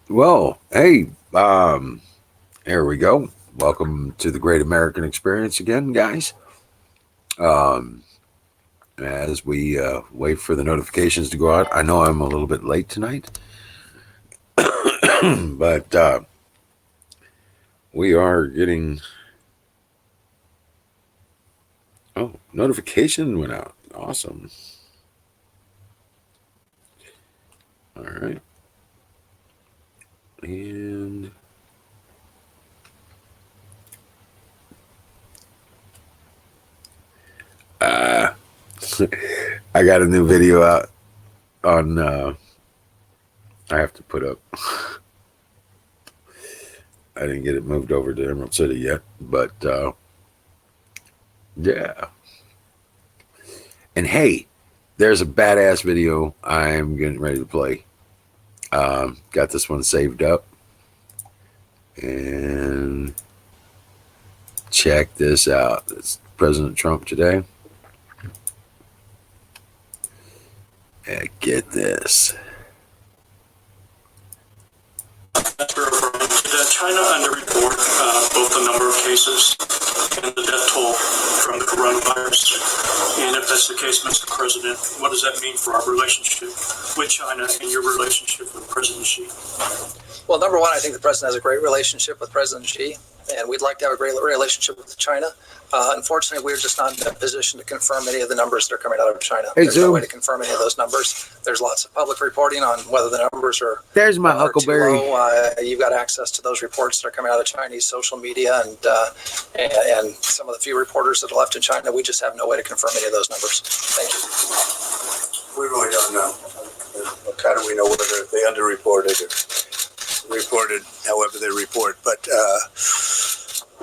Well, hey, here we go. Welcome to the Great American Experience again, guys. Um, as we wait for the notifications to go out, I know I'm a little bit late tonight, but we are getting. Oh, notification went out. Awesome. All right. And uh, I got a new video out on. I have to put up. I didn't get it moved over to Emerald City yet, but yeah. And hey, there's a badass video I'm getting ready to play. Got this one saved up. And check this out. It's President Trump today. And get this. Did China underreport both the number of cases and the death toll from the coronavirus? And if that's the case, Mr. President, what does that mean for our relationship with China and your relationship with President Xi? Well, number one, I think the president has a great relationship with President Xi, and we'd like to have a great relationship with China. Unfortunately, we're just not in a position to confirm any of the numbers that are coming out of China. There's no way to confirm any of those numbers. There's lots of public reporting on whether the numbers are There's my Huckleberry. too low. You've got access to those reports that are coming out of Chinese social media and some of the few reporters that are left in China. We just have no way to confirm any of those numbers. Thank you. We really don't know. How do we know whether they underreported or reported however they report? But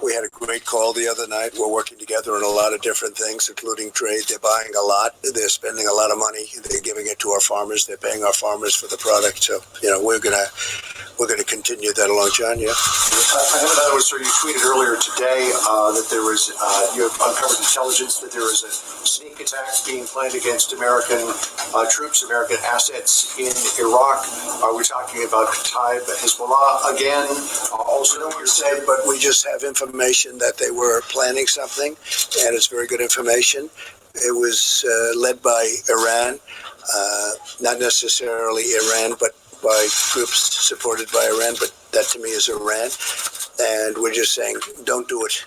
we had a great call the other night. We're working together on a lot of different things, including trade. They're buying a lot. They're spending a lot of money. They're giving it to our farmers. They're paying our farmers for the product. So, we're gonna continue that along, John. Yeah. I have another one, sir. You tweeted earlier today that there was you have uncovered intelligence that there is a sneak attack being planned against American troops, American assets in Iraq. Are we talking about Kataib Hezbollah again? Also, You're saying, but we just have information that they were planning something, and it's very good information. It was led by Iran, not necessarily Iran, but by groups supported by Iran, but that to me is Iran. And we're just saying, don't do it.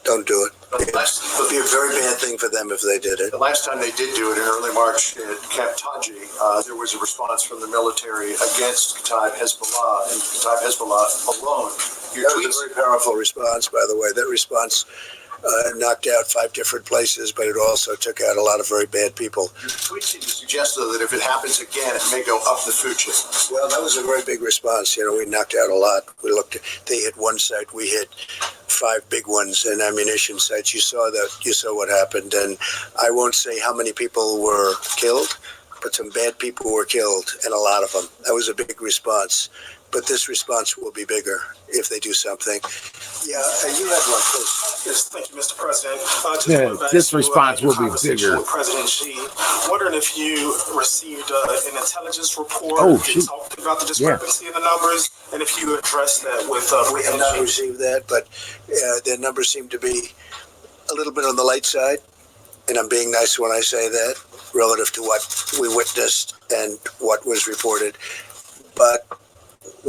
Don't do it. It would be a very bad thing for them if they did it. The last time they did do it in early March at Camp Taji, there was a response from the military against Kataib Hezbollah and Kataib Hezbollah alone. That was a very powerful response, by the way. That response knocked out 5 different places, but it also took out a lot of very bad people. Your tweet seemed to suggest, though, that if it happens again, it may go up the food chain. Well, that was a very big response. We knocked out a lot. They hit one site, we hit 5 big ones and ammunition sites. You saw what happened, and I won't say how many people were killed, but some bad people were killed, and a lot of them. That was a big response. But this response will be bigger if they do something. Yeah, you had one, please. Yes, thank you, Mr. President. This response will be bigger. With President Xi, wondering if you received an intelligence report that talked about the discrepancy in the numbers, and if you addressed that with we have not received that, but their numbers seem to be a little bit on the light side, and I'm being nice when I say that, relative to what we witnessed and what was reported. But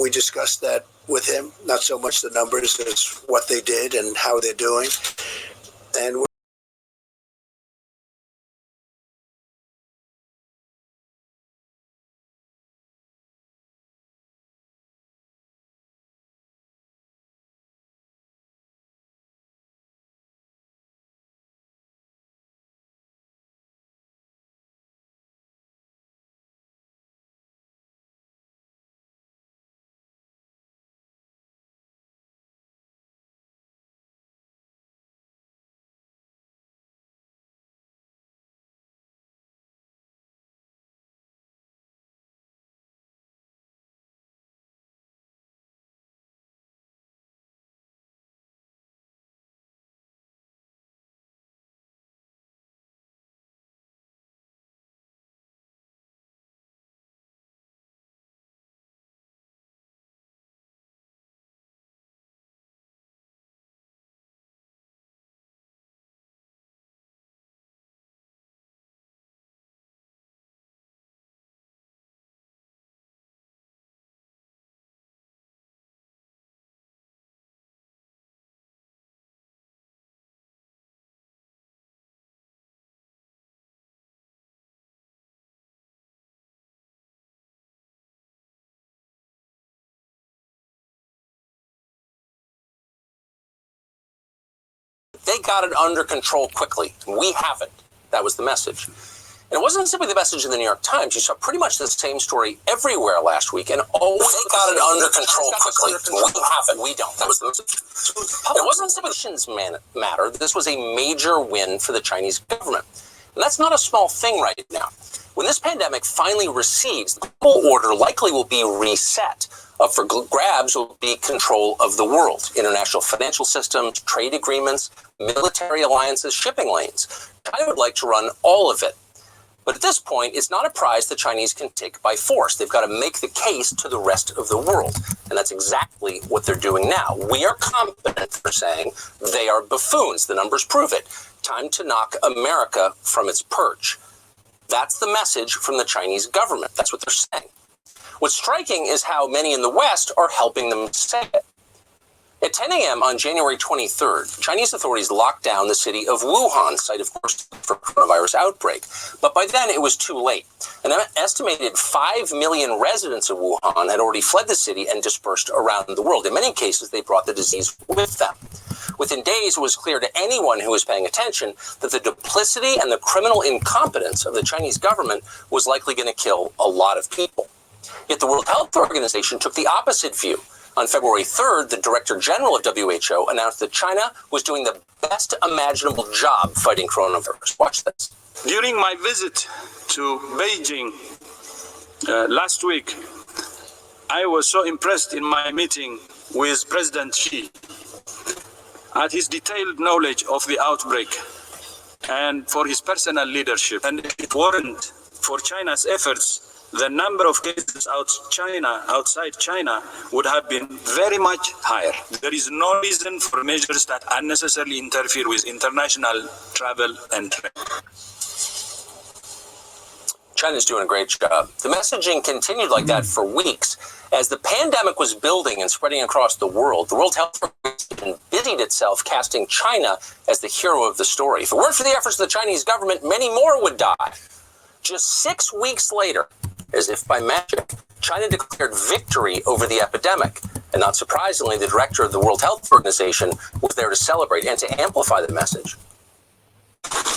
we discussed that with him, not so much the numbers as what they did and how they're doing. And they got it under control quickly. We haven't. That was the message. And it wasn't simply the message in the New York Times. You saw pretty much the same story everywhere last week, and always they got it under control quickly. We haven't. We don't. That was the message. It wasn't simply the matter. This was a major win for the Chinese government. And that's not a small thing right now. When this pandemic finally recedes, the global order likely will be reset. Up for grabs will be control of the world, international financial systems, trade agreements, military alliances, shipping lanes. China would like to run all of it. But at this point, it's not a prize the Chinese can take by force. They've got to make the case to the rest of the world. And that's exactly what they're doing now. We are confident, they're saying. They are buffoons. The numbers prove it. Time to knock America from its perch. That's the message from the Chinese government. That's what they're saying. What's striking is how many in the West are helping them say it. At 10 a.m. on January 23rd, Chinese authorities locked down the city of Wuhan, site, of course, for coronavirus outbreak. But by then, it was too late. An estimated 5 million residents of Wuhan had already fled the city and dispersed around the world. In many cases, they brought the disease with them. Within days, it was clear to anyone who was paying attention that the duplicity and the criminal incompetence of the Chinese government was likely going to kill a lot of people. Yet the World Health Organization took the opposite view. On February 3rd, the Director General of WHO announced that China was doing the best imaginable job fighting coronavirus. Watch this. During my visit to Beijing last week, I was so impressed in my meeting with President Xi at his detailed knowledge of the outbreak and for his personal leadership. And if it weren't for China's efforts, the number of cases outside China would have been very much higher. There is no reason for measures that unnecessarily interfere with international travel and trade. China's doing a great job. The messaging continued like that for weeks. As the pandemic was building and spreading across the World Health Organization busied itself casting China as the hero of the story. If it weren't for the efforts of the Chinese government, many more would die. Just 6 weeks later, as if by magic, China declared victory over the epidemic. And not surprisingly, the director of the World Health Organization was there to celebrate and to amplify the message.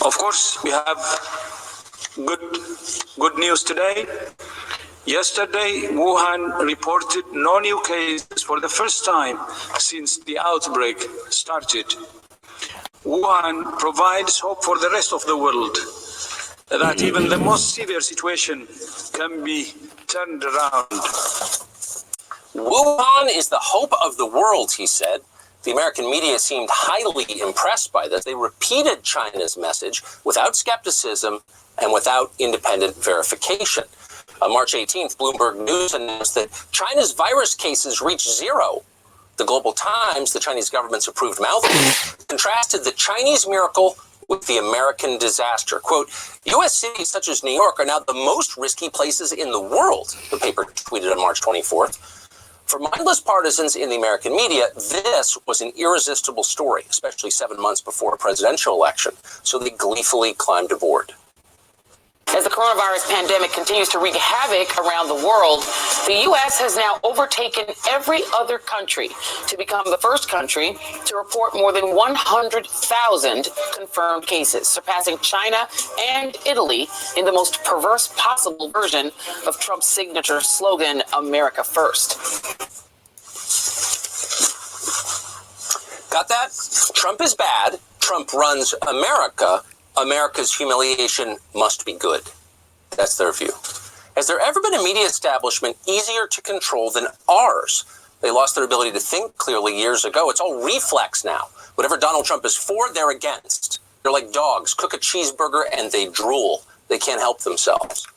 Of course, we have good news today. Yesterday, Wuhan reported no new cases for the first time since the outbreak started. Wuhan provides hope for the rest of the world that even the most severe situation can be turned around. Wuhan is the hope of the world, he said. The American media seemed highly impressed by this. They repeated China's message without skepticism and without independent verification. On March 18th, Bloomberg News announced that China's virus cases reached zero. The Global Times, the Chinese government's approved mouthpiece, contrasted the Chinese miracle with the American disaster. Quote, U.S. cities such as New York are now the most risky places in the world, the paper tweeted on March 24th. For mindless partisans in the American media, this was an irresistible story, especially 7 months before a presidential election. So they gleefully climbed aboard. As the coronavirus pandemic continues to wreak havoc around the world, the U.S. has now overtaken every other country to become the first country to report more than 100,000 confirmed cases, surpassing China and Italy in the most perverse possible version of Trump's signature slogan, America First. Got that? Trump is bad. Trump runs America. America's humiliation must be good. That's their view. Has there ever been a media establishment easier to control than ours? They lost their ability to think clearly years ago. It's all reflex now. Whatever Donald Trump is for, they're against. They're like dogs. Cook a cheeseburger and they drool. They can't help themselves.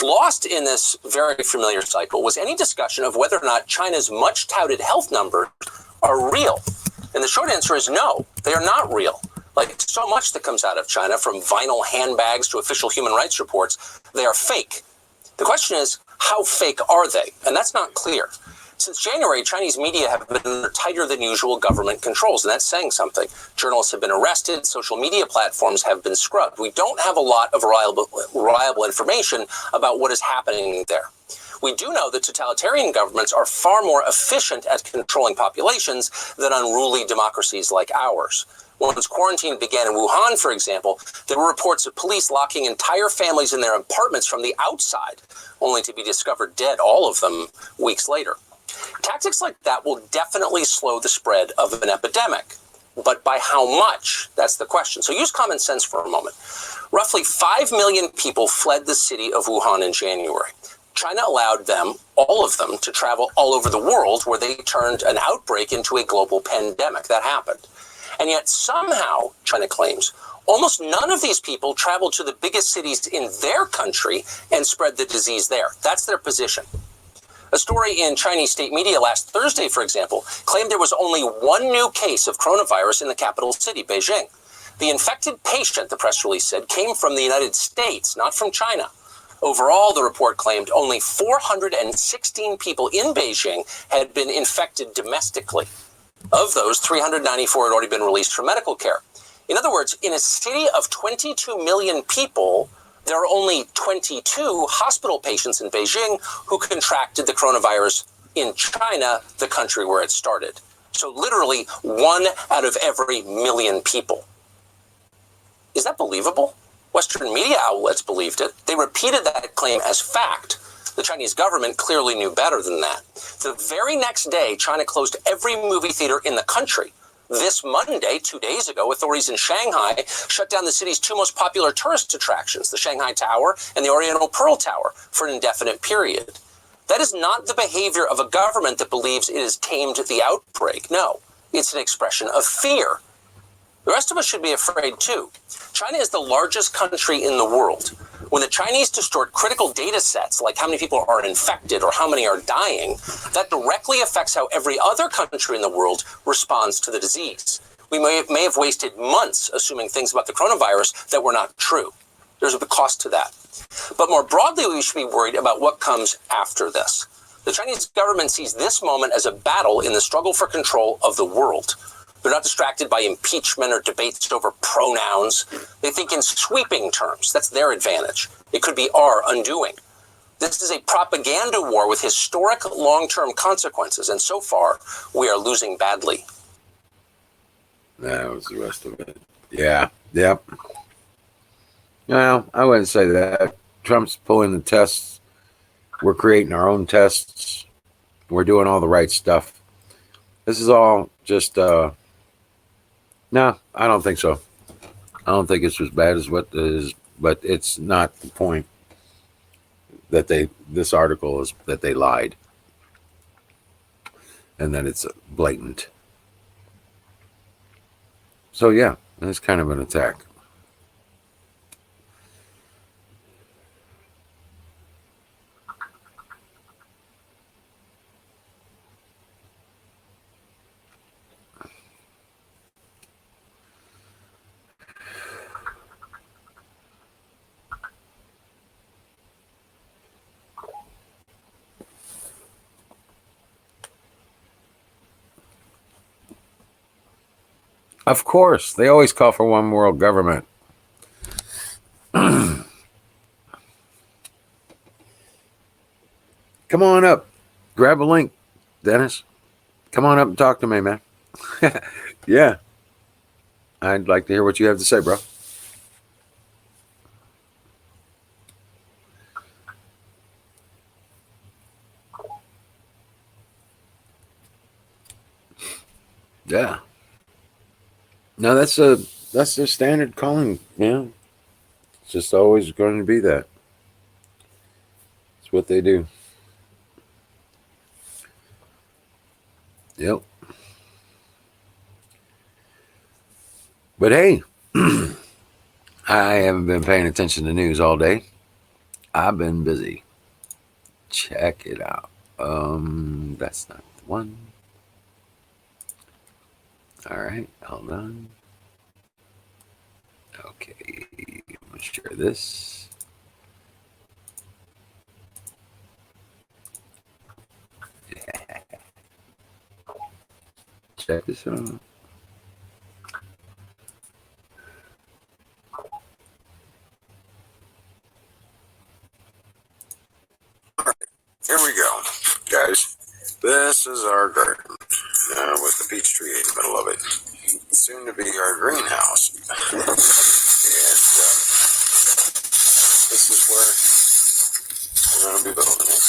Lost in this very familiar cycle was any discussion of whether or not China's much-touted health numbers are real. And the short answer is no, they are not real. Like so much that comes out of China, from vinyl handbags to official human rights reports, they are fake. The question is, how fake are they? And that's not clear. Since January, Chinese media have been under tighter than usual government controls, and that's saying something. Journalists have been arrested, social media platforms have been scrubbed. We don't have a lot of reliable information about what is happening there. We do know that totalitarian governments are far more efficient at controlling populations than unruly democracies like ours. Once quarantine began in Wuhan, for example, there were reports of police locking entire families in their apartments from the outside, only to be discovered dead, all of them, weeks later. Tactics like that will definitely slow the spread of an epidemic. But by how much? That's the question. So use common sense for a moment. Roughly 5 million people fled the city of Wuhan in January. China allowed them, all of them, to travel all over the world, where they turned an outbreak into a global pandemic. That happened. And yet somehow, China claims, almost none of these people traveled to the biggest cities in their country and spread the disease there. That's their position. A story in Chinese state media last Thursday, for example, claimed there was only one new case of coronavirus in the capital city, Beijing. The infected patient, the press release said, came from the United States, not from China. Overall, the report claimed only 416 people in Beijing had been infected domestically. Of those, 394 had already been released for medical care. In other words, in a city of 22 million people, there are only 22 hospital patients in Beijing who contracted the coronavirus in China, the country where it started. So literally 1 out of every million people. Is that believable? Western media outlets believed it. They repeated that claim as fact. The Chinese government clearly knew better than that. The very next day, China closed every movie theater in the country. This Monday, 2 days ago, authorities in Shanghai shut down the city's two most popular tourist attractions, the Shanghai Tower and the Oriental Pearl Tower, for an indefinite period. That is not the behavior of a government that believes it has tamed the outbreak. No, it's an expression of fear. The rest of us should be afraid too. China is the largest country in the world. When the Chinese distort critical data sets, like how many people are infected or how many are dying, that directly affects how every other country in the world responds to the disease. We may have wasted months assuming things about the coronavirus that were not true. There's a big cost to that. But more broadly, we should be worried about what comes after this. The Chinese government sees this moment as a battle in the struggle for control of the world. They're not distracted by impeachment or debates over pronouns. They think in sweeping terms. That's their advantage. It could be our undoing. This is a propaganda war with historic long-term consequences, and so far, we are losing badly. That was the rest of it. Yeah. Yep. Well, I wouldn't say that. Trump's pulling the tests. We're creating our own tests. We're doing all the right stuff. This is all just... No, I don't think so. I don't think it's as bad as what is, but it's not the point that this article is that they lied and that it's blatant. So yeah, it's kind of an attack. Of course, they always call for one world government. Come on up. Grab a link, Dennis. Come on up and talk to me, man. Yeah. I'd like to hear what you have to say, bro. Yeah. No, that's their standard calling, yeah. It's just always going to be that. It's what they do. Yep. But hey, I haven't been paying attention to news all day. I've been busy. Check it out. That's not the one. All right, hold on. Okay, I'm gonna share this. Yeah. Check this out. All right, here we go, guys. This is our garden. with the peach tree in the middle of it. Soon to be our greenhouse. And this is where we're going to be building it.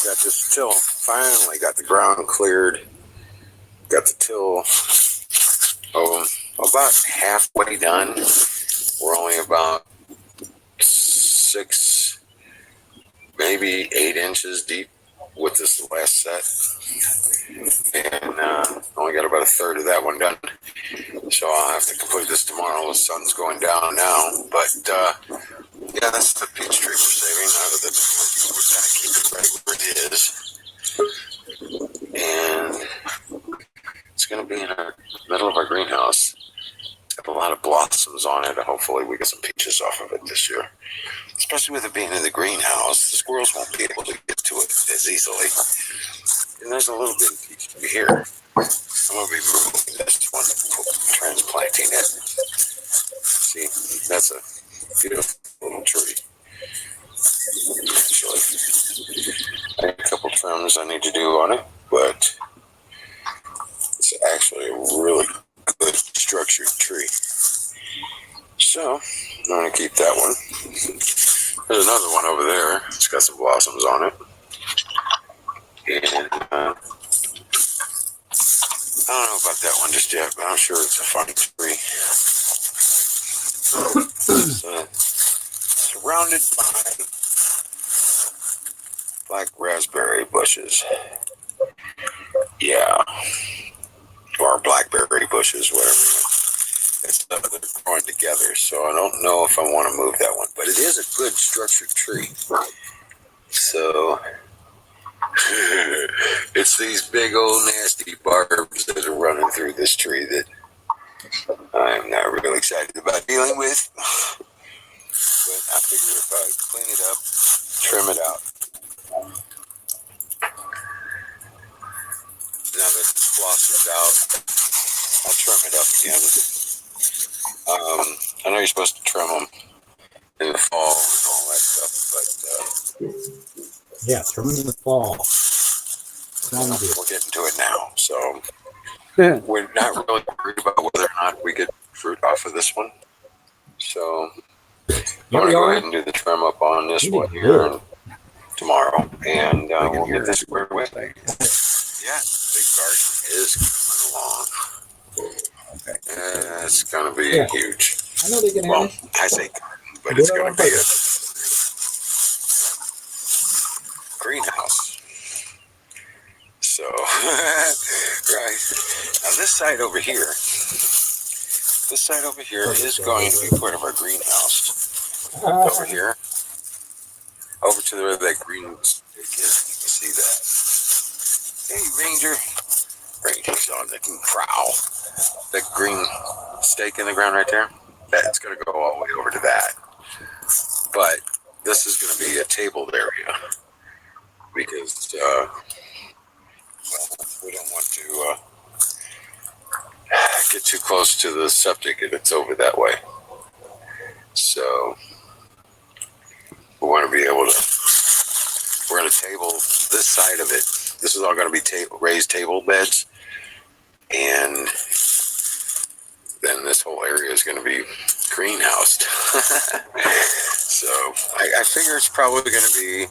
Got this till, finally got the ground cleared. Got the till about halfway done. We're only about 6, maybe 8 inches deep with this last set. And only got about a third of that one done. So I'll have to complete this tomorrow. The sun's going down now. But yeah, that's the peach tree we're saving out of the. We're going to keep it right where it is. And it's going to be in the middle of our greenhouse. It's got a lot of blossoms on it. Hopefully we get some peaches off of it this year. Especially with it being in the greenhouse, the squirrels won't be able to get to it as easily. And there's a little bit of peach tree here. I'm going to be removing this one, transplanting it. See, that's a beautiful little tree. Actually, I have a couple trims I need to do on it, but it's actually a really good structured tree. So, I'm going to keep that one. There's another one over there. It's got some blossoms on it. And I don't know about that one just yet, but I'm sure it's a funny tree. It's surrounded by black raspberry bushes. Yeah. Or blackberry bushes, whatever. It's they're growing together, so I don't know if I want to move that one. But it is a good structured tree. So it's these big old nasty barbs that are running through this tree that I'm not really excited about dealing with. But I figure if I clean it up, trim it out. Now that it's blossomed out, I'll trim it up again. I know you're supposed to trim them in the fall and all that stuff, but yeah, trim them in the fall. we're getting to it now, so we're not really worried about whether or not we get fruit off of this one. So I'm going to go ahead and do the trim up on this one here tomorrow, and we'll get this squared away. Yeah, the garden is coming along. Okay. It's going to be huge. I know they can Well, I say garden, but it's going to be a greenhouse. So, right. Now this side over here is going to be part of our greenhouse. Over here. Over to where that green stick is. You can see that. Hey, Ranger. Ranger's on the prowl. That green stake in the ground right there, that's going to go all the way over to that. But this is going to be a tabled area because we don't want to get too close to the septic if it's over that way. So we want to be able to, we're going to table this side of it. This is all going to be raised table beds. And then this whole area is going to be greenhoused. So I figure it's probably going to be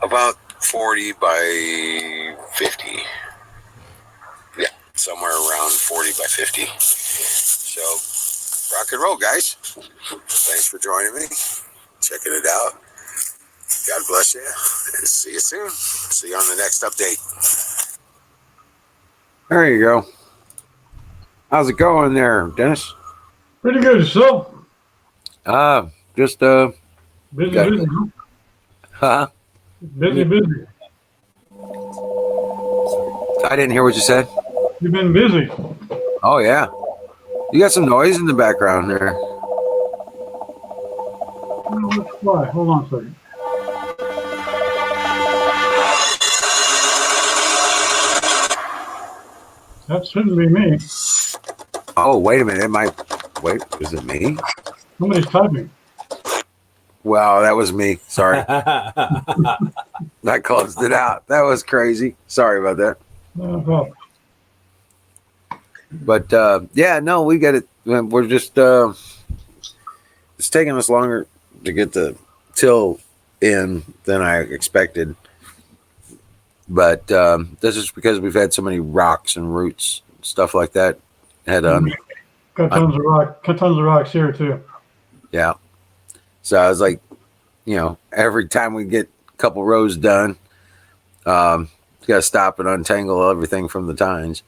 about 40 by 50. Yeah, somewhere around 40 by 50. So rock and roll, guys. Thanks for joining me. Checking it out. God bless you. And see you soon. See you on the next update. There you go. How's it going there, Dennis? Pretty good yourself. Just busy, busy. Huh? Busy. I didn't hear what you said. You've been busy. Oh yeah. You got some noise in the background there. Why? Hold on a second. That shouldn't be me. Oh, wait a minute. It might. Wait, is it me? Somebody's typing. Wow, that was me. Sorry. That closed it out. That was crazy. Sorry about that. No problem. But yeah, no, we get it. We're just it's taking us longer to get the till in than I expected. But this is because we've had so many rocks and roots, stuff like that. Had Got tons of rocks here too. yeah. So I was like, every time we get a couple rows done, got to stop and untangle everything from the tines.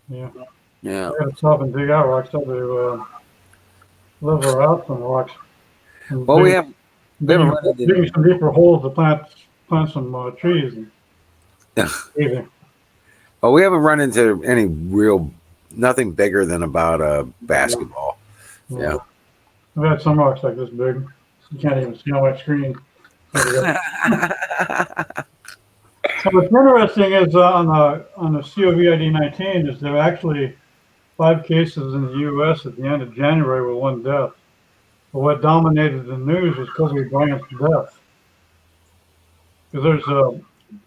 Yeah. Yeah. I got to stop and dig out rocks to level out some rocks. And Well, we haven't digging run some deeper holes to plant some trees. into, well, we haven't run into any nothing bigger than about a basketball. Yeah. I've had some rocks like this big. You can't even see on my screen. So what's interesting is on the COVID-19 is there are actually 5 cases in the U.S. at the end of January with 1 death. But what dominated the news was Kobe Bryant's death. Because there's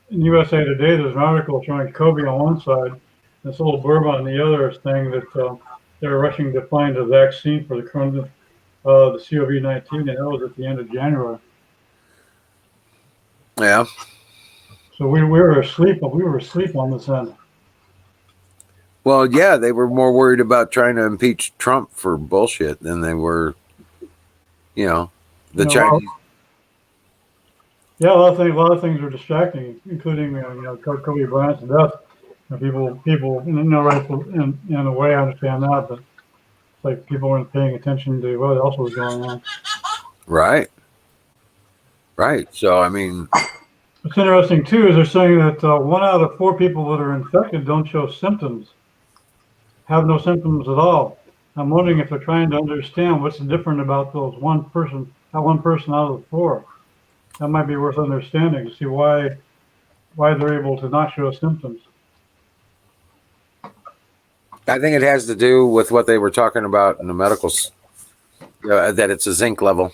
in USA Today, there's an article showing Kobe on one side, this little blurb on the other saying that they're rushing to find a vaccine for the COVID-19, and that was at the end of January. Yeah. So we were asleep, but we were asleep on this end. Well, yeah, they were more worried about trying to impeach Trump for bullshit than they were, the Chinese. Yeah, a lot of things are distracting, including Kobe Bryant's death. People, rightful in a way, I understand that, but it's like people weren't paying attention to what else was going on. Right. So, I mean, what's interesting too is they're saying that 1 out of 4 people that are infected don't show symptoms, have no symptoms at all. I'm wondering if they're trying to understand what's different about that one person out of the 4. That might be worth understanding to see why they're able to not show symptoms. I think it has to do with what they were talking about in the medicals, that it's a zinc level.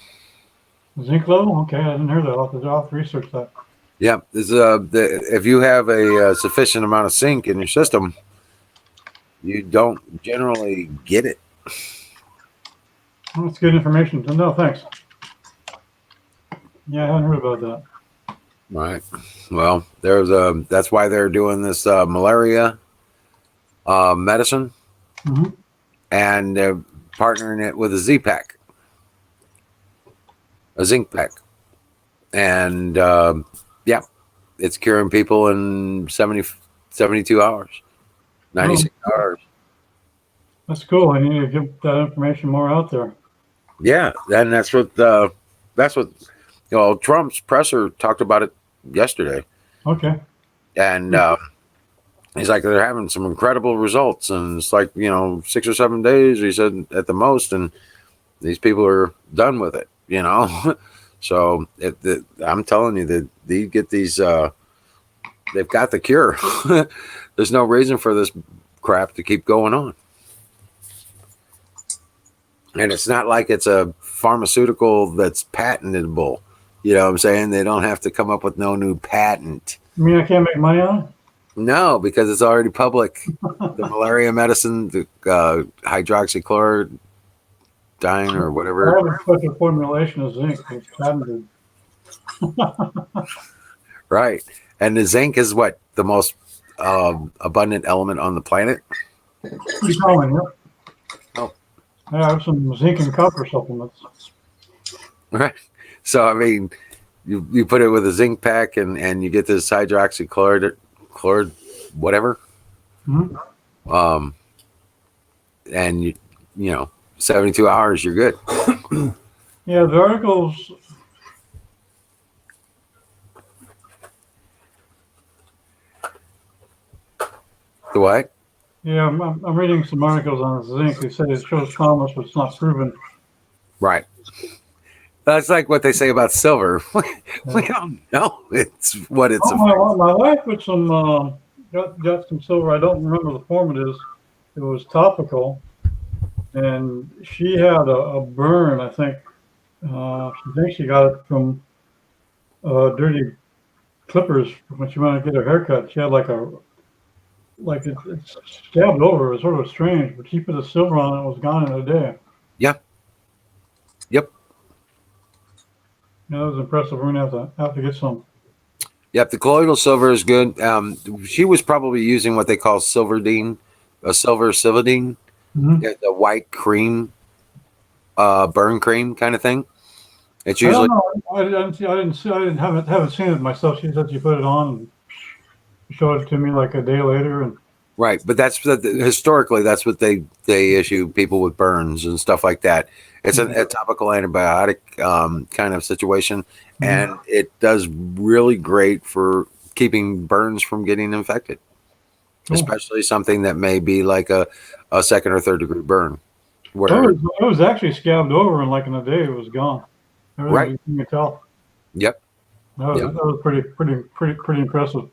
Zinc level? Okay, I didn't hear that. I'll have to research that. Yeah, if you have a sufficient amount of zinc in your system, you don't generally get it. Well, that's good information to know. Thanks. Yeah, I hadn't heard about that. Right. Well, that's why they're doing this malaria medicine, and they're partnering it with a Z-Pack, a zinc pack, and yeah, it's curing people in 72 hours, 96 hours. That's cool. I need to get that information more out there. Yeah, and that's what Trump's presser talked about it yesterday. Okay. And he's like, they're having some incredible results, and it's like 6 or 7 days, he said, at the most, and these people are done with it. So I'm telling you that they get these. They've got the cure. There's no reason for this crap to keep going on. And it's not like it's a pharmaceutical that's patentable. You know what I'm saying? They don't have to come up with no new patent. You mean I can't make money on it? No, because it's already public. The malaria medicine, the hydroxychloroquine or whatever. I have a special formulation of zinc. It's patented. Right. And the zinc is what? The most abundant element on the planet? Pretty common, yeah. Oh. I have some zinc and copper supplements. Right. So, I mean, you put it with a zinc pack and you get this hydroxychloroquine, whatever. Mm-hmm. And 72 hours, you're good. Yeah, the articles. The what? Yeah, I'm reading some articles on zinc. They say it shows promise, but it's not proven. Right. That's like what they say about silver. We don't know it's what it's. My wife put some got some silver. I don't remember the form it is. It was topical, and she had a burn. I think she thinks she got it from dirty clippers when she wanted to get her haircut. She had like a it's scabbed over. It was sort of strange, but she put the silver on it. It was gone in a day. Yep. Yep. Yeah, that was impressive. We're gonna have to get some. Yep. The colloidal silver is good. She was probably using what they call silverdine, a silver silverdine, Mm-hmm. the white cream, burn cream kind of thing. It's I don't usually know. Haven't seen it myself. She said she put it on and showed it to me like a day later, and right, but historically that's what they issue people with burns and stuff like that. It's a topical antibiotic kind of situation, and it does really great for keeping burns from getting infected, especially something that may be like a second or third degree burn. Where it was actually scabbed over, and like in a day it was gone. Everything right, you can tell. yep, That was pretty impressive.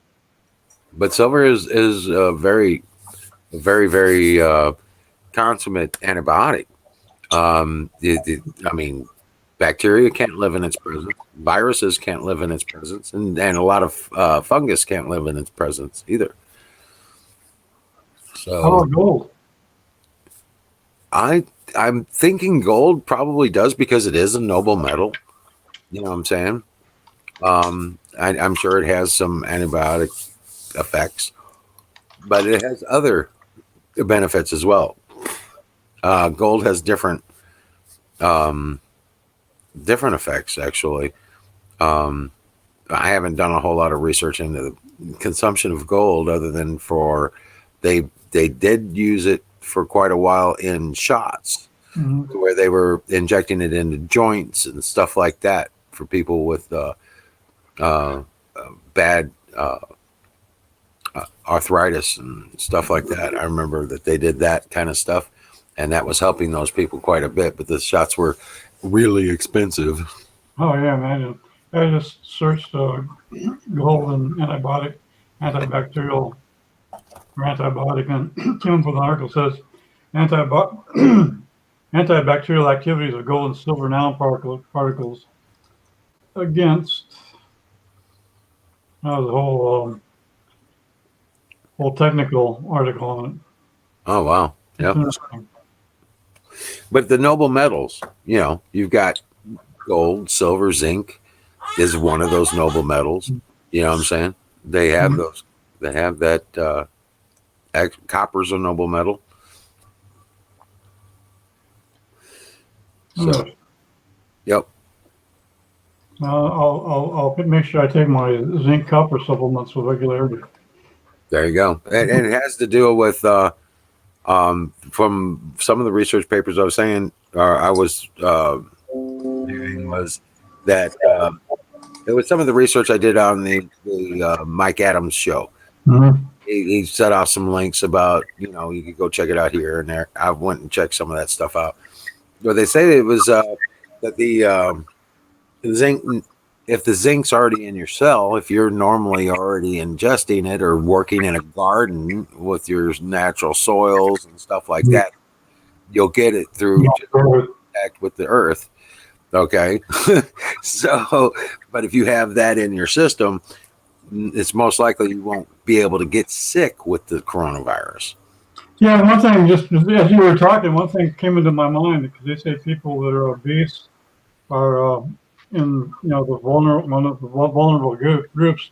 but silver is a very consummate antibiotic. I mean, bacteria can't live in its presence. Viruses can't live in its presence, and a lot of fungus can't live in its presence either. How So about gold? I'm thinking gold probably does because it is a noble metal. You know what I'm saying? I'm sure it has some antibiotic effects, but it has other benefits as well. Gold has um, different effects actually. Um, I haven't done a whole lot of research into the consumption of gold, other than for they did use it for quite a while in shots, where they were injecting it into joints and stuff like that for people with bad arthritis and stuff like that. I remember that they did that kind of stuff, and that was helping those people quite a bit. But the shots were really expensive. Oh yeah, imagine. I just searched gold and antibacterial or antibiotic, and Kim for the article says antibacterial activities of gold and silver nanoparticles against. That was a whole technical article on it. Oh wow, It's yeah. interesting. But the noble metals, you've got gold, silver, zinc is one of those noble metals. You know what I'm saying? They have those. They have that. Copper's a noble metal. So, yep. I'll make sure I take my zinc copper supplements with regularity. There you go. And it has to do with from some of the research papers I was saying, or I was doing, was that it was some of the research I did on the Mike Adams show. Mm-hmm. He set off some links about, you could go check it out here and there. I went and checked some of that stuff out. But they say it was that the zinc, if the zinc's already in your cell, if you're normally already ingesting it or working in a garden with your natural soils and stuff like that, you'll get it through contact with the earth. Okay. So, but if you have that in your system, it's most likely you won't be able to get sick with the coronavirus. Yeah, one thing, just as you were talking, one thing came into my mind, because they say people that are obese are in the vulnerable groups,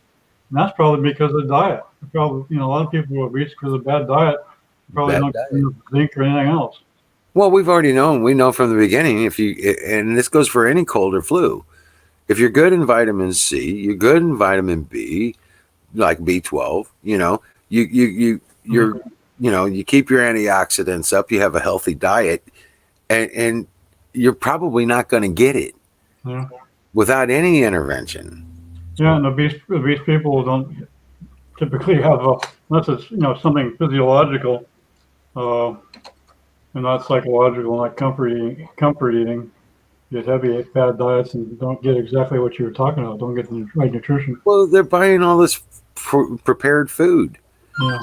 and that's probably because of diet. Probably, a lot of people are obese because of bad diet. Probably don't get enough zinc or anything else. Well, we've already known. We know from the beginning. And this goes for any cold or flu. If you're good in vitamin C, you're good in vitamin B, like B12. You keep your antioxidants up. You have a healthy diet, and you're probably not going to get it without any intervention. Yeah, and obese people don't typically have, unless it's something physiological, and not psychological, not comfort eating. Get heavy, bad diets, and don't get exactly what you were talking about. Don't get the right nutrition. Well, they're buying all this prepared food. Yeah.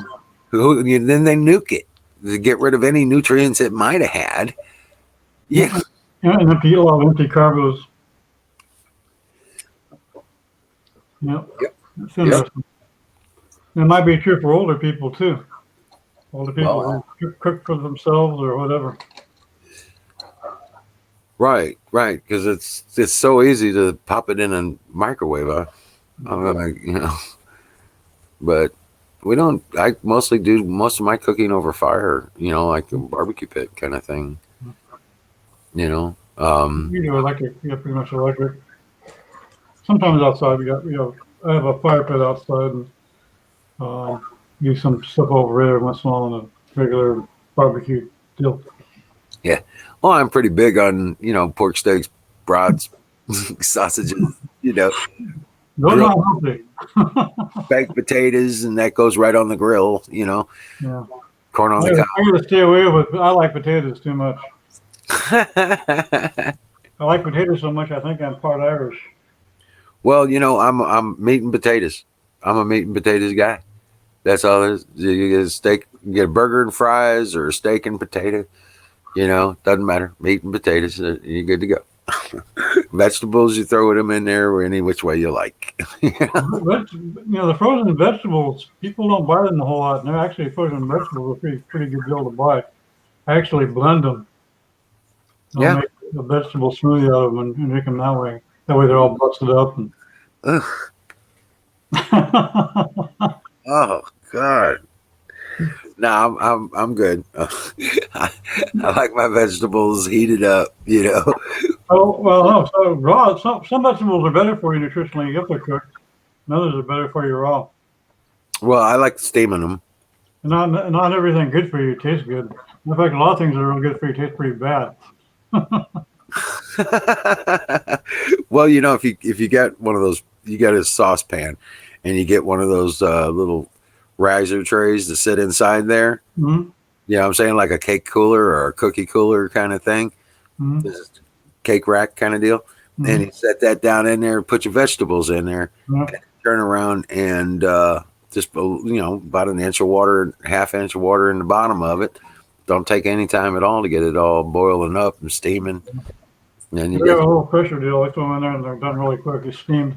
Then they nuke it to get rid of any nutrients it might have had. Yeah. And if you eat a lot of empty carbos. Yep. It's interesting. It might be true for older people too. All the people who cook for themselves or whatever. Right, because it's so easy to pop it in a microwave. But we don't. I mostly do most of my cooking over fire. Like a barbecue pit kind of thing. You know. You do electric. Yeah, pretty much electric. Sometimes outside I have a fire pit outside and use some stuff over there once in a while on a regular barbecue deal. Yeah. Well, I'm pretty big on pork steaks, brats, sausages. Those Grilled not healthy. baked potatoes, and that goes right on the grill. Yeah. Corn on I the gotta stay away with. I like potatoes too much. cob. I like potatoes so much. I think I'm part Irish. Well, I'm meat and potatoes. I'm a meat and potatoes guy. That's all it is. You get a steak, you get a burger and fries, or a steak and potato. Doesn't matter. Meat and potatoes, you're good to go. Vegetables, you throw them in there or any which way you like. The frozen vegetables, people don't buy them a whole lot. And they're actually frozen vegetables are pretty good deal to buy. I actually blend them. I'll make a vegetable smoothie out of them and make them that way. That way they're all busted up. And Oh God. No, I'm good. I like my vegetables heated up. Oh well, no. So raw. Some vegetables are better for you nutritionally if they're cooked, and others are better for you raw. Well, I like steaming them. And not everything good for you tastes good. In fact, a lot of things that are real good for you taste pretty bad. Well, if you get one of those, you get a saucepan, and you get one of those little riser trays to sit inside there. Mm-hmm. I'm saying, like a cake cooler or a cookie cooler kind of thing. Mm-hmm. Cake rack kind of deal. Mm-hmm. And you set that down in there, put your vegetables in there, and turn around and just about an inch of water, half inch of water in the bottom of it. Don't take any time at all to get it all boiling up and steaming. And you have a little pressure deal. I throw them in there and they're done really quick. It's steamed.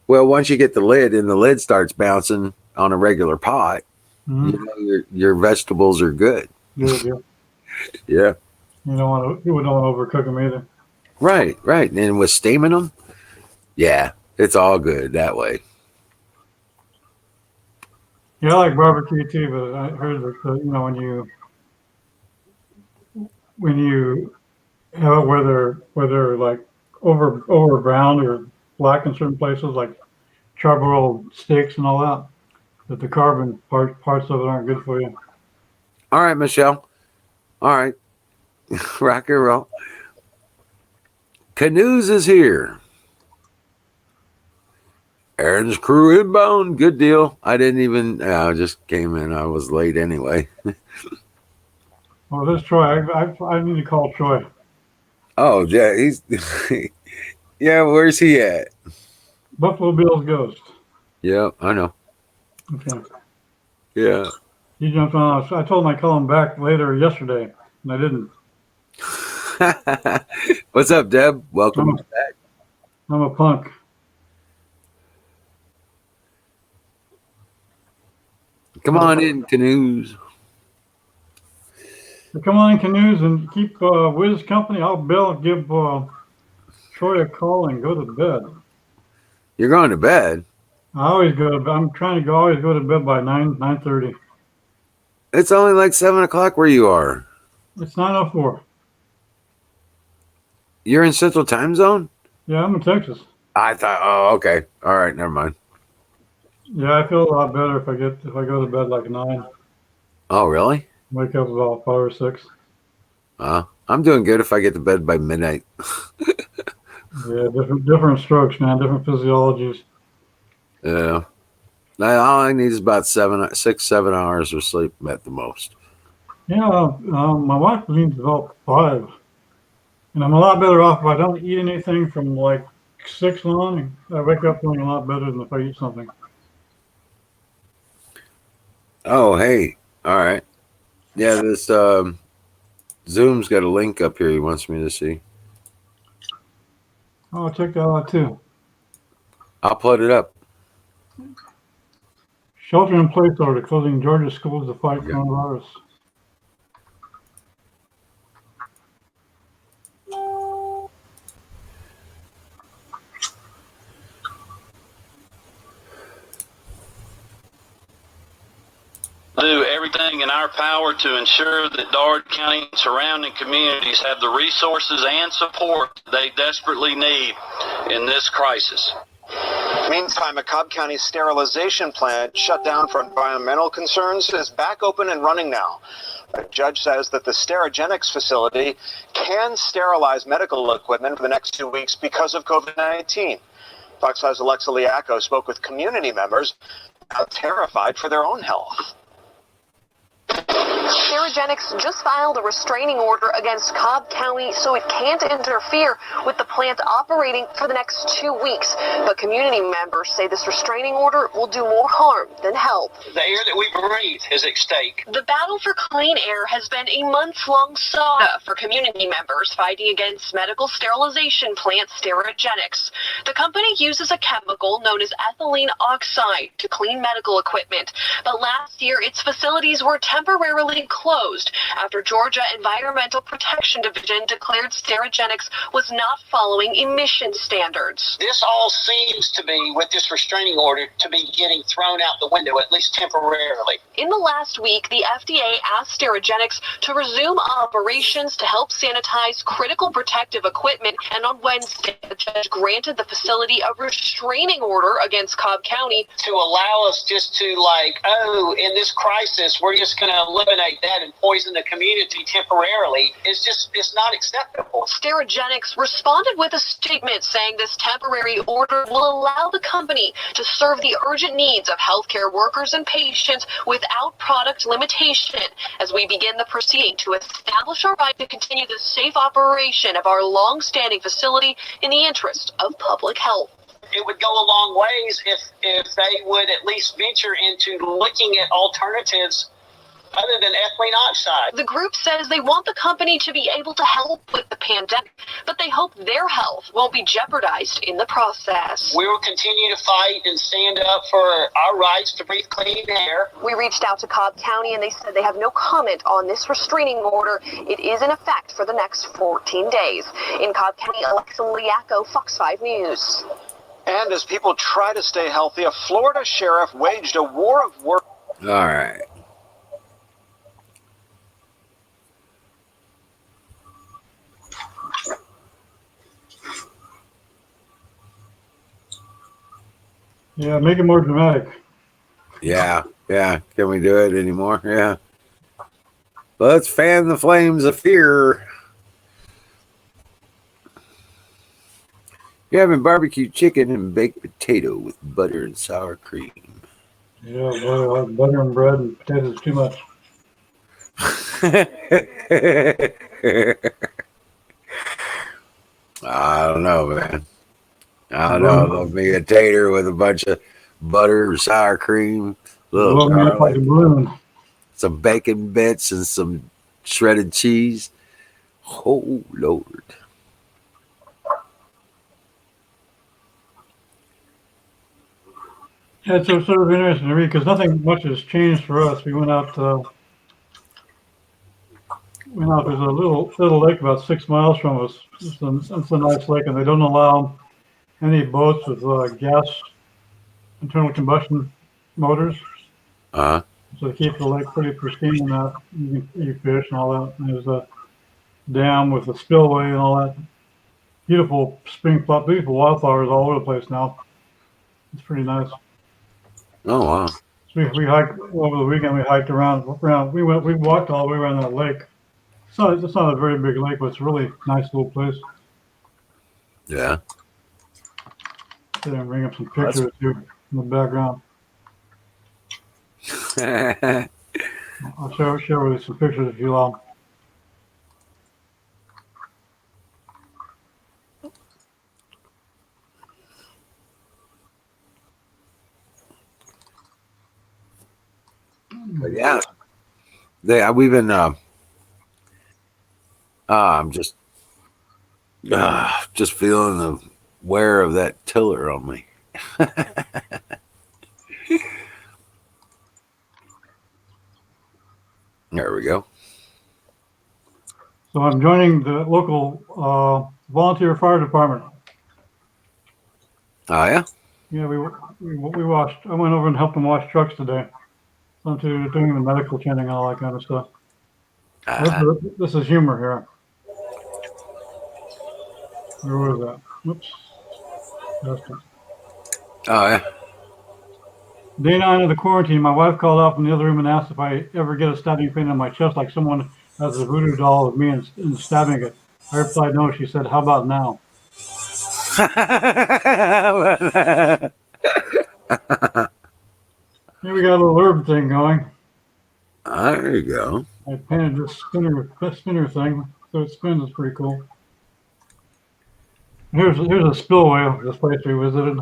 Well, once you get the lid and the lid starts bouncing on a regular pot, your vegetables are good. Good. Yeah. You don't want to overcook them either. Right. And with steaming them, yeah, it's all good that way. Yeah, I like barbecue too, but I heard that when you have it where they're like over browned or black in certain places, like charbroiled steaks and all that the carbon parts of it aren't good for you. All right, Michelle. All right. Rock and roll. Canoes is here. Aaron's crew inbound. Good deal. I just came in. I was late anyway. Well, this Troy. I need to call Troy. Oh, yeah. He's... Yeah, where's he at? Buffalo Bill's ghost. Yeah, I know. Okay. Yeah. He jumped on. I told him I'd call him back later yesterday, and I didn't. What's up, Deb? Welcome back. I'm a punk. Come on in, Canoes. Come on in, Canoes, and keep Wiz company. I'll give Troy a call and go to bed. You're going to bed? I always go to bed. I'm trying to always go to bed by 9:30. It's only like 7 o'clock where you are. It's 9:04. You're in Central Time Zone? Yeah, I'm in Texas. I thought, oh, okay. All right, never mind. Yeah, I feel a lot better if I go to bed like 9. Oh, really? Wake up about 5 or 6. I'm doing good if I get to bed by midnight. Yeah, different strokes, man. Different physiologies. Yeah. All I need is about 6, 7 hours of sleep at the most. Yeah, my wife needs about 5. And I'm a lot better off if I don't eat anything from like 6 on. I wake up feeling a lot better than if I eat something. Oh, hey. All right. Yeah, this Zoom's got a link up here he wants me to see. Oh, I'll check that out too. I'll put it up. Shelter-in-place order closing Georgia schools to fight coronavirus. Do everything in our power to ensure that Dard County and surrounding communities have the resources and support they desperately need in this crisis. Meantime, a Cobb County sterilization plant shut down for environmental concerns is back open and running now. A judge says that the Sterigenics facility can sterilize medical equipment for the next 2 weeks because of COVID-19. Fox 5's Alexa Liaco spoke with community members now terrified for their own health. Sterigenics just filed a restraining order against Cobb County so it can't interfere with the plant operating for the next 2 weeks. But community members say this restraining order will do more harm than help. The air that we breathe is at stake. The battle for clean air has been a months-long saga for community members fighting against medical sterilization plant Sterigenics. The company uses a chemical known as ethylene oxide to clean medical equipment. But last year, its facilities were temporarily closed after Georgia Environmental Protection Division declared Sterigenics was not following emission standards. This all seems to be, with this restraining order, to be getting thrown out the window, at least temporarily. In the last week, the FDA asked Sterigenics to resume operations to help sanitize critical protective equipment, and on Wednesday, the judge granted the facility a restraining order against Cobb County To allow us just to in this crisis, we're just going to eliminate that and poison the community temporarily, it's not acceptable. Sterigenics responded with a statement saying this temporary order will allow the company to serve the urgent needs of healthcare workers and patients without product limitation as we begin the proceeding to establish our right to continue the safe operation of our long-standing facility in the interest of public health. It would go a long ways if they would at least venture into looking at alternatives other than ethylene oxide. The group says they want the company to be able to help with the pandemic, but they hope their health won't be jeopardized in the process. We will continue to fight and stand up for our rights to breathe clean air. We reached out to Cobb County and they said they have no comment on this restraining order. It is in effect for the next 14 days. In Cobb County, Alexa Liaco, Fox 5 News. And as people try to stay healthy, a Florida sheriff waged a war of words. All right. Yeah, make it more dramatic. Yeah. Can we do it anymore? Yeah. Let's fan the flames of fear. You're having barbecue chicken and baked potato with butter and sour cream. Yeah, boy, butter and bread and potatoes too much. I don't know, man. I don't know. Love me a tater with a bunch of butter, sour cream, little Blow me up like a balloon. some bacon bits, and some shredded cheese. Oh, Lord. Yeah, it's sort of interesting to read because nothing much has changed for us. We went out. There's a little lake about 6 miles from us. It's a nice lake, and they don't allow any boats with gas internal combustion motors. Uh-huh. So they keep the lake pretty pristine and that you can eat fish and all that. And there's a dam with a spillway and all that. Beautiful beautiful wildflowers all over the place now. It's pretty nice. Oh, wow. So we hiked over the weekend. We hiked around. We walked all the way around that lake. It's not a very big lake, but it's a really nice little place. Yeah. Bring up some pictures here in the background. I'll share with you some pictures if you allow. But yeah, we've been. I'm just feeling the wear of that tiller on me. There we go. So I'm joining the local volunteer fire department. Oh yeah. Yeah, we washed. I went over and helped them wash trucks today. Onto doing the medical training and all that kind of stuff. This is humor here. Where was that? Whoops. That's it. Oh yeah. Day 9 of the quarantine, my wife called out from the other room and asked if I ever get a stabbing pain in my chest like someone has a voodoo doll of me and stabbing it. I replied no. She said, "How about now?" Here we got a little herb thing going. There you go. I painted this spinner thing, so it spins. It's pretty cool. Here's a spillway of this place we visited.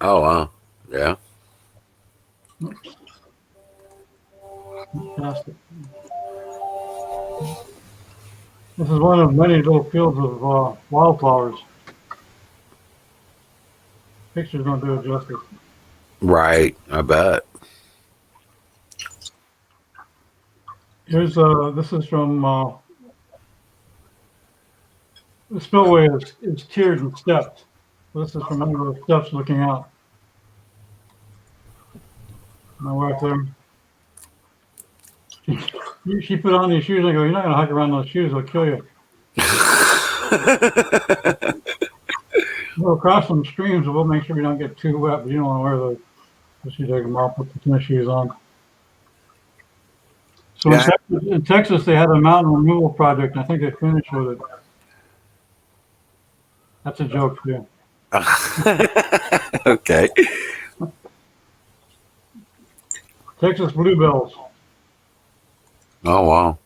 Oh wow. Yeah. Fantastic. This is one of many little fields of wildflowers. Pictures don't do it justice. Right. I bet. Here's this is from the spillway is tiered and stepped. This is from under the steps looking out. My wife there. She put on these shoes and I go, "You're not gonna hike around those shoes, they'll kill you." We'll cross some streams and we'll make sure we don't get too wet, but you don't want to wear those. So she take them off, put the tennis shoes on. So Yeah. in Texas, they had a mountain removal project, and I think they finished with it. That's a joke for you. Okay. Texas bluebells. Oh wow.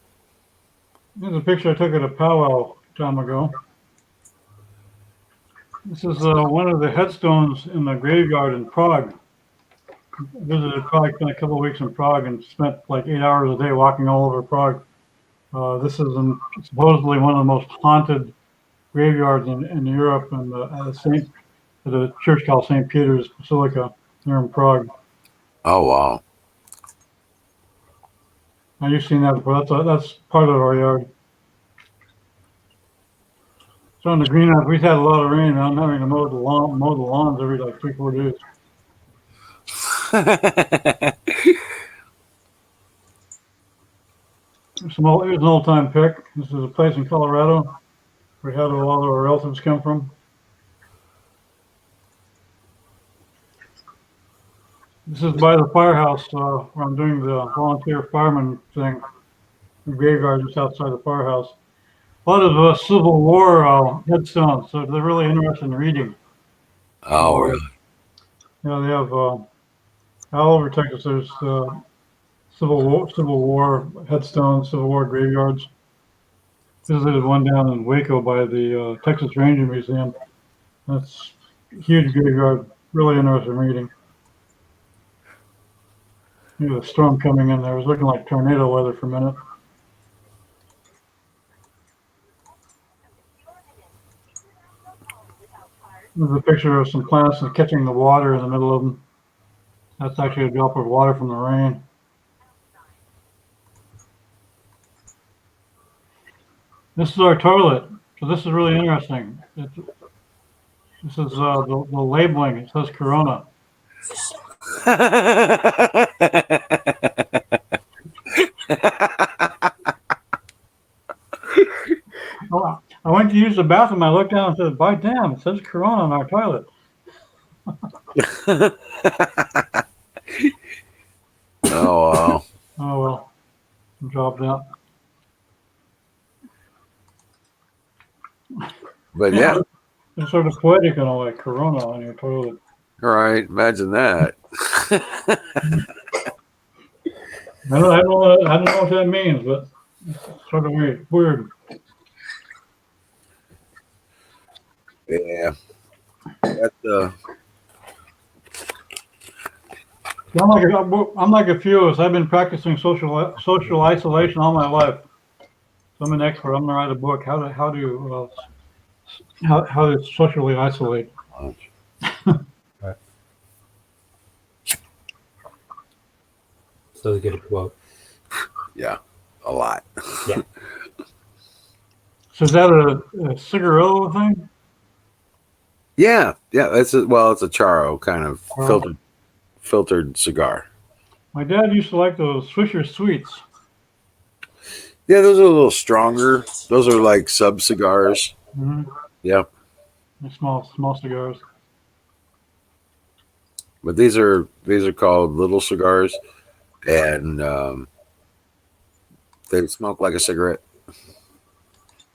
Here's a picture I took at a powwow time ago. This is one of the headstones in the graveyard in Prague. I visited Prague, spent a couple of weeks in Prague, and spent like 8 hours a day walking all over Prague. This is supposedly one of the most haunted graveyards in Europe, and at a church called St. Peter's Basilica here in Prague. Oh wow. Now you've seen that before. That's part of our yard. So on the greenhouse, we've had a lot of rain. I'm having to mow the lawns every like 3-4 days. Here's an old time pic. This is a place in Colorado where we had a lot of our relatives come from. This is by the firehouse where I'm doing the volunteer fireman thing. The graveyard just outside the firehouse. A lot of Civil War headstones, so they're really interested in reading. Oh really? Yeah, they have all over Texas. There's Civil War headstones, Civil War graveyards. Visited one down in Waco by the Texas Ranger Museum. That's a huge graveyard. Really interested in reading. A storm coming in there. It was looking like tornado weather for a minute. There's a picture of some plants and catching the water in the middle of them. That's actually a drop of water from the rain. This is our toilet. So this is really interesting. This is the labeling. It says Corona. Oh, I went to use the bathroom. I looked down and said, "By damn, it says Corona on our toilet." Oh wow. Oh well, dropped out. But yeah. It's sort of poetic and all, like Corona on your toilet. All right. Imagine that. I don't know what that means, but it's sort of weird. Yeah. That's I'm like a few of us. I've been practicing social isolation all my life. So I'm an expert. I'm gonna write a book how to socially isolate. Right. So to get a quote. Yeah, a lot. Yeah. So is that a cigarillo thing? Yeah, it's a Charo kind of Or filtered cigar. my dad used to like those Swisher Sweets. Yeah, those are a little stronger. Those are like sub cigars. Mm-hmm. Yeah, Small cigars. but these are called little cigars, and they smoke like a cigarette.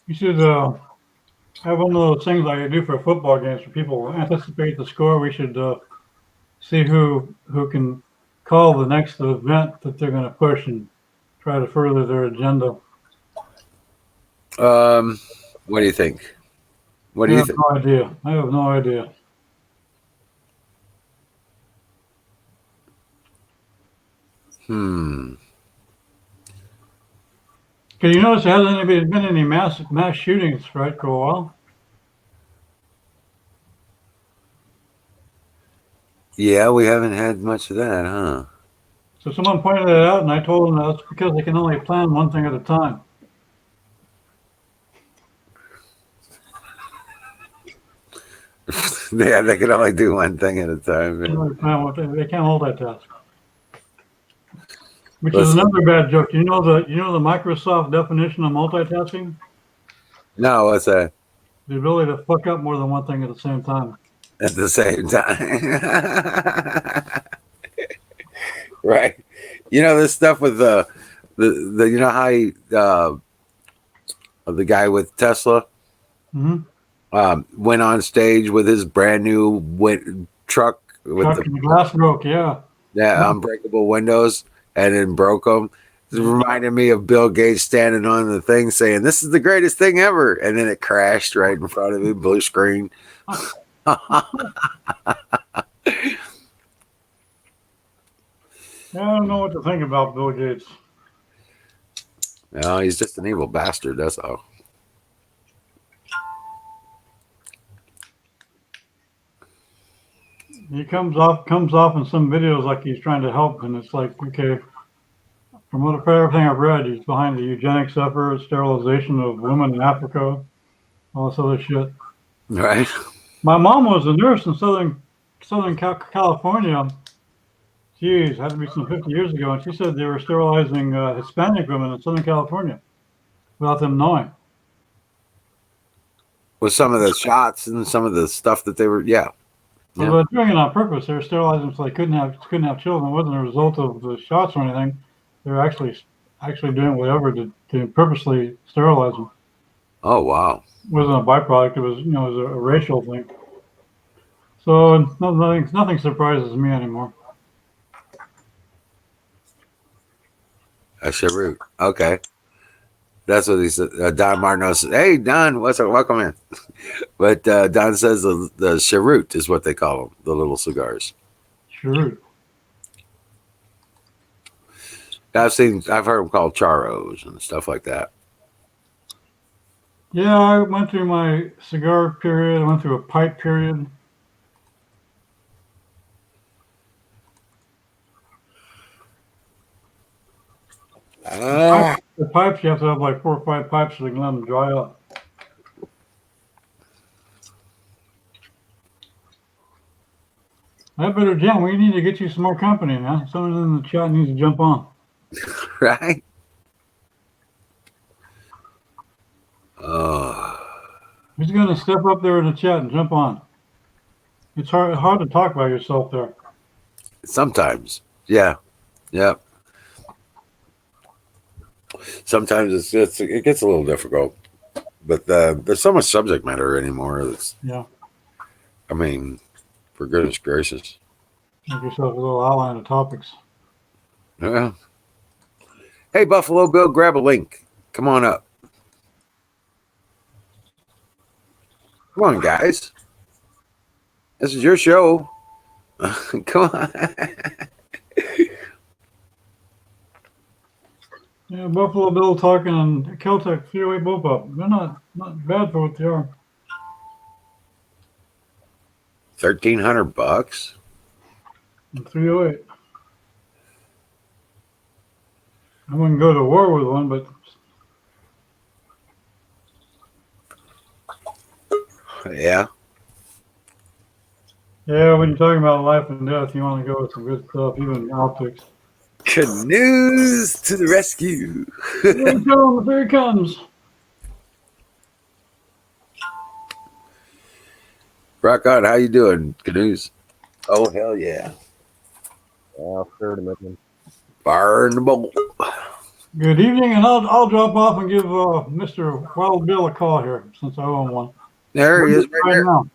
You should have one of those things like I do for football games where people anticipate the score. We should see who can call the next event that they're going to push and try to further their agenda. What do you think? What I do you have think? no idea. I have no idea. Hmm. Because you notice there hasn't been any mass shootings, right, for a while. Yeah, we haven't had much of that, huh? So someone pointed that out, and I told them that's because they can only plan one thing at a time. Yeah, they can only do one thing at a time. They can only plan one thing. They can't multitask. Which is Listen, another bad joke. You know the Microsoft definition of multitasking? no, what's that? The ability to fuck up more than one thing at the same time. At the same time, right? You know this stuff with the you know how the guy with Tesla Mm-hmm. went on stage with his brand new truck with Truck and the glass broke, yeah. unbreakable windows, and then broke them. It reminded me of Bill Gates standing on the thing saying, "This is the greatest thing ever," and then it crashed right in front of him, blue screen. I don't know what to think about Bill Gates. No, he's just an evil bastard. That's all. He comes off in some videos like he's trying to help, and it's like, okay, from everything I've read, he's behind the eugenics effort, sterilization of women in Africa, all this other shit. Right. My mom was a nurse in Southern California. Geez, had to be some 50 years ago, and she said they were sterilizing Hispanic women in Southern California without them knowing. With some of the shots and some of the stuff that they were, yeah. So they're doing it on purpose. They were sterilizing so they couldn't have children. It wasn't a result of the shots or anything. They were actually doing whatever to purposely sterilize them. Oh wow. It wasn't a byproduct. It was it was a racial thing. So nothing surprises me anymore. A cheroot. Okay. That's what he said. Don Martineau says, "Hey, Don, what's up? Welcome in." But Don says the cheroot is what they call them, the little cigars. Cheroot. I've heard them called charos and stuff like that. Yeah, I went through my cigar period. I went through a pipe period. The pipes, you have to have like 4 or 5 pipes so they can let them dry up. I better, Jim, we need to get you some more company, man. Someone in the chat needs to jump on. Right? Who's going to step up there in the chat and jump on? It's hard to talk by yourself there. Sometimes. Yeah. Yep. Sometimes it gets a little difficult. But there's so much subject matter anymore. Yeah. I mean, for goodness gracious. Make yourself a little outline of topics. Yeah. Hey, Buffalo Bill, grab a link. Come on up. Come on, guys. This is your show. Come on. Yeah, Buffalo Bill talking and Caltech 308 Bopop. They're not bad for what they are. $1,300. And 308. I wouldn't go to war with one, but Yeah. yeah, when you're talking about life and death, you want to go with some good stuff, even optics. Canoes to the rescue. Here he comes, here he comes. Rock on. How you doing, Canoes? Oh, hell yeah. Fire in the bowl. Good evening, and I'll drop off and give Mr. Wild Bill a call here since I own one. There he is right there. Now.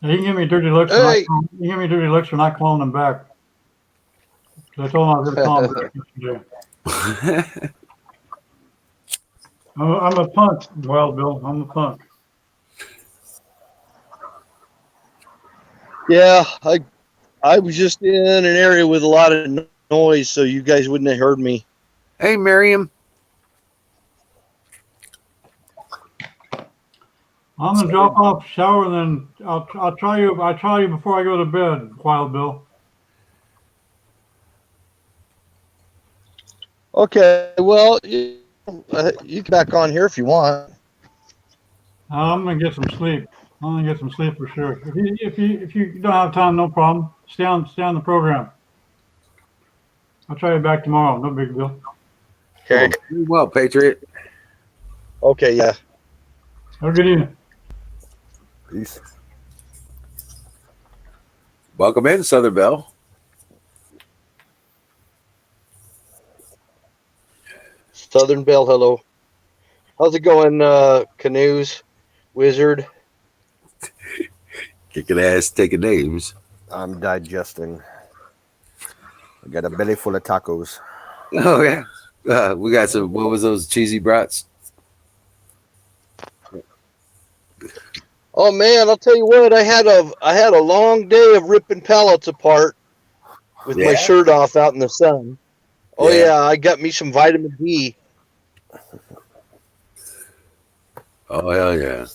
He can give me a dirty lecture. Hey. He can give me a dirty lecture, not calling him back. I told him I was going to call him back yesterday. I'm a punk, Wild Bill. I'm a punk. Yeah, I was just in an area with a lot of noise, so you guys wouldn't have heard me. Hey, Miriam. I'm gonna drop off, shower, and then I'll try you. I'll try you before I go to bed, Wild Bill. Okay, well, you can back on here if you want. I'm gonna get some sleep. I'm gonna get some sleep for sure. If you don't have time, no problem. Stay on the program. I'll try you back tomorrow. No big deal. Okay. Well, Patriot. Okay, yeah. Have a good evening. Peace. Welcome in, Southern Belle. Southern Belle, hello. How's it going, Canoes, Wizard? Kicking ass, taking names. I'm digesting. I got a belly full of tacos. Oh, yeah. We got some, what was those cheesy brats? Oh man, I'll tell you what, I had a long day of ripping pallets apart with my shirt off out in the sun. Oh yeah, I got me some vitamin D. Oh hell yeah.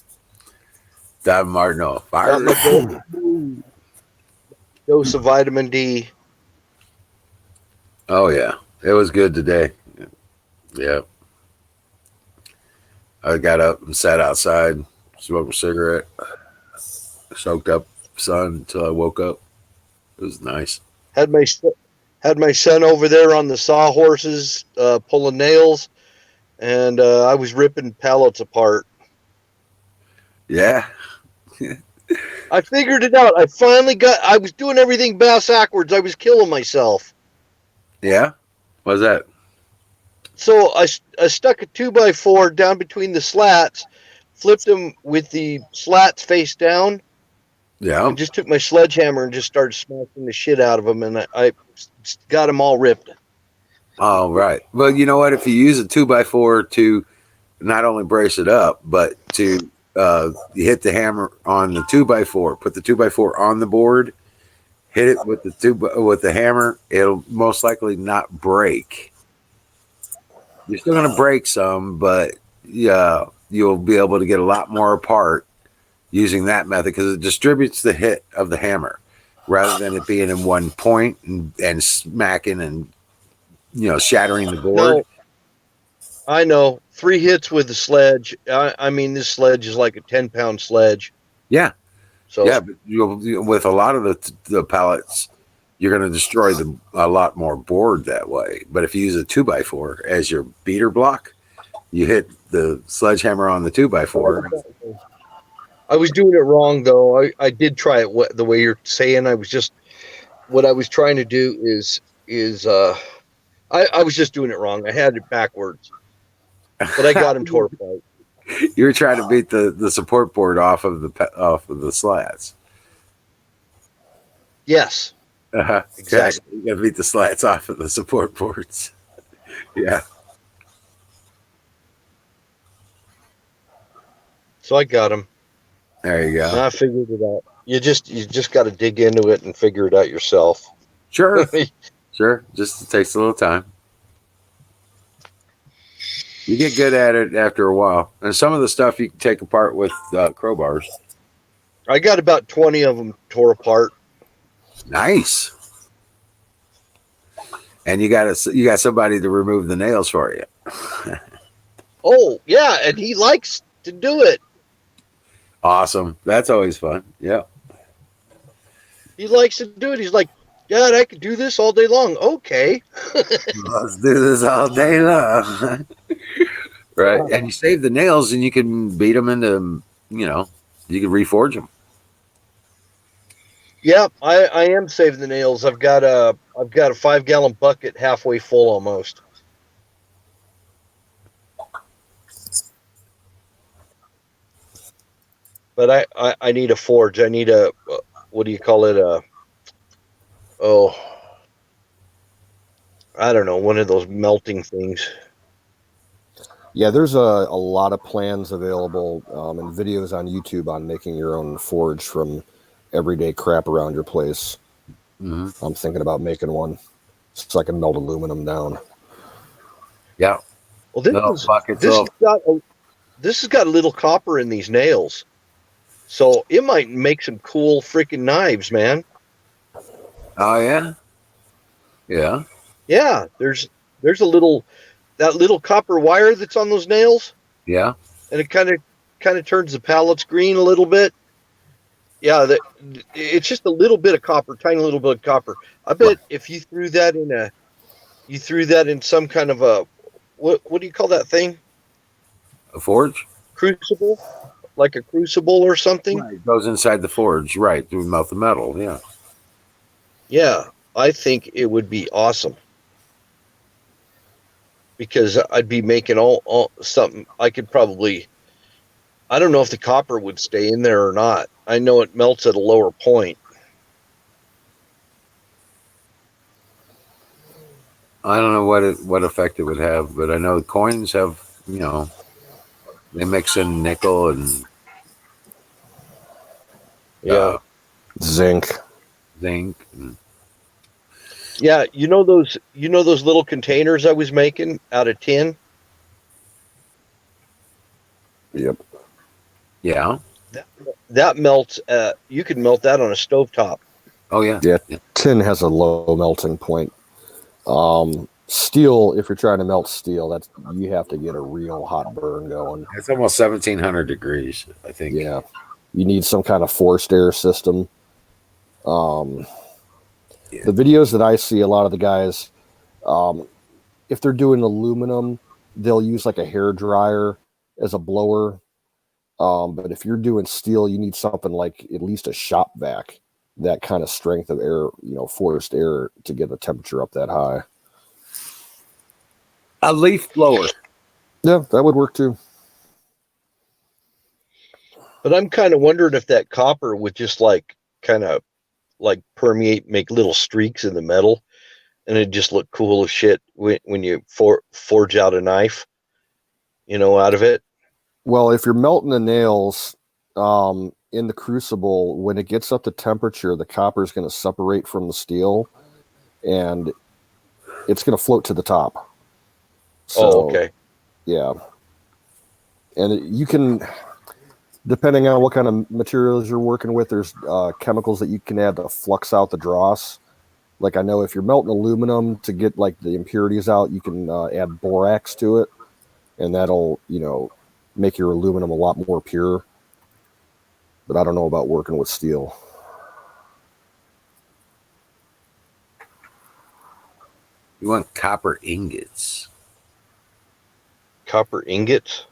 Don Martino. Fire. Dose of vitamin D. Oh yeah. It was good today. Yeah. I got up and sat outside, smoked a cigarette, soaked up sun until I woke up. It was nice. Had my son over there on the sawhorses pulling nails, and I was ripping pallets apart. Yeah. I figured it out. I was doing everything backwards. I was killing myself. Yeah? What's that? So I stuck a 2x4 down between the slats, flipped them with the slats face down. Yeah. And just took my sledgehammer and just started smashing the shit out of them, and I got them all ripped. Oh, right. Well, you know what? If you use a 2x4 to not only brace it up, but to you hit the hammer on the 2x4, put the 2x4 on the board, hit it with the hammer, it'll most likely not break. You're still going to break some, but yeah, you'll be able to get a lot more apart using that method because it distributes the hit of the hammer rather than it being in one point and smacking and shattering the board. No, I know. 3 hits with the sledge. I mean, this sledge is like a 10-pound sledge. Yeah. So yeah, but with a lot of the pallets, you're going to destroy a lot more board that way. But if you use a 2x4 as your beater block, you hit the sledgehammer on the 2x4. I was doing it wrong, though. I did try it the way you're saying. What I was trying to do is I was just doing it wrong. I had it backwards, but I got him tore apart. You were trying to beat the support board off of the slats. Yes. Exactly. You got to beat the slats off of the support boards. Yeah. So I got him. There you go. And I figured it out. You just got to dig into it and figure it out yourself. Sure. Sure. Just takes a little time. You get good at it after a while. And some of the stuff you can take apart with crowbars. I got about 20 of them tore apart. Nice. And you got somebody to remove the nails for you. Oh yeah, and he likes to do it. Awesome. That's always fun. Yeah. He likes to do it. He's like, God, I could do this all day long. Okay. Let's do this all day long. Right. And you save the nails and you can beat them into, you can reforge them. Yeah, I am saving the nails. I've got a 5-gallon bucket halfway full almost. But I need a forge. I need a what do you call it? I don't know, one of those melting things. Yeah, there's a lot of plans available and videos on YouTube on making your own forge from everyday crap around your place. Mm-hmm. I'm thinking about making one so I can melt aluminum down. Yeah. Well, this has got a little copper in these nails, so it might make some cool freaking knives, man. Oh yeah. Yeah. Yeah, there's a little copper wire that's on those nails. Yeah. And it kind of turns the pallets green a little bit. Yeah, it's just a little bit of copper, tiny little bit of copper. I bet if you threw that in some kind of a what do you call that thing? A forge? Crucible, like a crucible or something. Right. It goes inside the forge, right? To melt the metal. Yeah. Yeah, I think it would be awesome because I'd be making all something. I could probably. I don't know if the copper would stay in there or not. I know it melts at a lower point. I don't know what effect it would have, but I know coins have, they mix in nickel and zinc. And, yeah, you know those little containers I was making out of tin? Yep. Yeah. That melts. You can melt that on a stovetop. Oh yeah. Yeah. Tin has a low melting point. Steel, if you're trying to melt steel, you have to get a real hot burn going. It's almost 1700 degrees, I think. Yeah. You need some kind of forced air system. The videos that I see, a lot of the guys, if they're doing aluminum, they'll use like a hair dryer as a blower. But if you're doing steel, you need something like at least a shop vac, that kind of strength of air, forced air to get the temperature up that high. A leaf blower. Yeah, that would work too. But I'm kind of wondering if that copper would just kind of permeate, make little streaks in the metal, and it just look cool as shit when you forge out a knife, out of it. Well, if you're melting the nails in the crucible, when it gets up to temperature, the copper is going to separate from the steel, and it's going to float to the top. So, okay. Yeah. And you can, depending on what kind of materials you're working with, there's chemicals that you can add to flux out the dross. Like I know if you're melting aluminum to get like the impurities out, you can add borax to it, and that'll, make your aluminum a lot more pure. But I don't know about working with steel. You want copper ingots. Copper ingots?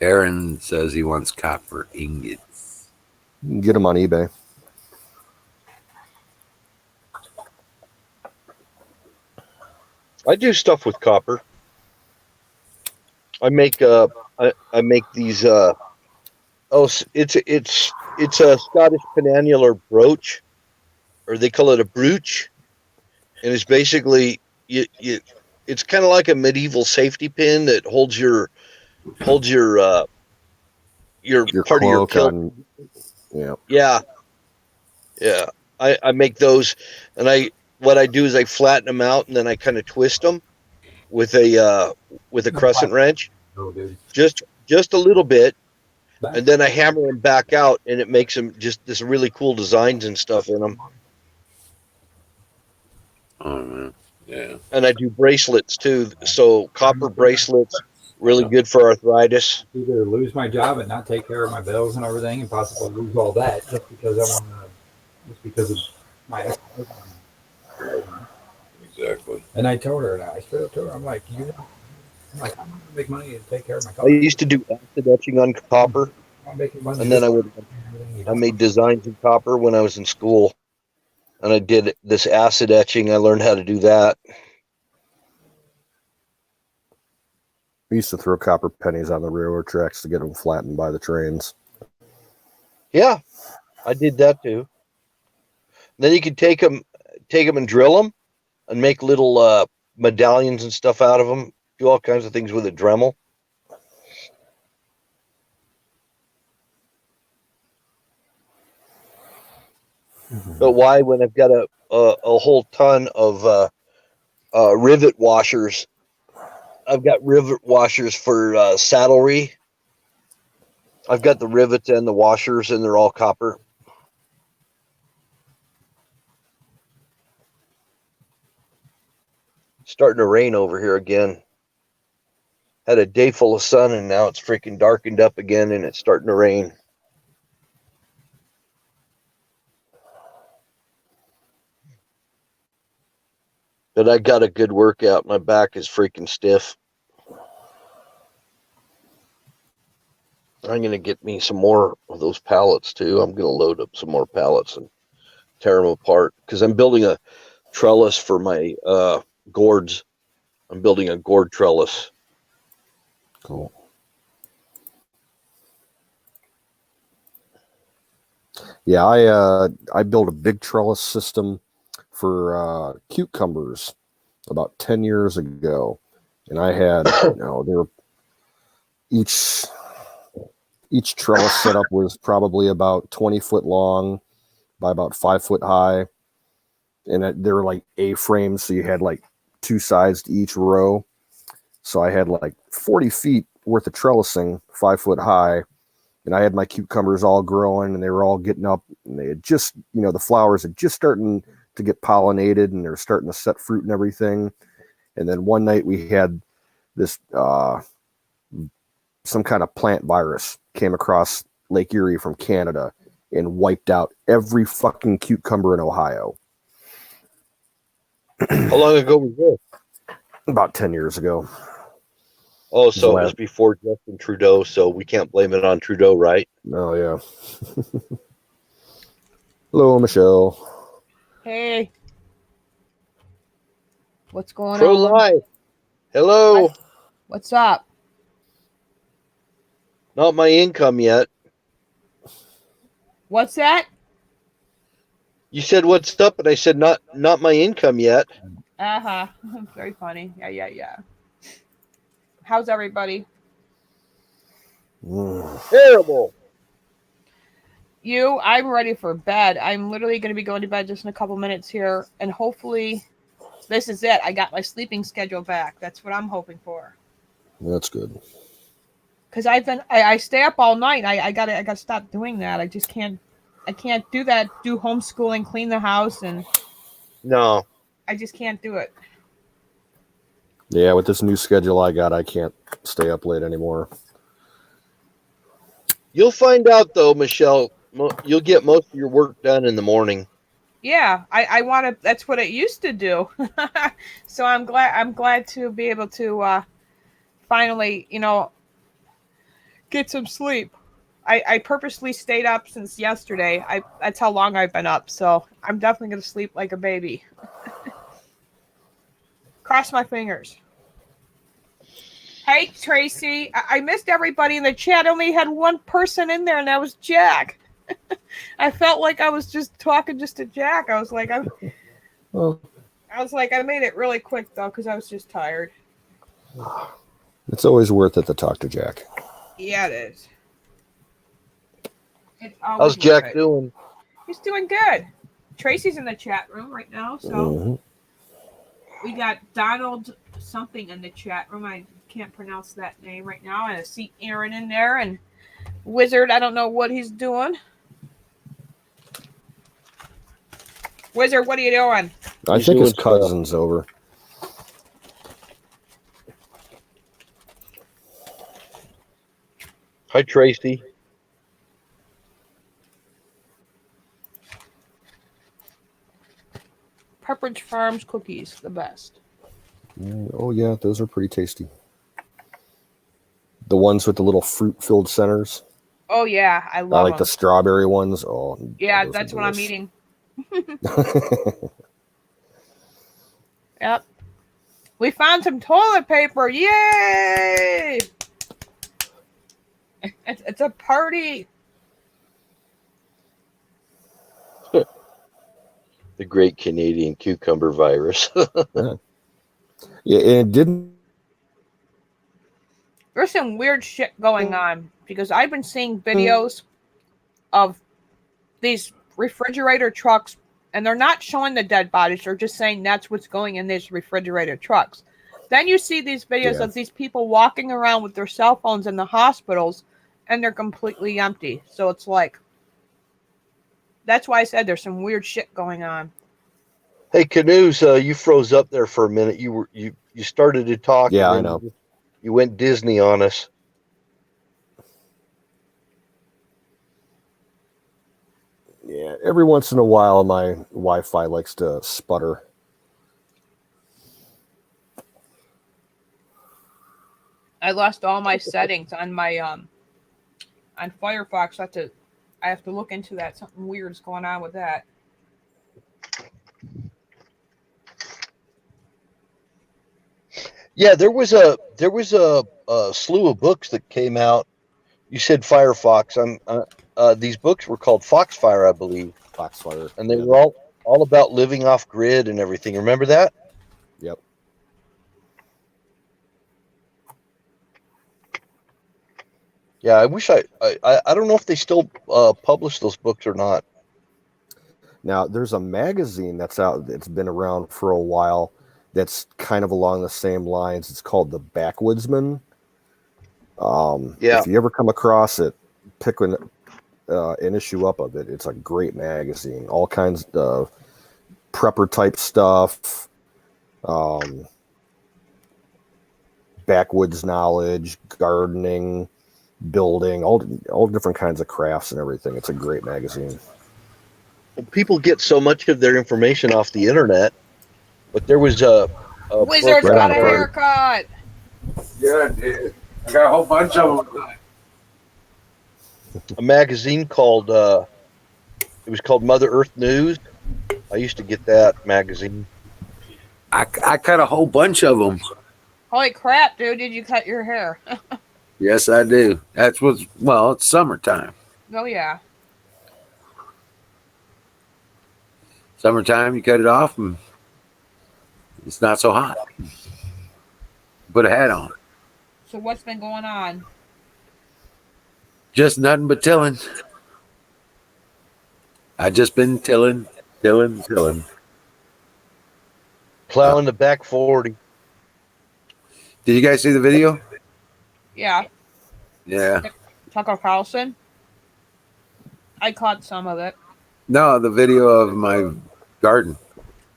Aaron says he wants copper ingots. You can get them on eBay. I do stuff with copper. I make I make these it's a Scottish penannular brooch, or they call it a brooch, and it's basically it's kind of like a medieval safety pin that holds your part of your kilt. Yeah. I make those, and what I do is I flatten them out, and then I kind of twist them with a crescent wrench, just a little bit, and then I hammer them back out, and it makes them just this really cool designs and stuff in them. Oh man. Yeah. And I do bracelets too. So copper bracelets, really good for arthritis. Either lose my job and not take care of my bills and everything, and possibly lose all that just because I want to, just because of my ex-husband. Exactly. And I told her that. I straight up told her, I'm like, I'm not gonna make money to take care of my I car. used to do acid etching on copper, I'm making money. and then I made designs in copper when I was in school, and I did this acid etching. I learned how to do that. We used to throw copper pennies on the railroad tracks to get them flattened by the trains. Yeah, I did that too. Then you could take them and drill them, and make little medallions and stuff out of them. Do all kinds of things with a Dremel. But why, when I've got a whole ton of rivet washers? I've got rivet washers for saddlery. I've got the rivets and the washers, and they're all copper. Starting to rain over here again. Had a day full of sun, and now it's freaking darkened up again, and it's starting to rain. But I got a good workout. My back is freaking stiff. I'm going to get me some more of those pallets, too. I'm going to load up some more pallets and tear them apart, because I'm building a trellis for my gourds. I'm building a gourd trellis. Cool. Yeah, I built a big trellis system for cucumbers about 10 years ago, and I had they were each trellis setup was probably about 20 foot long by about 5 foot high, and they were like A-frames, so you had like two sides to each row. So I had like 40 feet worth of trellising, 5 foot high, and I had my cucumbers all growing, and they were all getting up, and they had just, the flowers had just starting to get pollinated, and they were starting to set fruit and everything. And then one night we had this some kind of plant virus came across Lake Erie from Canada and wiped out every fucking cucumber in Ohio. How long ago was this? About 10 years ago. Oh, so it was before Justin Trudeau, so we can't blame it on Trudeau, right? Oh, yeah. Hello, Michelle. Hey. What's going Pro on? Live. Hello. What's up? Not my income yet. What's that? You said what's up, and I said not my income yet. Uh-huh. Very funny. Yeah. How's everybody? Terrible. I'm ready for bed. I'm literally going to be going to bed just in a couple minutes here, and hopefully this is it. I got my sleeping schedule back. That's what I'm hoping for. That's good. Because I stay up all night. I gotta stop doing that. I just can't. I can't do that. Do homeschooling, clean the house, and no, I just can't do it. Yeah, with this new schedule I got, I can't stay up late anymore. You'll find out though, Michelle. You'll get most of your work done in the morning. Yeah, I want to. That's what it used to do. So I'm glad to be able to finally, get some sleep. I purposely stayed up since yesterday. That's how long I've been up. So I'm definitely gonna sleep like a baby. Cross my fingers. Hey Tracy, I missed everybody in the chat. I only had one person in there, and that was Jack. I felt like I was just talking just to Jack. I was like, I made it really quick though, because I was just tired. It's always worth it to talk to Jack. Yeah, it is. How's Jack doing? He's doing good. Tracy's in the chat room right now, so we got Donald something in the chat room. I can't pronounce that name right now. And I see Aaron in there, and Wizard. I don't know what he's doing. Wizard, what are you doing? I think his cousin's over. Hi, Tracy. Pepperidge Farms cookies, the best. Oh yeah, those are pretty tasty. The ones with the little fruit-filled centers. Oh yeah, I I love like them. the strawberry ones. Oh, Yeah, those that's are what I'm delish. eating. Yep. We found some toilet paper. Yay! It's a party. The great Canadian cucumber virus. Yeah, and it didn't. There's some weird shit going on because I've been seeing videos of these refrigerator trucks and they're not showing the dead bodies. They're just saying that's what's going in these refrigerator trucks. Then you see these videos of these people walking around with their cell phones in the hospitals and they're completely empty. So it's like, that's why I said there's some weird shit going on. Hey, Canoes, you froze up there for a minute. You started to talk. Yeah, and I then know. You went Disney on us. Yeah, every once in a while, my Wi-Fi likes to sputter. I lost all my settings on my on Firefox. I have to look into that. Something weird's going on with that. Yeah, there was a slew of books that came out. You said Firefox. These books were called Foxfire, I believe. Foxfire, and they yeah. were all about living off grid and everything. Remember that? Yep. Yeah, I wish I don't know if they still publish those books or not. Now, there's a magazine that's out. It's been around for a while. That's kind of along the same lines. It's called The Backwoodsman. Yeah. If you ever come across it, pick an issue up of it. It's a great magazine. All kinds of prepper type stuff, backwoods knowledge, gardening, building, all different kinds of crafts and everything. It's a great magazine. People get so much of their information off the internet, but there was a Wizard's got a haircut. Yeah, dude. I got a whole bunch of them. A magazine called it was called Mother Earth News. I used to get that magazine. I cut a whole bunch of them. Holy crap, dude! Did you cut your hair? Yes, I do. That's it's summertime. Oh yeah. Summertime, you cut it off and it's not so hot. Put a hat on. So what's been going on? Just nothing but tilling. I just been tilling. Plowing the back 40. Did you guys see the video? Yeah. Yeah. Tucker Carlson. I caught some of it. No, the video of my garden.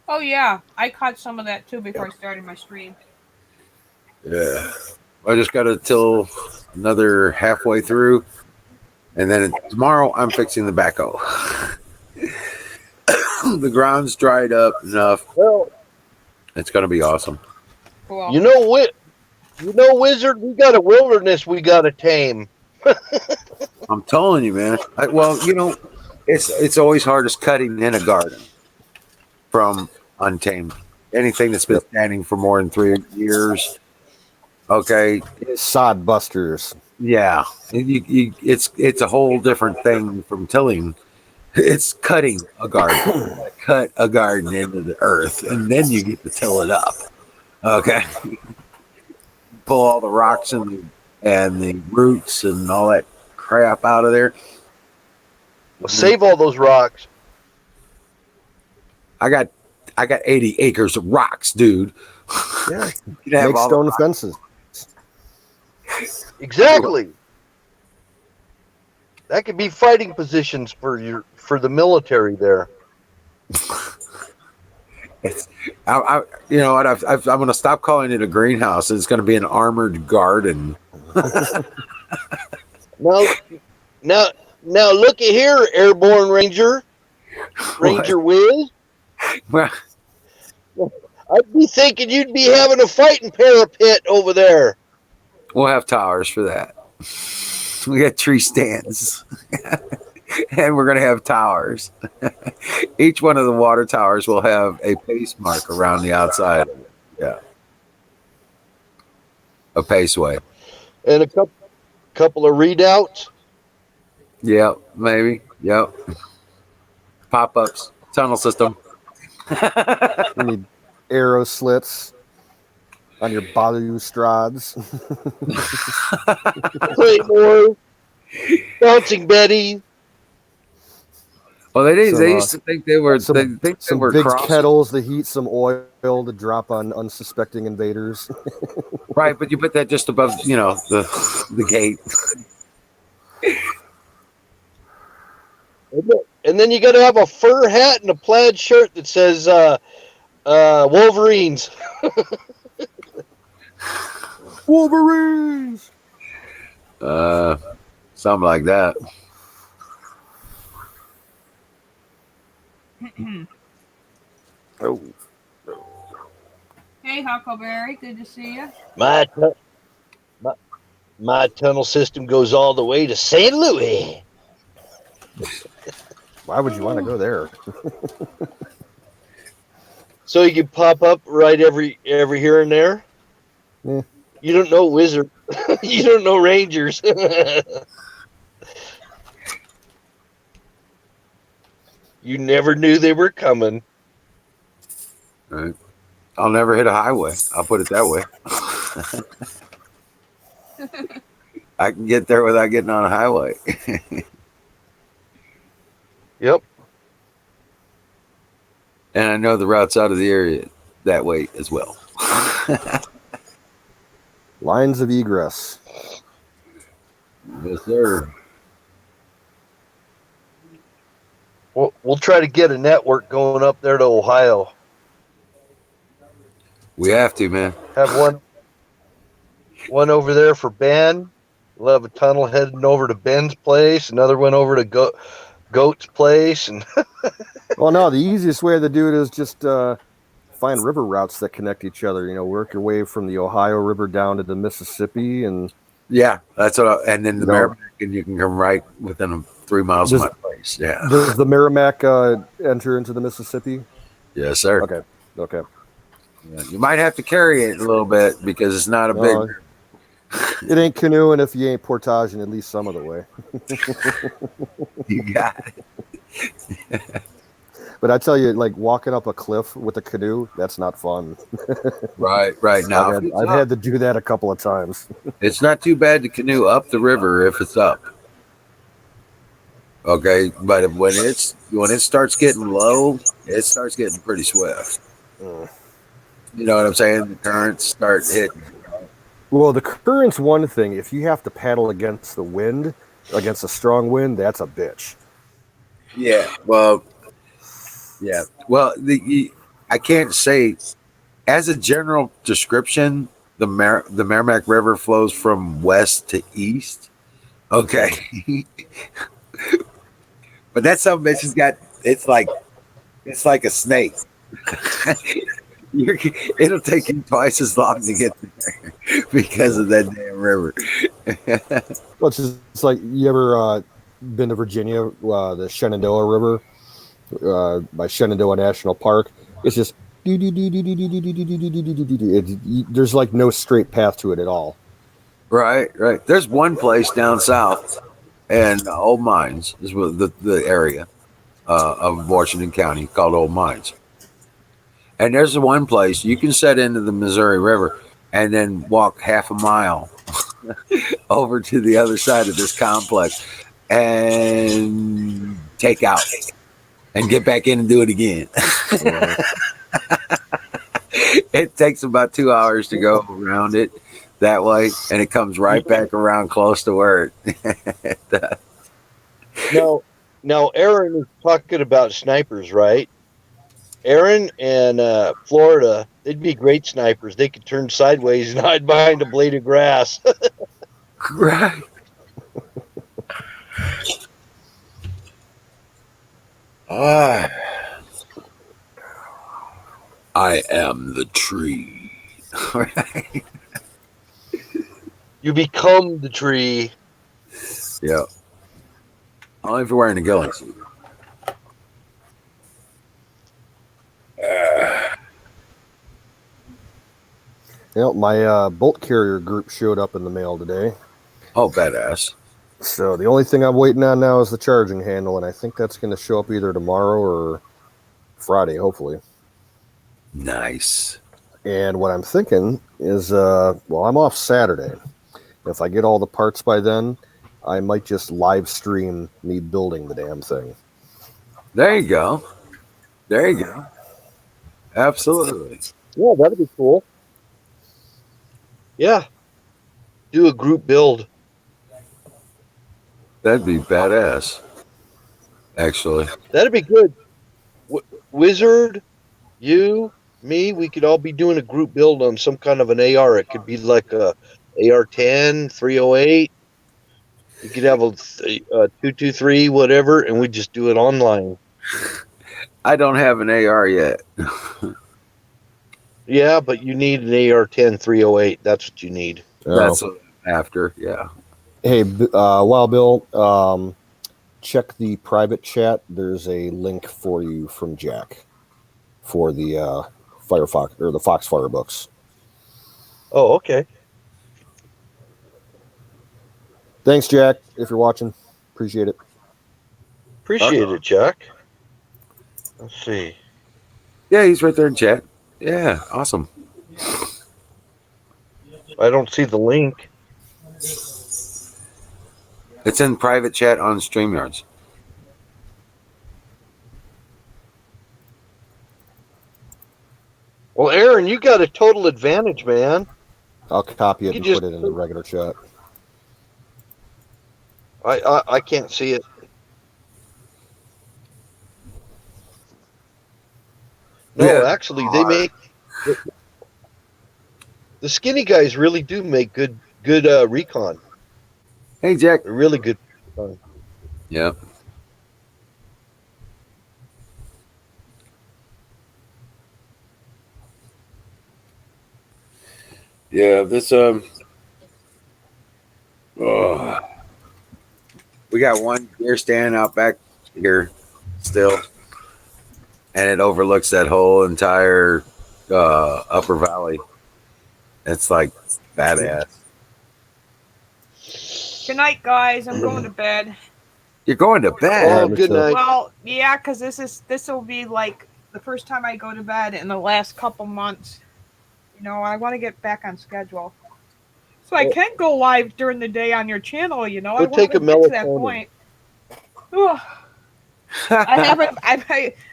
Oh yeah, I caught some of that too before I started my stream. Yeah. I just got to till another halfway through. And then tomorrow I'm fixing the backhoe. The ground's dried up enough. Well, it's going to be awesome. Cool. You know, Wizard, we got a wilderness we got to tame. I'm telling you, man. It's always hardest cutting in a garden from untamed. Anything that's been standing for more than 3 years. Okay. Sod busters. Yeah. It's a whole different thing from tilling. It's cutting a garden. Cut a garden into the earth, and then you get to till it up. Okay. Pull all the rocks and the roots and all that crap out of there. Well, save all those rocks. I got 80 acres of rocks, dude. Yeah. You have Make all stone fences. Exactly. That could be fighting positions for the military there. I'm going to stop calling it a greenhouse. It's going to be an armored garden. Now, now, looky here, Airborne Ranger, Ranger Wiz. Well, I'd be thinking you'd be having a fighting parapet over there. we'll have towers for that. We got tree stands. And we're going to have towers. Each one of the water towers will have a pace mark around the outside. Yeah. A paceway. And a couple of readouts. Yep, maybe. Yep. Pop ups. Tunnel system. You need arrow slits on your balustrades. Claymore. Bouncing Betty. Well, they didn't. They used to think they were. Some, they think they were big crossing. kettles to heat some oil to drop on unsuspecting invaders. Right, but you put that just above, the gate. And then you got to have a fur hat and a plaid shirt that says Wolverines. Wolverines. Something like that. Oh. Hey, Huckleberry, good to see you. My tunnel system goes all the way to St. Louis. Why would you want to go there? So you can pop up right every here and there. Yeah. You don't know wizard. You don't know rangers. You never knew they were coming. Right. I'll never hit a highway. I'll put it that way. I can get there without getting on a highway. Yep. And I know the routes out of the area that way as well. Lines of egress. Yes, sir. We'll try to get a network going up there to Ohio. We have to, man. Have one over there for Ben. We'll have a tunnel heading over to Ben's place. Another one over to Goat's place. And Well, no, the easiest way to do it is just find river routes that connect each other. Work your way from the Ohio River down to the Mississippi, and yeah, that's what. And then the Merrimack, and you can come right within 3 miles of my place. Yeah. Does the Merrimack enter into the Mississippi? Yes, sir. Okay. Yeah, you might have to carry it a little bit because it's not a big. It ain't canoeing if you ain't portaging at least some of the way. You got it. But I tell you, like walking up a cliff with a canoe, that's not fun. Right now. I've had to do that a couple of times. It's not too bad to canoe up the river if it's up. Okay, but when it starts getting low, it starts getting pretty swift. You know what I'm saying? The currents start hitting. Well, the current's one thing. If you have to paddle against the wind, against a strong wind, that's a bitch. Yeah. Well, I can't say as a general description, the Merrimack River flows from west to east. Okay. But that some bitch has got it's like a snake. It'll take you twice as long to get there because of that damn river. Well, it's like, you ever been to Virginia, the Shenandoah River by Shenandoah National Park? It's just there's like no straight path to it at all. Right. There's one place down south, and Old Mines is the area of Washington County called Old Mines. And there's the one place you can set into the Missouri River and then walk half a mile over to the other side of this complex and take out and get back in and do it again. It takes about 2 hours to go around it that way, and it comes right back around close to where it does. Now, Aaron is talking about snipers, right? Aaron and Florida, they'd be great snipers. They could turn sideways and hide behind a blade of grass. Right. Ah, I am the tree. Right? You become the tree. Yeah. Only if you're wearing a ghillie suit. My bolt carrier group showed up in the mail today. Oh, badass. So the only thing I'm waiting on now is the charging handle, and I think that's going to show up either tomorrow or Friday, hopefully. Nice. And what I'm thinking is, well, I'm off Saturday. If I get all the parts by then, I might just live stream me building the damn thing. There you go. There you go. Absolutely. Yeah, that'd be cool. Yeah. Do a group build. That'd be badass. Actually. That'd be good. Wizard, you, me, we could all be doing a group build on some kind of an AR. It could be like a AR-10, 308. You could have a 223, whatever, and we just do it online. I don't have an AR yet. Yeah, but you need an AR-10 308. That's what you need. That's after, yeah. Hey, Wild Bill, check the private chat. There's a link for you from Jack for the Firefox or the Foxfire books. Oh, okay. Thanks, Jack. If you're watching, appreciate it. Appreciate it, Jack. Let's see. Yeah, he's right there in chat. Yeah, awesome. I don't see the link. It's in private chat on StreamYards. Well, Aaron, you got a total advantage, man. I'll copy it and put it in the regular chat. I can't see it. No, Yeah. actually, they make the skinny guys really do make good recon. Hey, Jack. They're really good recon. Yeah. Yeah, this we got one deer stand out back here still, and it overlooks that whole entire upper valley. It's like badass. Good night, guys. I'm going to bed. You're going to bed. Oh, good night. Well, yeah, because this will be like the first time I go to bed in the last couple months. You know, I want to get back on schedule, so I can go live during the day on your channel. You know, I want to get to that point. Ugh. I haven't.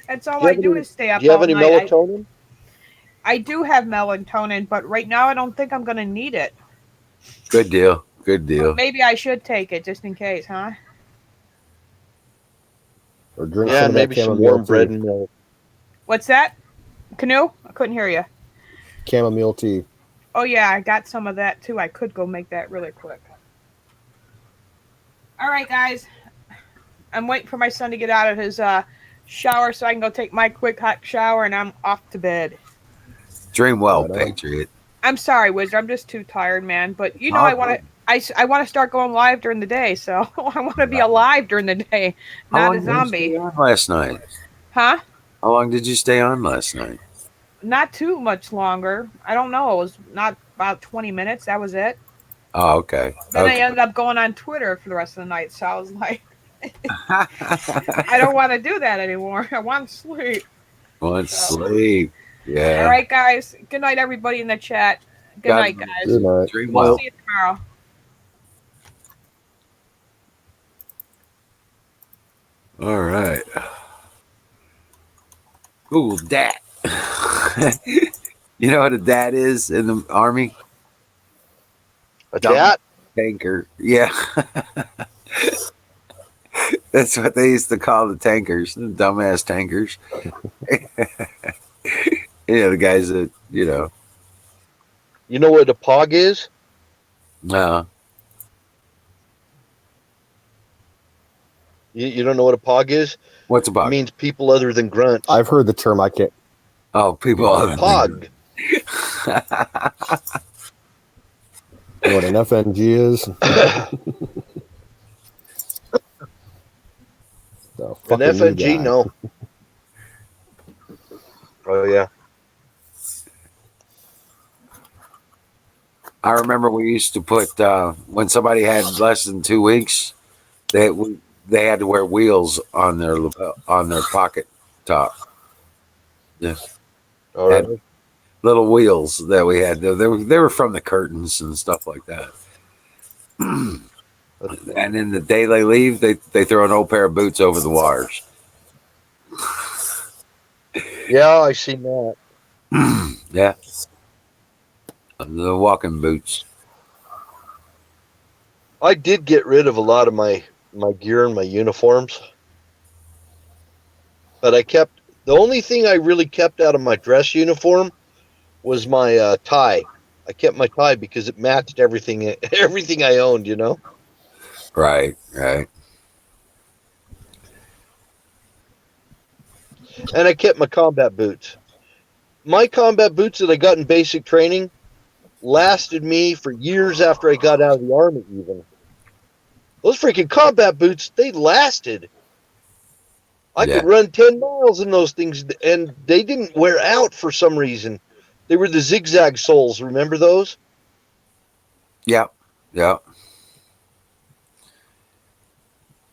That's all I do is stay up Do you have all any night. melatonin? I do have melatonin, but right now I don't think I'm going to need it. Good deal. Good deal. Maybe I should take it just in case, huh? Or drink Yeah, some of that maybe some chamomile warm tea. bread and milk. What's that? Canoe? I couldn't hear you. Chamomile tea. Oh yeah, I got some of that too. I could go make that really quick. All right, guys. I'm waiting for my son to get out of his shower so I can go take my quick hot shower, and I'm off to bed. Dream well, Patriot. I'm sorry, Wizard. I'm just too tired, man. But you know, I want to start going live during the day, so I want to be alive during the day, How not long a zombie. did you stay on last night? Huh? How long did you stay on last night? Not too much longer. I don't know. It was not about 20 minutes. That was it. Oh, okay. Then I ended up going on Twitter for the rest of the night. So I was like, I don't want to do that anymore. I want to sleep. Want sleep. Yeah. All right, guys. Good night, everybody in the chat. Good night, guys. Good night. Dream We'll well. see you tomorrow. All right. Google dat. You know what a dat is in the Army? A dat? Tanker. Yeah. That's what they used to call the tankers, the dumbass tankers. Yeah, the guys that, you know. You know what a pog is? No. You don't know what a pog is? What's a It pog? means people other than grunts. I've heard the term. I can't. Oh, people other than Pog. You know what an FNG is? The An fucking new FNG, guy. no. Oh yeah. I remember we used to put when somebody had less than 2 weeks, they had to wear wheels on their pocket top. Yeah, All had right. little wheels that we had. They were from the curtains and stuff like that. And then the day they leave, they throw an old pair of boots over the wires. Yeah, I seen that. Yeah, the walking boots. I did get rid of a lot of my gear and my uniforms, but I kept the only thing I really kept out of my dress uniform was my tie. I kept my tie because it matched everything everything I owned, you know. Right, right. And I kept my combat boots. My combat boots that I got in basic training lasted me for years after I got out of the army. Even those freaking combat boots, they lasted. I Yeah, could run 10 miles in those things, and they didn't wear out for some reason. They were the zigzag soles. Remember those? yeah, yeah,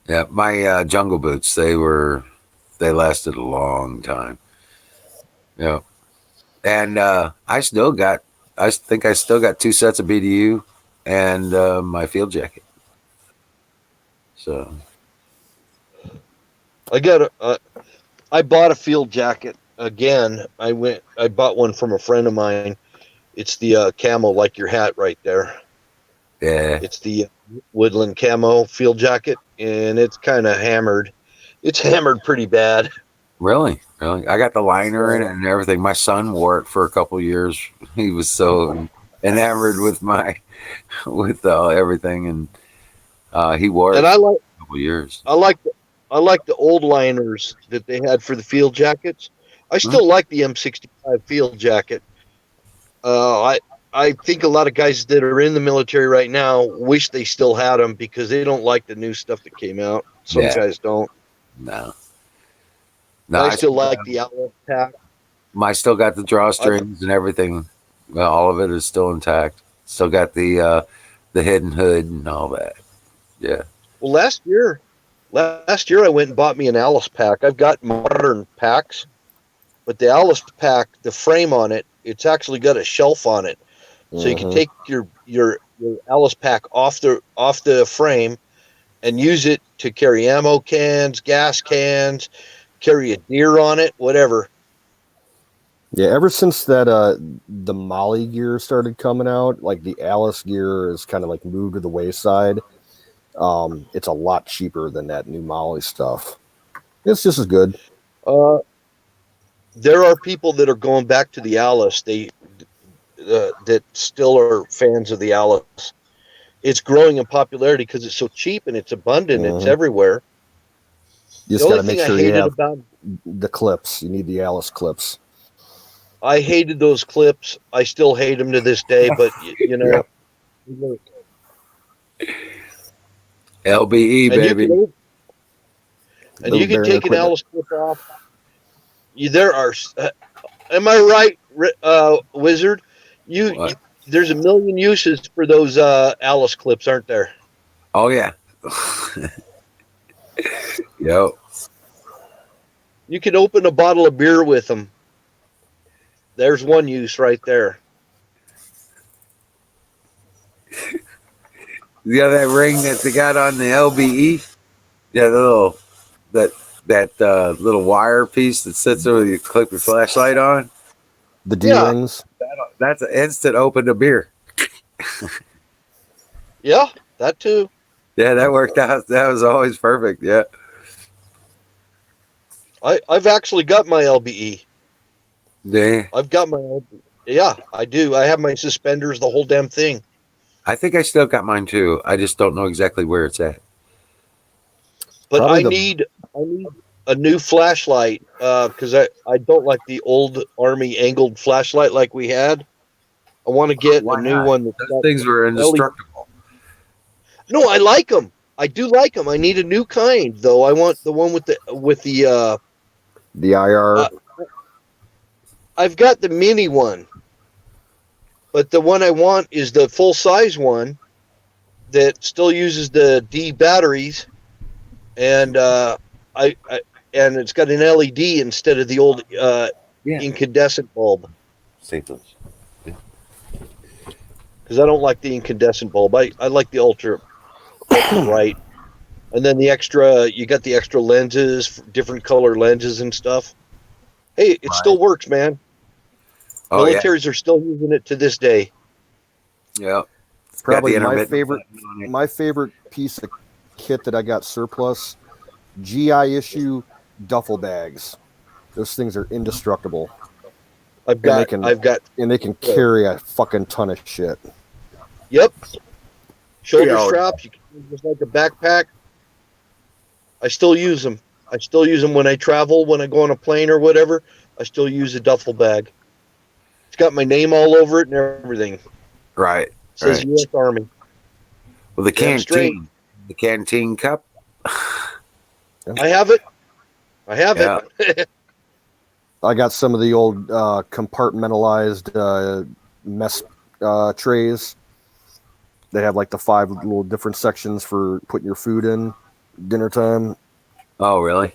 yeah. My jungle boots, they lasted a long time. Yeah, and I think I still got 2 sets of BDU and my field jacket. So I got I bought a field jacket again. I bought one from a friend of mine. It's the camo, like your hat right there. yeah, It's the woodland camo field jacket, and it's kind of hammered. It's hammered pretty bad. really, really. I got the liner in So it and everything. My son wore it for a couple years. He was so enamored with with everything, and he wore it and for a couple years. I like I like the old liners that they had for the field jackets. I Mhm. still like the M65 field jacket. I think a lot of guys that are in the military right now wish they still had them because they don't like the new stuff that came out. Some Yeah, guys don't. no, no. But I still like the outlet pack. I still got the I, drawstrings and everything. Well, all of it is still intact. Still got the hidden hood and all that. Yeah. well, last year I went and bought me an Alice pack. I've got modern packs, but the Alice pack, the frame on it, it's actually got a shelf on it, so you can Mm-hmm. take your Alice pack off the frame and use it to carry ammo cans, gas cans, carry a deer on it, whatever. Yeah, ever since that the Molly gear started coming out, like the Alice gear is kind of like moved to the wayside. It's a lot cheaper than that new Molly stuff. It's just as good. Uh, there are people that are going back to the Alice. That still are fans of the Alice. It's growing in popularity because it's so cheap and it's abundant. It's Mm-hmm. everywhere. You The just got only to make thing I sure you hated have about the clips. You need the Alice clips. I hated those clips. I still hate them to this day. But you Yeah. know, LBE, and you baby. can and Little you can bearing take an equipment. Alice clip off. There are. Am I right, Wizard? What? There's a million uses for those Alice clips, aren't there? Oh, yeah. Yo. You can open a bottle of beer with them. There's one use right there. Yeah, that ring that they got on the LBE. Yeah, that little wire piece that sits over you clip your flashlight on. The D Yeah, rings. That's an instant open to beer. yeah, that too. Yeah, that worked out. That was always perfect. Yeah. I've actually got my LBE. Yeah. I've got my LBE. Yeah, I do. I have my suspenders, the whole damn thing. I think I still got mine too. I just don't know exactly where it's at. But Probably I need a new flashlight because I don't like the old Army angled flashlight like we had. I want to get a Why new not? one that's Those got things were LED. indestructible. No, I like them. I do like them. I need a new kind though. I want the one with the IR. uh, I've got the mini one, but the one I want is the full size one that still uses the D batteries, and I and it's got an LED instead of the old Yeah. incandescent bulb. Same things. Because I don't like the incandescent bulb. I like the ultra bright. And then the extra, you got the extra lenses, different color lenses and stuff. Hey, it still works, man. Oh yeah. Militaries are still using it to this day. Yeah. It's got Probably the my intermittent favorite button on it. my favorite piece of kit that I got surplus, GI issue duffel bags. Those things are indestructible. I've got and they can carry a fucking ton of shit. Yep. Shoulder Yeah. straps, you can use just like a backpack. I still use them. I still use them when I travel, when I go on a plane or whatever. I still use a duffel bag. It's got my name all over it and everything. Right. It says Right. U.S. Army. Well, the Damn straight. canteen cup. I have it. I have it. I got some of the old compartmentalized mess trays. They have like the 5 little different sections for putting your food in dinner time. Oh, really?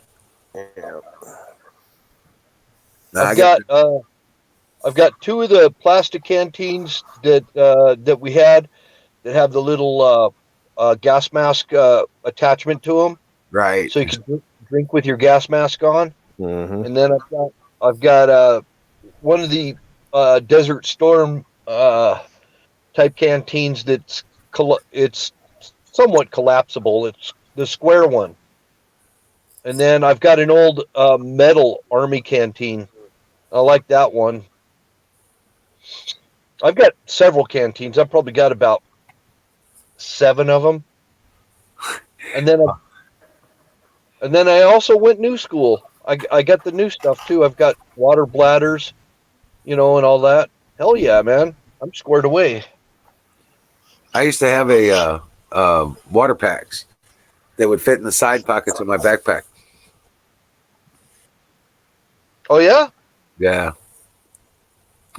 Yeah. I've got 2 of the plastic canteens that we had that have the little gas mask attachment to them. Right. So you can drink with your gas mask on. Mm-hmm. And then I've got one of the Desert Storm type canteens that's it's somewhat collapsible. It's the square one. And then I've got an old metal Army canteen. I like that one. I've got several canteens. I've probably got about 7 of them. And then I also went new school. I got the new stuff too. I've got water bladders, and all that. Hell yeah, man! I'm squared away. I used to have a water packs that would fit in the side pockets of my backpack. Oh yeah. Yeah.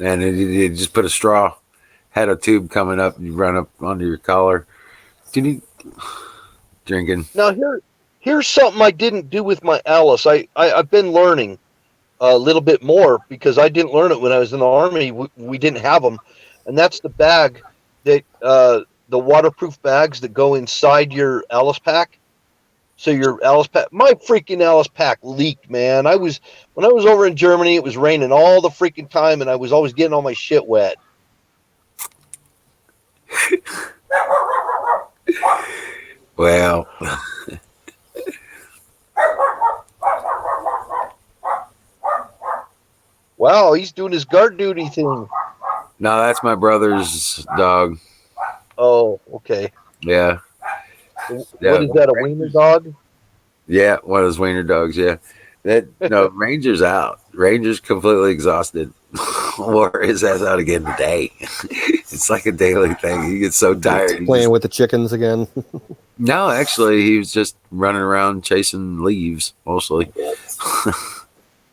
And it just put a straw, had a tube coming up, and you run up under your collar. Do you need drinking? Now here's something I didn't do with my Alice. I've been learning a little bit more because I didn't learn it when I was in the Army. We didn't have them, and that's the bag that the waterproof bags that go inside your Alice pack. So your Alice pack, my freaking Alice pack leaked, man. When I was over in Germany, it was raining all the freaking time, and I was always getting all my shit wet. Well, wow, he's doing his guard duty thing. no, that's my brother's dog. Oh, okay. Yeah. What is that, a wiener dog? Yeah, one of those wiener dogs. Yeah. Ranger's out. Ranger's completely exhausted. Wore his ass out again today. It's like a daily thing. He gets so tired. Playing with the chickens again. No, actually, he was just running around chasing leaves mostly.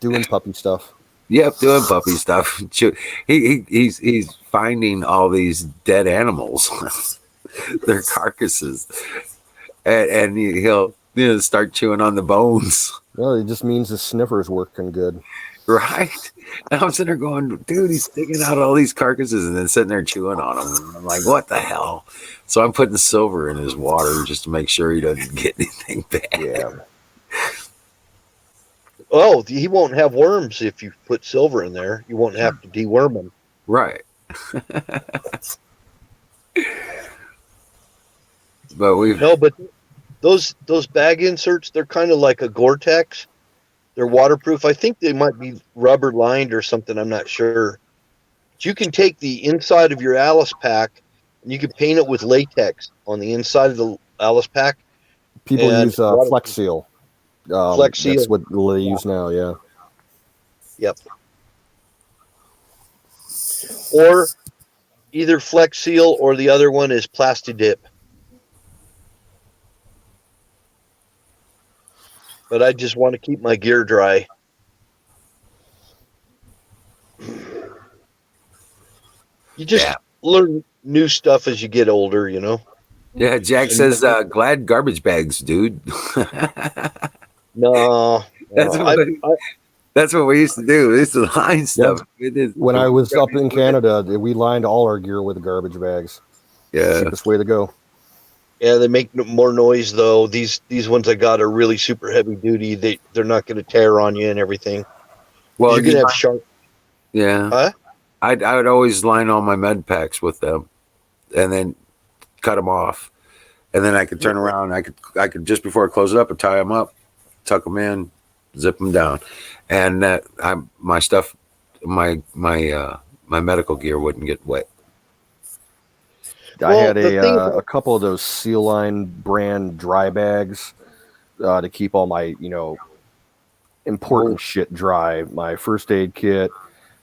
Doing puppy stuff. Yep, doing puppy stuff. He's finding all these dead animals, their carcasses, and he'll start chewing on the bones. Well, it just means the sniffer's working good. Right? And I'm sitting there going, dude, he's digging out all these carcasses and then sitting there chewing on them. And I'm like, what the hell? So I'm putting silver in his water just to make sure he doesn't get anything bad. Yeah. Oh, he won't have worms if you put silver in there. You won't have to deworm them. Right. But those bag inserts, they're kind of like a Gore-Tex. They're waterproof. I think they might be rubber lined or something. I'm not sure. But you can take the inside of your Alice pack and you can paint it with latex on the inside of the Alice pack, People And use Flex Seal. Flex Seal. That's what they use now. Yeah. Yep. Or either Flex Seal or the other one is Plastidip. But I just want to keep my gear dry. You just learn new stuff as you get older, you know? Yeah, Jack says glad garbage bags, dude. No. That's what we used to do. We used to line stuff. When I was up in Canada, we lined all our gear with garbage bags. Yeah. Cheapest way to go. Yeah, they make more noise though. These ones I got are really super heavy duty. They're not going to tear on you and everything. Well, you're going to have sharp. Yeah. Huh? I would always line all my med packs with them, and then cut them off, and then I could turn around. I could just before I close it up, and tie them up, tuck them in, zip them down, and my stuff, my medical gear wouldn't get wet. I had a couple of those Seal Line brand dry bags to keep all my important shit dry. My first aid kit,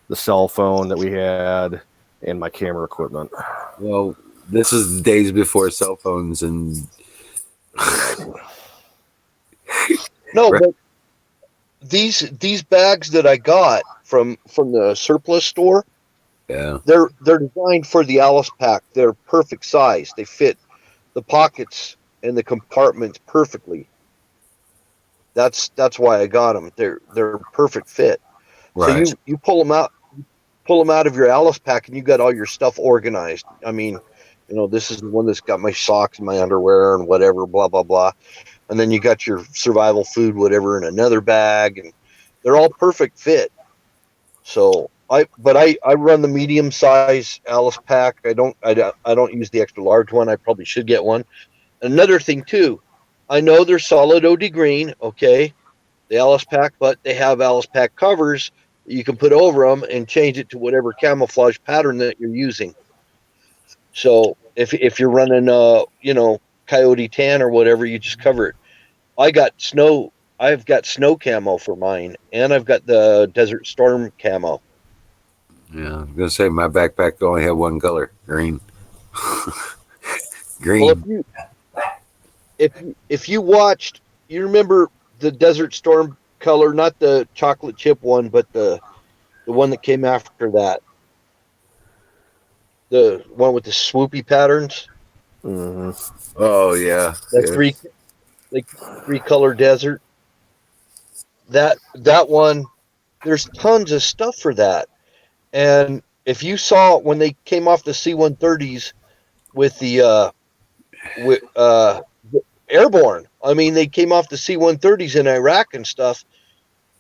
the cell phone that we had, and my camera equipment. Well, this is the days before cell phones and. No, but these bags that I got from the surplus store, they're designed for the Alice pack. They're perfect size. They fit the pockets and the compartments perfectly. That's why I got them. They're perfect fit. Right. So you pull them out of your Alice pack, and you got all your stuff organized. I mean, this is the one that's got my socks and my underwear and whatever, blah blah blah. And then you got your survival food, whatever, in another bag, and they're all perfect fit. So I run the medium size Alice pack. I don't use the extra large one. I probably should get one. Another thing too, I know they're solid OD green, okay, the Alice pack, but they have Alice pack covers that you can put over them and change it to whatever camouflage pattern that you're using. So if you're running coyote tan or whatever, you just cover it. I've got snow camo for mine, and I've got the Desert Storm camo. Yeah, I'm gonna say my backpack only had one color, green. Green. Well, if you watched, you remember the Desert Storm color, not the chocolate chip one, but the one that came after that, the one with the swoopy patterns. Mm-hmm. Oh yeah, three color desert. That one, there's tons of stuff for that. And if you saw when they came off the C-130s with the airborne, I mean, they came off the C-130s in Iraq and stuff.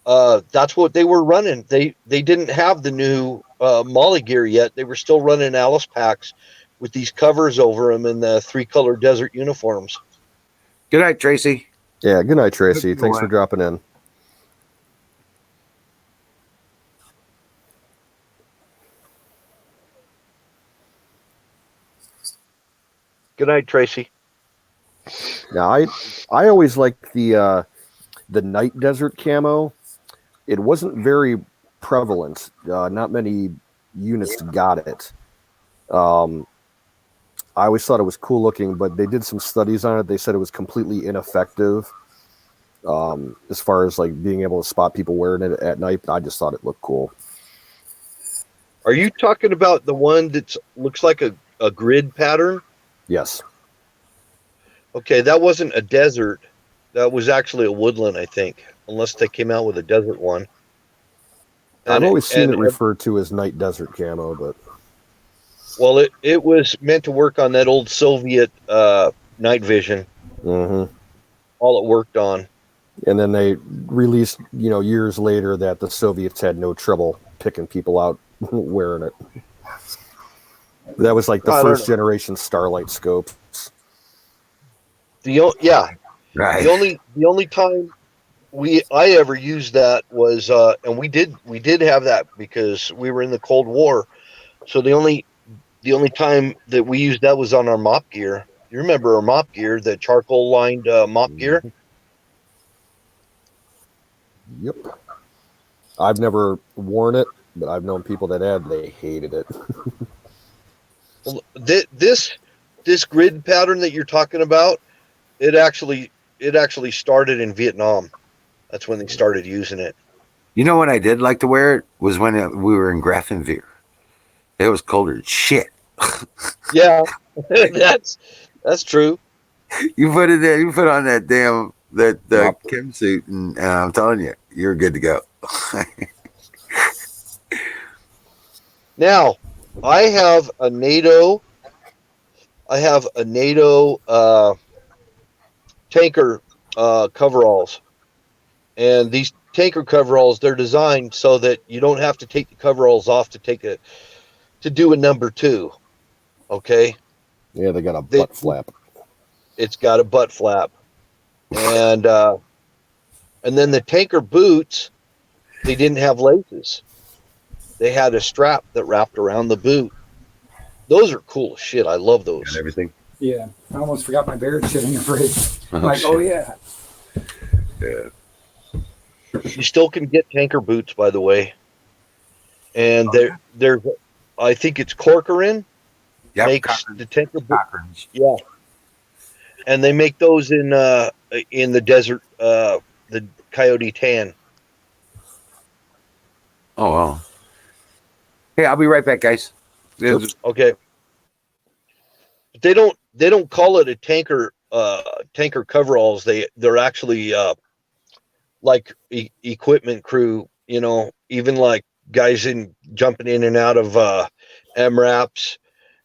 That's what they were running. They didn't have the new Molly gear yet. They were still running Alice packs with these covers over them in the 3-color desert uniforms. Good night, Tracy. Yeah, good night, Tracy. Thanks for dropping in. Good night, Tracy. Now, I always liked the night desert camo. It wasn't very prevalent. Not many units got it. I always thought it was cool looking, but they did some studies on it. They said it was completely ineffective as far as like being able to spot people wearing it at night. But I just thought it looked cool. Are you talking about the one that looks like a grid pattern? Yes. Okay, that wasn't a desert. That was actually a woodland, I think, unless they came out with a desert one. I've always seen it referred to as night desert camo, but well, it was meant to work on that old Soviet night vision. Mm-hmm. All it worked on. And then they released, years later that the Soviets had no trouble picking people out wearing it. That was like the first generation Starlight scopes. Right. Right. The only time I ever used that was and we did have that because we were in the Cold War. So the only time that we used that was on our mop gear. You remember our mop gear, the charcoal lined mop gear? Yep. I've never worn it, but I've known people that had. They hated it. Well, this grid pattern that you're talking about, it actually started in Vietnam. That's when they started using it. You know when I did like to wear it was when we were in Grafenweer. It was colder than shit. Yeah, that's true. You put it there. You put on that damn Kim suit, and I'm telling you, you're good to go. Now, I have a NATO tanker coveralls, and these tanker coveralls, they're designed so that you don't have to take the coveralls off to do a number 2. Okay. Yeah, they got a butt flap. It's got a butt flap, and then the tanker boots, they didn't have laces. They had a strap that wrapped around the boot. Those are cool as shit. I love those. And everything. Yeah, I almost forgot my bear shit in your fridge. Yeah. Yeah. You still can get tanker boots, by the way, and they're I think it's Corcoran makes the tanker boots. Yeah, and they make those in the desert, the Coyote Tan. Oh well. Hey, I'll be right back, guys. Okay. But they don't call it a tanker coveralls. They're actually like equipment crew, even like guys jumping in and out of MRAPs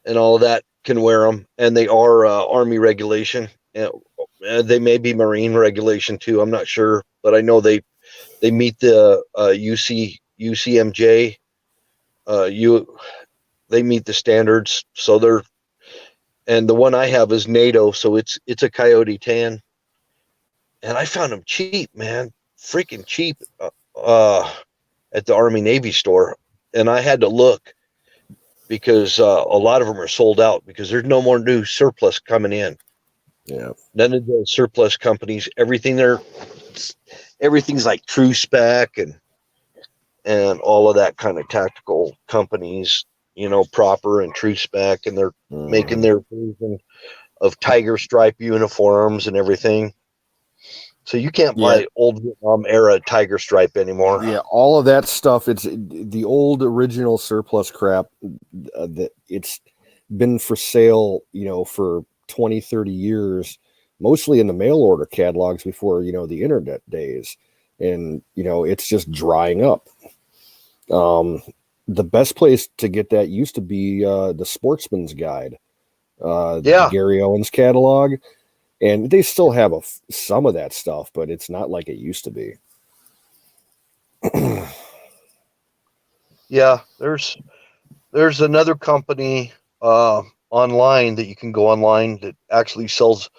and all of that can wear them, and they are Army regulation. They may be Marine regulation too. I'm not sure, but I know they meet the UCMJ. They meet the standards, so and the one I have is NATO, so it's a Coyote Tan, and I found them cheap, man, freaking cheap, at the Army Navy store, and I had to look because a lot of them are sold out because there's no more new surplus coming in. Yeah, none of the surplus companies, everything's like True Spec and all of that kind of tactical companies, Proper and True Spec, and they're making their version of Tiger Stripe uniforms and everything. So you can't buy old Vietnam era Tiger Stripe anymore. Yeah, all of that stuff. It's the old original surplus crap that it's been for sale, for 20, 30 years, mostly in the mail order catalogs before, the internet days. And, it's just drying up. The best place to get that used to be the Sportsman's Guide, the Gary Owens catalog. And they still have some of that stuff, but it's not like it used to be. Yeah, there's another company online that you can go online that actually sells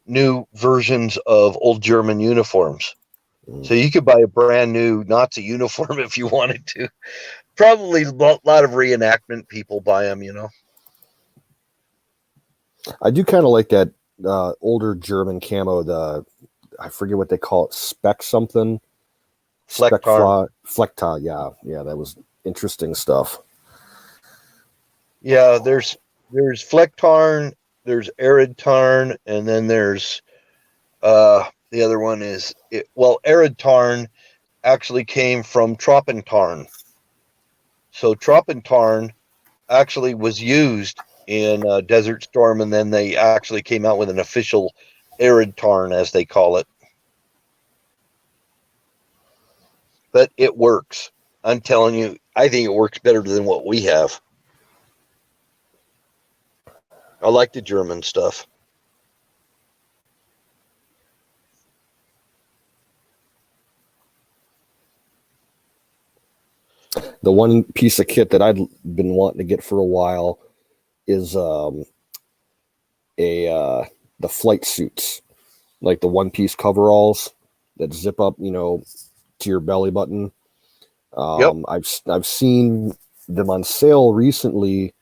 new versions of old German uniforms. So you could buy a brand new Nazi uniform if you wanted to. Probably a lot of reenactment people buy them, I do kind of like that older German camo, I forget what they call it, spec something. Flecktar, yeah, that was interesting stuff. Yeah, there's Flecktarn, there's Arid Tarn, and then there's the other one is Arid Tarn actually came from Troppentarn. So Troppentarn actually was used in Desert Storm, and then they actually came out with an official Arid Tarn, as they call it. But it works. I'm telling you, I think it works better than what we have. I like the German stuff. The one piece of kit that I'd been wanting to get for a while is the flight suits, like the one-piece coveralls that zip up, to your belly button. I've seen them on sale recently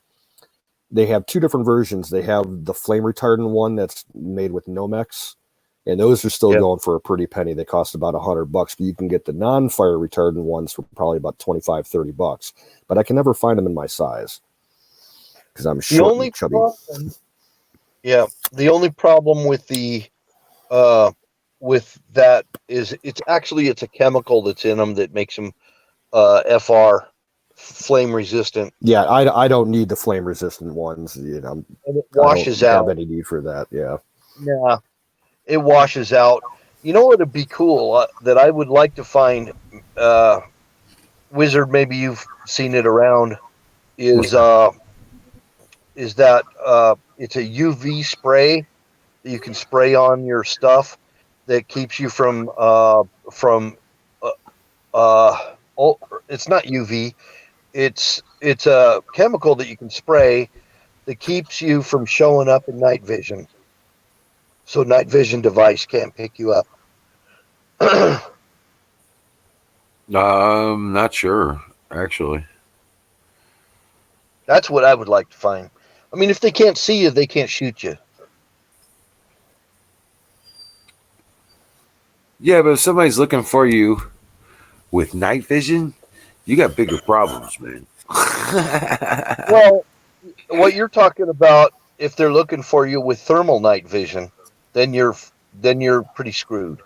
they have two different versions. They have the flame retardant one that's made with Nomex, and those are still going for a pretty penny. They cost about $100, but you can get the non-fire retardant ones for probably about $25-$30. But I can never find them in my size because I'm short and chubby. The only problem with that is it's a chemical that's in them that makes them FR, flame resistant. Yeah, I don't need the flame resistant ones. You know, and it washes I don't out. have any need for that. Yeah. Yeah, it washes out. You know what would be cool that I would like to find, Wizard? Maybe you've seen it around. Is that it's a UV spray that you can spray on your stuff that keeps you from it's not UV. It's a chemical that you can spray that keeps you from showing up in night vision. So night vision device can't pick you up. Not sure, actually. That's what I would like to find. I mean, if they can't see you, they can't shoot you. Yeah, but if somebody's looking for you with night vision, you got bigger problems, man. Well, what you're talking about, if they're looking for you with thermal night vision, then you're pretty screwed.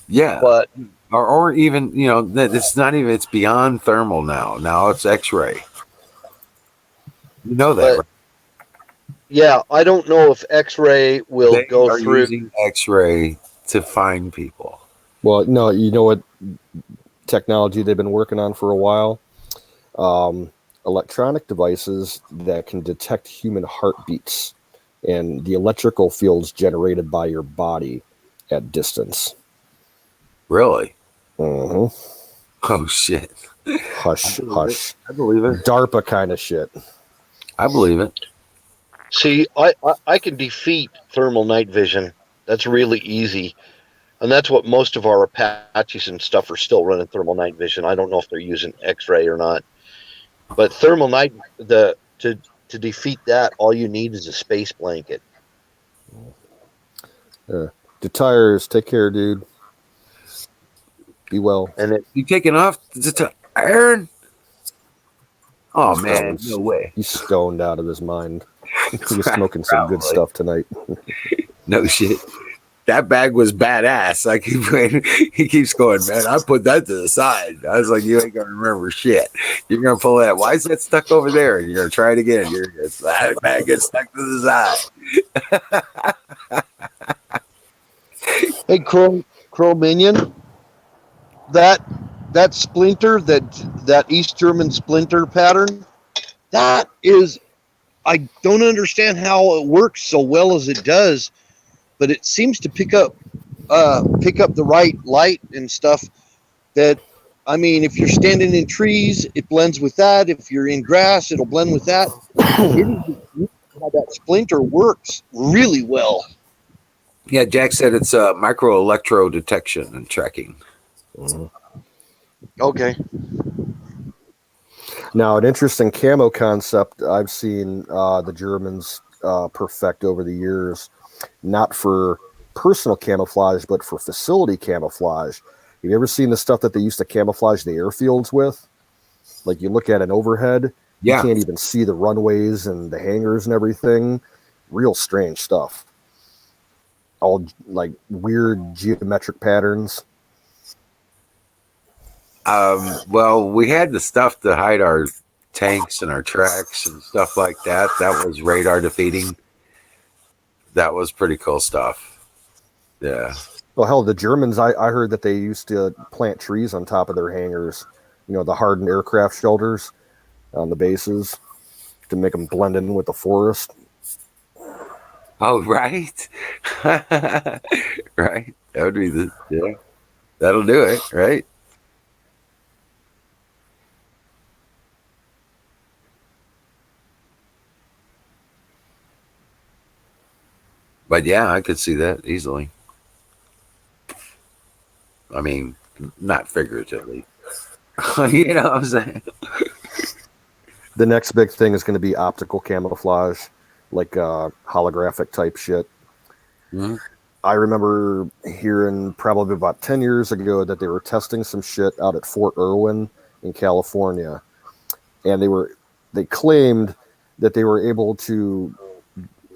Yeah, but or even that it's not even, it's beyond thermal now. Now it's X-ray. You know that, right? Yeah, I don't know if X-ray will go through. Using X-ray to find people. Well, no, you know what technology they've been working on for a while? Electronic devices that can detect human heartbeats and the electrical fields generated by your body at distance. Really? Mm-hmm. Oh, shit. Hush. I believe it. DARPA kind of shit. I believe it. See, I can defeat thermal night vision. That's really easy. And that's what most of our Apaches and stuff are still running, thermal night vision. I don't know if they're using X-ray or not. But thermal night, to defeat that, all you need is a space blanket. The tires, take care, dude. Be well. And you taking off the Aaron? Oh, man, no way. He's stoned out of his mind. He was smoking some good stuff tonight. No shit. That bag was badass. I keep going. He keeps going, man. I put that to the side. I was like, you ain't gonna remember shit. You're gonna pull that. Why is that stuck over there? And you're gonna try it again. That bag gets stuck to the side. Hey, Crow Minion. That splinter, that East German splinter pattern, that is, I don't understand how it works so well as it does, but it seems to pick up the right light and stuff. That, I mean, if you're standing in trees, it blends with that. If you're in grass, it'll blend with that. How that splinter works really well. Yeah, Jack said it's micro electro detection and tracking. Mm-hmm. Okay. Now, an interesting camo concept I've seen the Germans perfect over the years, not for personal camouflage, but for facility camouflage. Have you ever seen the stuff that they used to camouflage the airfields with? Like, you look at an overhead, you can't even see the runways and the hangars and everything. Real strange stuff. All like weird geometric patterns. Well, we had the stuff to hide our tanks and our tracks and stuff like that. That was radar defeating. That was pretty cool stuff. Yeah. Well, hell, the Germans, I heard that they used to plant trees on top of their hangars, the hardened aircraft shelters on the bases to make them blend in with the forest. Oh, right. Right. That would be that'll do it, right? But yeah, I could see that easily. I mean, not figuratively. You know what I'm saying? The next big thing is going to be optical camouflage, like holographic type shit. Mm-hmm. I remember hearing probably about 10 years ago that they were testing some shit out at Fort Irwin in California, and they claimed that they were able to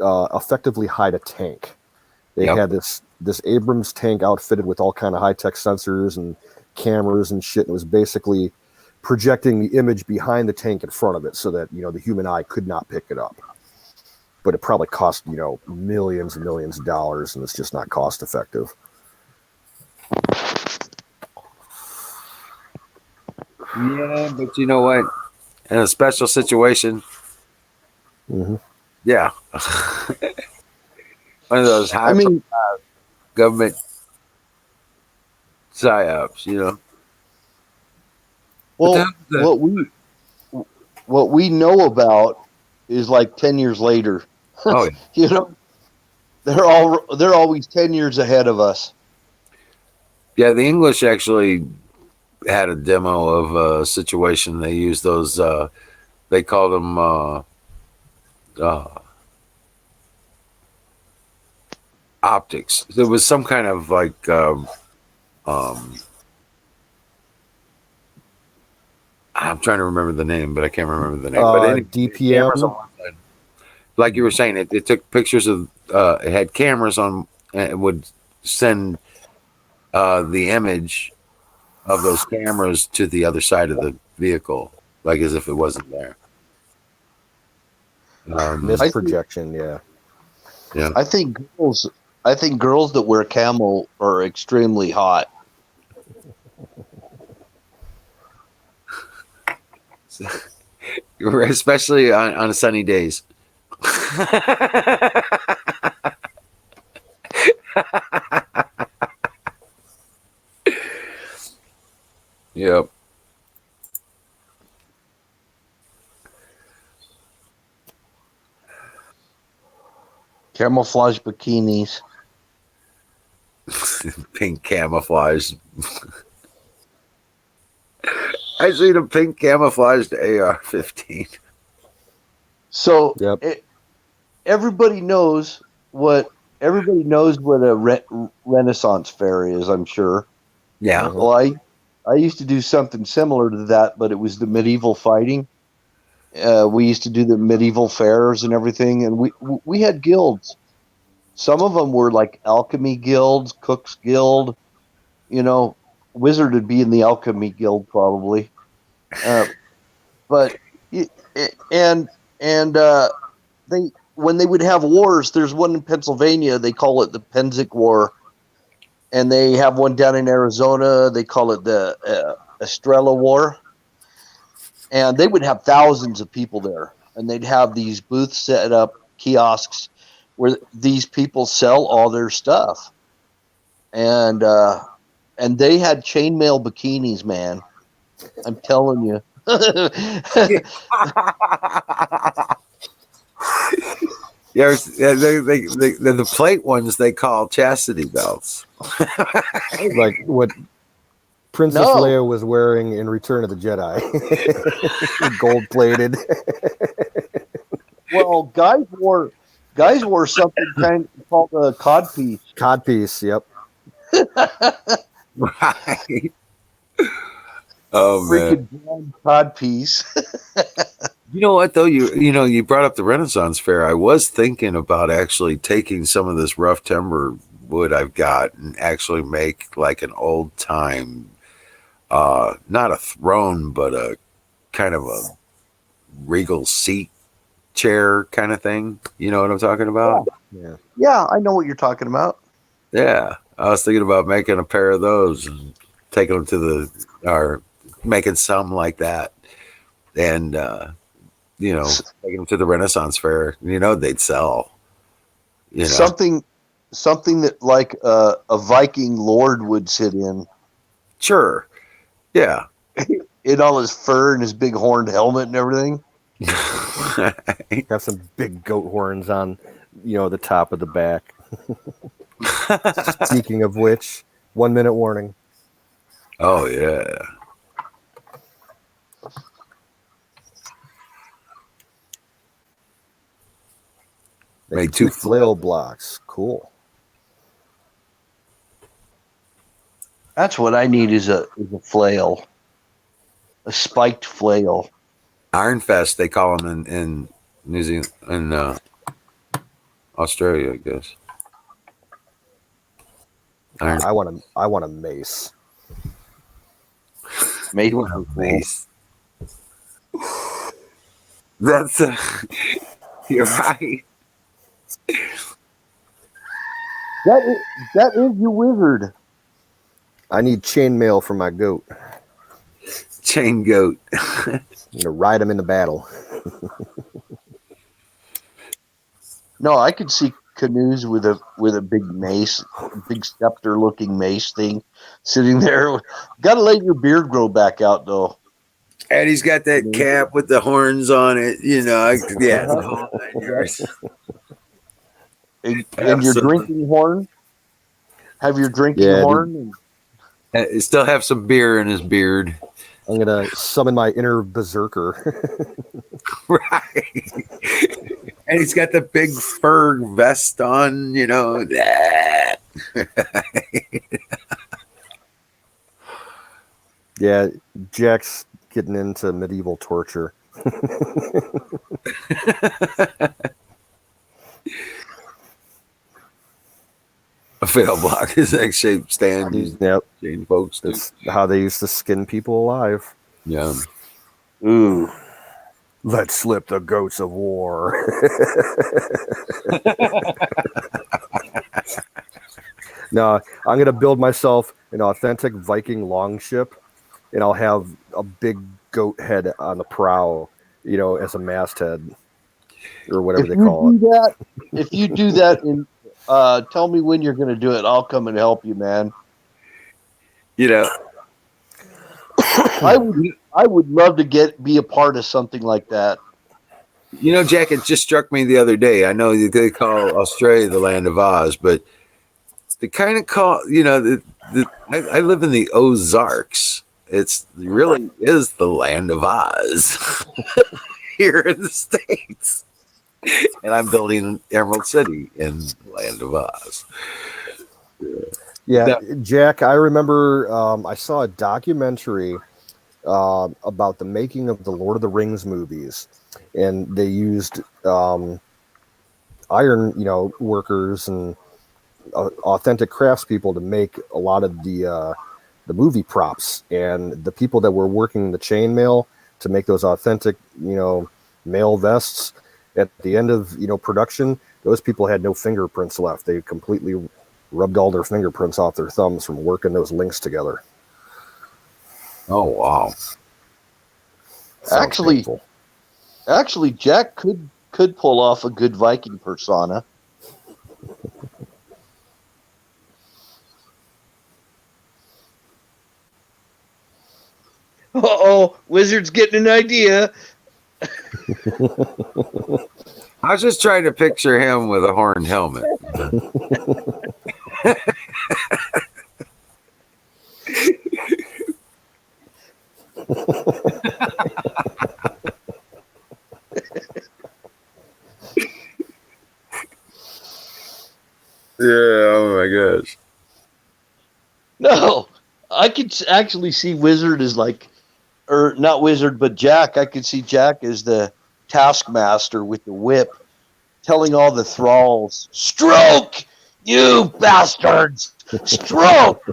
effectively hide a tank. They had this Abrams tank outfitted with all kind of high-tech sensors and cameras and shit, and it was basically projecting the image behind the tank in front of it so that, the human eye could not pick it up. But it probably cost, millions and millions of dollars, and it's just not cost effective. Yeah, but you know what? In a special situation, yeah. One of those high government psyops, Well, what we know about is like 10 years later. Oh, yeah. They're always 10 years ahead of us. Yeah, the English actually had a demo of a situation. They used those. They call them optics. There was some kind of like I'm trying to remember the name, but I can't remember the name. But anyway, DPM. Like you were saying, it took pictures of. It had cameras on, and it would send the image of those cameras to the other side of the vehicle, like as if it wasn't there. Missed projection, yeah. I think girls that wear camo are extremely hot. Especially on sunny days. Yep. Camouflage bikinis. Pink camouflage. I seen a pink camouflaged AR-15. So everybody knows what a Renaissance fair is, I'm sure. Yeah. Well, I used to do something similar to that, but it was the medieval fighting. We used to do the medieval fairs and everything, and we had guilds. Some of them were like alchemy guilds, cooks guild. Wizard would be in the alchemy guild probably. But they when they would have wars, there's one in Pennsylvania. They call it the Penzic War, and they have one down in Arizona. They call it the Estrella War. And they would have thousands of people there, and they'd have these booths set up, kiosks, where these people sell all their stuff. And they had chainmail bikinis, man. I'm telling you. Yeah, the plate ones they call chastity belts. Like what Princess Leia was wearing in Return of the Jedi. Gold plated. Well, guys wore something kind of called a codpiece. Codpiece, yep. Right. Oh man. Freaking codpiece. You know what though? You brought up the Renaissance Fair. I was thinking about actually taking some of this rough timber wood I've got and actually make like an old time, not a throne, but a kind of a regal seat chair kind of thing. You know what I'm talking about? Yeah, I know what you're talking about. Yeah, I was thinking about making a pair of those and taking them or making some like that, and taking them to the Renaissance Fair. They'd sell. Something that like a Viking lord would sit in. Sure. Yeah. In all his fur and his big horned helmet and everything. Have some big goat horns on, the top of the back. Speaking of which, 1 minute warning. Oh yeah. Made two flail blocks. Cool. That's what I need is a flail. A spiked flail. Iron Fest, they call them in New Zealand, in Australia, I guess. I want a mace. Mace. You want a mace? That's you're right. That is your wizard. I need chainmail for my goat. Chain goat. I'm gonna ride him into battle. No, I could see canoes with a big mace, big scepter looking mace thing sitting there. Gotta let your beard grow back out though. And he's got that cap with the horns on it, yeah. The whole 9 yards. And your drinking horn? Have your drinking horn? He still have some beer in his beard. I'm gonna summon my inner berserker. Right. And he's got the big fur vest on, Yeah, Jack's getting into medieval torture. A fail block is egg-shaped stand. Yep. Chain folks. That's how they used to skin people alive. Yeah. Ooh. Let's slip the goats of war. No, I'm going to build myself an authentic Viking longship, and I'll have a big goat head on the prow, as a masthead, or whatever they call it. If you do that, tell me when you're going to do it. I'll come and help you, man. I would love to be a part of something like that. Jack, it just struck me the other day. I know they call Australia the land of Oz, but they kind of call, I live in the Ozarks. It really is the land of Oz here in the States. And I'm building Emerald City in the land of Oz. Yeah, Jack, I remember I saw a documentary about the making of the Lord of the Rings movies, and they used iron, workers and authentic craftspeople to make a lot of the movie props, and the people that were working the chainmail to make those authentic, mail vests. At the end of production, those people had no fingerprints left. They completely rubbed all their fingerprints off their thumbs from working those links together. Oh wow! Actually, Jack could pull off a good Viking persona. Uh-oh, Wizard's getting an idea. I was just trying to picture him with a horned helmet. Yeah, oh my gosh. No, I could actually see Wizard as or not Wizard, but Jack. I could see Jack as the taskmaster with the whip, telling all the thralls, "Stroke, you bastards! Stroke!"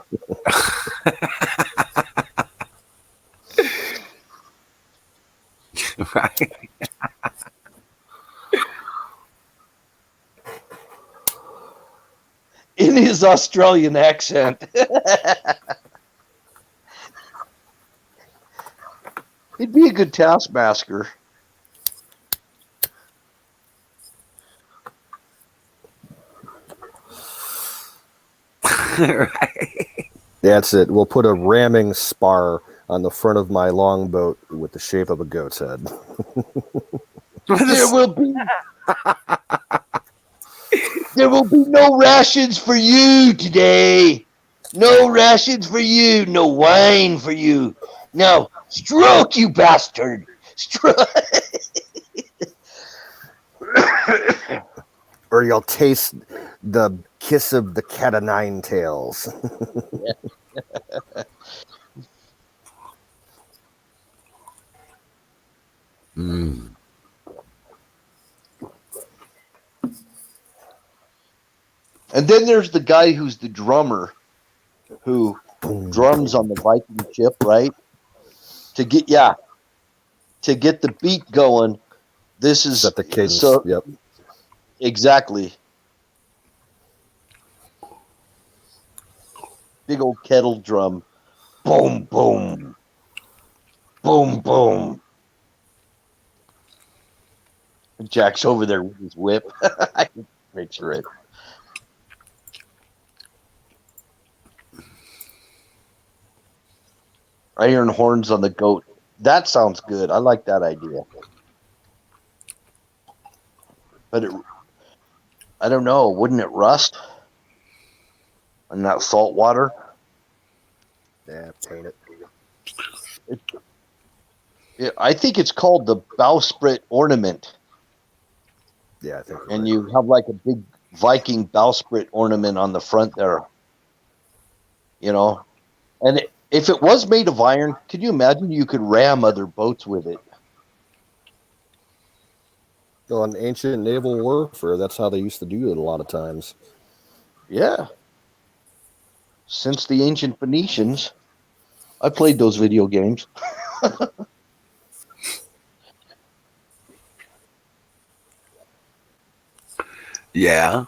Right. In his Australian accent. He'd be a good taskmaster. Right. That's it. We'll put a ramming spar on the front of my longboat with the shape of a goat's head. There will be no rations for you today. No rations for you. No wine for you. No, stroke, you bastard. Stroke. or you'll taste the kiss of the cat o' nine tails. Mm. And then there's the guy who's the drummer who drums on the Viking ship, right? To get the beat going. This is Set the cadence. so Yep. exactly. Big old kettle drum. Boom, boom. Boom, boom. Jack's over there with his whip. I can picture it. Iron horns on the goat. That sounds good. I like that idea. But I don't know. Wouldn't it rust? And that salt water? Yeah, paint it. I think it's called the bowsprit ornament. Yeah, I think. And you have like a big Viking bowsprit ornament on the front there. You know? And if it was made of iron, could you imagine you could ram other boats with it? Well, in ancient naval warfare, that's how they used to do it a lot of times. Yeah. Since the ancient Phoenicians, I played those video games. Yeah.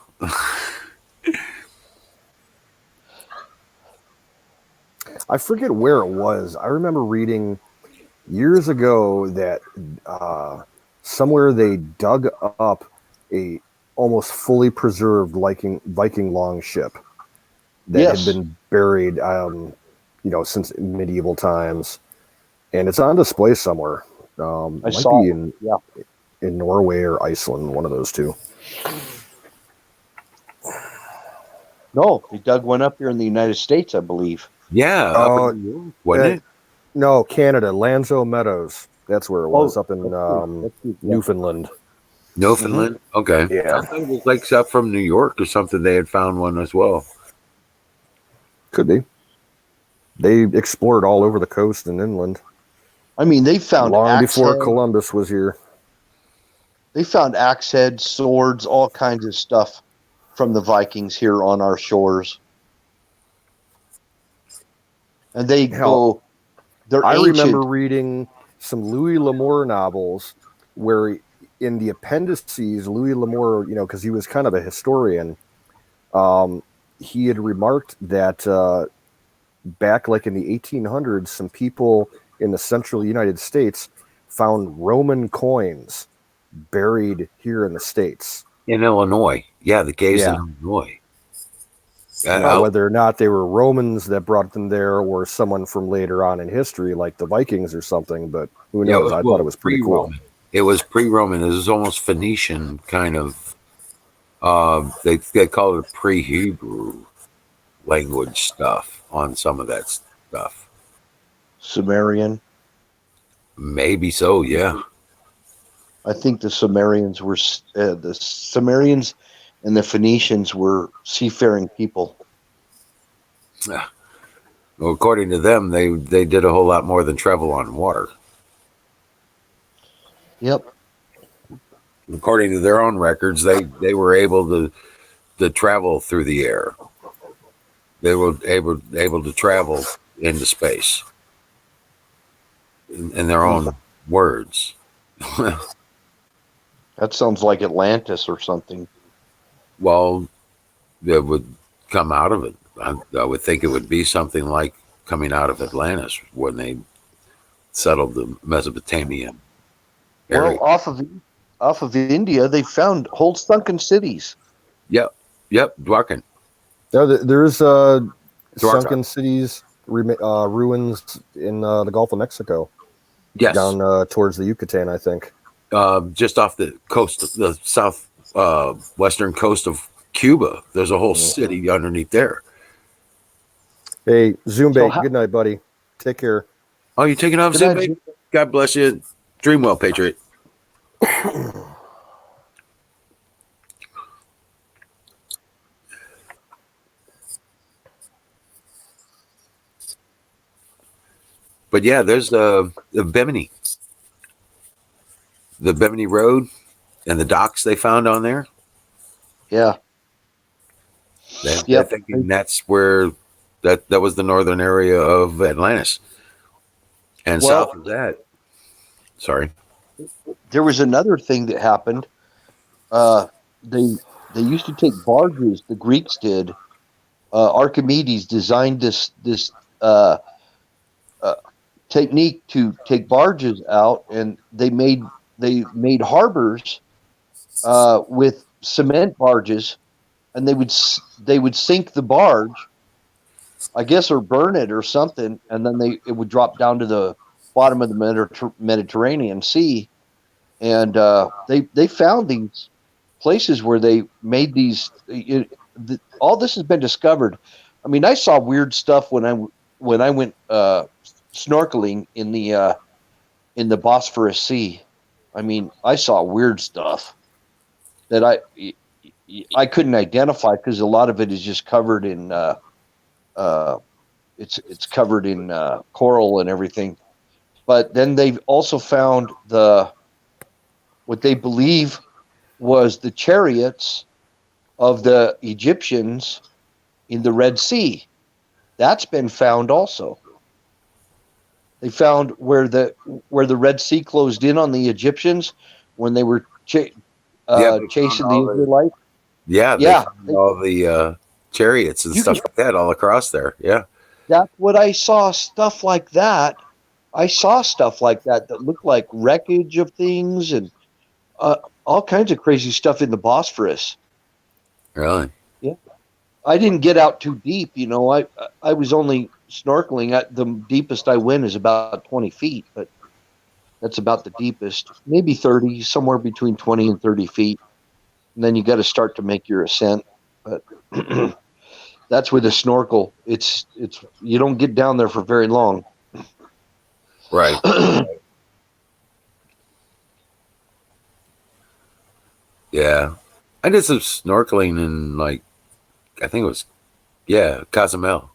I forget where it was. I remember reading years ago that somewhere they dug up a almost fully preserved Viking longship that had been buried, since medieval times, and it's on display somewhere. It might be in Norway or Iceland, one of those two. No, they dug one up here in the United States, I believe. Yeah, up in New York, wasn't it? No, Canada, Lanzo Meadows. That's where it was, up in Newfoundland. Newfoundland? Okay. Yeah. I thought it was like up from New York or something. They had found one as well. Could be. They explored all over the coast and inland. I mean, they found long before Columbus was here. They found axe heads, swords, all kinds of stuff from the Vikings here on our shores. And they go. They're ancient. Remember reading some Louis L'Amour novels where in the appendices, Louis L'Amour, because he was kind of a historian, he had remarked that back like in the 1800s, some people in the central United States found Roman coins buried here in the States. In Illinois. Yeah, the caves in Illinois. Whether or not they were Romans that brought them there or someone from later on in history, like the Vikings or something, but who knows? I thought it was pretty cool. It was pre-Roman. It was almost Phoenician kind of. They call it pre-Hebrew language stuff on some of that stuff. Sumerian? Maybe so, yeah. I think the Sumerians were and the Phoenicians were seafaring people. Yeah. Well, according to them, they did a whole lot more than travel on water. Yep. According to their own records, they were able to travel through the air. They were able to travel into space in their own words. That sounds like Atlantis or something. Well, it would come out of it. I would think it would be something like coming out of Atlantis when they settled the Mesopotamian area. Well, off of India, they found whole sunken cities. Yep, Dwarken. There is sunken cities, ruins in the Gulf of Mexico. Yes, down towards the Yucatan, I think. Just off the coast, the south western coast of Cuba. There's a whole city underneath there. Hey, Zoombait, good night, buddy. Take care. Oh, you taking off, Zoombait? God bless you. Dream well, Patriot. But yeah, there's the Bimini Road, and the docks they found on there. Yeah. They're thinking that's where that was the northern area of Atlantis, and Well, south of that. Sorry. there was another thing that happened. Uh, they used to take barges. The Greeks did. Archimedes designed this uh, uh, technique to take barges out, and they made harbors with cement barges, and they would sink the barge, I guess, or burn it or something, and then it would drop down to the bottom of the Mediterranean Sea, and they found these places where they made these. All this has been discovered. I mean, I saw weird stuff when I went snorkeling in the Bosphorus Sea. I mean, I saw weird stuff that I couldn't identify because a lot of it is just covered in uh, it's covered in coral and everything. But then they've also found what they believe was the chariots of the Egyptians in the Red Sea. That's been found also. They found where the Red Sea closed in on the Egyptians when they were They chasing the Israelites. They found all the chariots and stuff like that all across there. Yeah. That's what I saw. Stuff like that. I saw stuff like that looked like wreckage of things and all kinds of crazy stuff in the Bosphorus. Really? Yeah. I didn't get out too deep. I was only snorkeling. The deepest I went is about 20 feet, but that's about the deepest. Maybe 30, somewhere between 20 and 30 feet. And then you got to start to make your ascent. But that's with a snorkel. It's you don't get down there for very long. Right. Yeah. I did some snorkeling in I think it was Cozumel.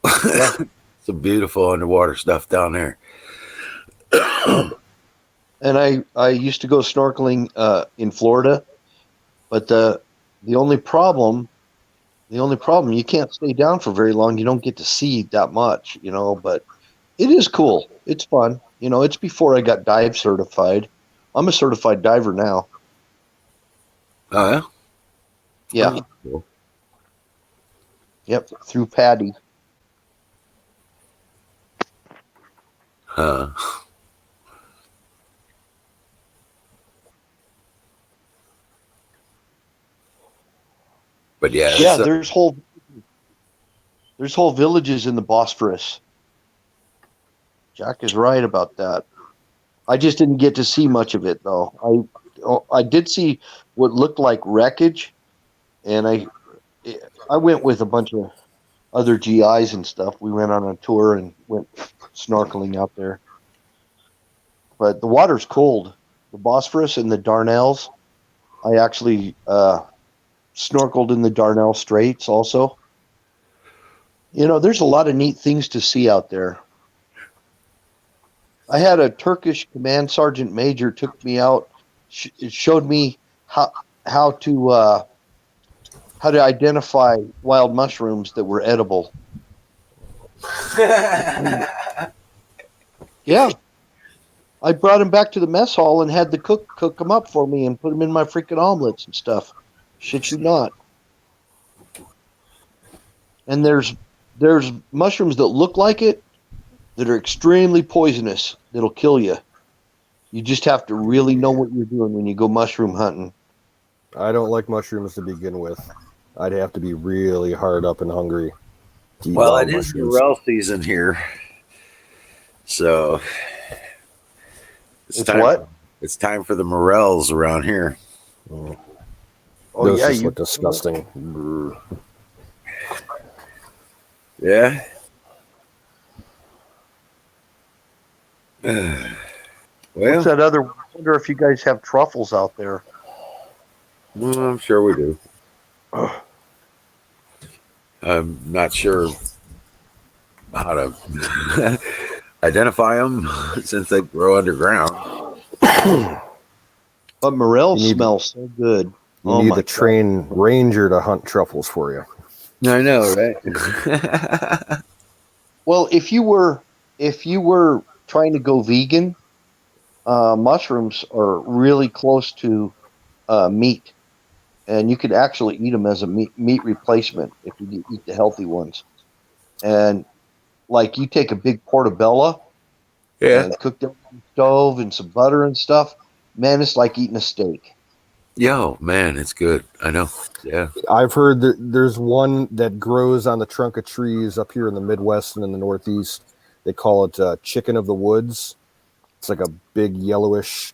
Yeah. Some beautiful underwater stuff down there. And I used to go snorkeling in Florida, but the only problem you can't stay down for very long. You don't get to see that much, but it is cool. It's fun. It's before I got dive certified. I'm a certified diver now. Oh yeah? Yeah. Oh, cool. Yep, through Patty. Huh. But yeah, there's whole villages in the Bosphorus. Jack is right about that. I just didn't get to see much of it though. I did see what looked like wreckage, and I went with a bunch of other GIs and stuff. We went on a tour and went snorkeling out there. But the water's cold. The Bosphorus and the Dardanelles. I actually snorkeled in the Dardanelle Straits also. There's a lot of neat things to see out there. I had a Turkish command sergeant major took me out, showed me how to identify wild mushrooms that were edible. Yeah. I brought him back to the mess hall and had the cook them up for me and put them in my freaking omelets and stuff. Shit you not. And there's mushrooms that look like it that are extremely poisonous that'll kill you. You just have to really know what you're doing when you go mushroom hunting. I don't like mushrooms to begin with. I'd have to be really hard up and hungry. Well, it is morel season here, so it's time for the morels around here. Oh, those just look disgusting. Yeah. What's that other? I wonder if you guys have truffles out there. Well, I'm sure we do. I'm not sure how to identify them since they grow underground. But morel You need- smells so good. You need the train ranger to hunt truffles for you. I know, right? Well, if you were trying to go vegan, mushrooms are really close to meat, and you could actually eat them as a meat replacement if you eat the healthy ones. And like you take a big portobello Yeah. and cook them on the stove and some butter and stuff. Man, it's like eating a steak. Yo, man, it's good. I know. Yeah. I've heard that there's one that grows on the trunk of trees up here in the Midwest and in the Northeast. They call it chicken of the woods. It's like a big yellowish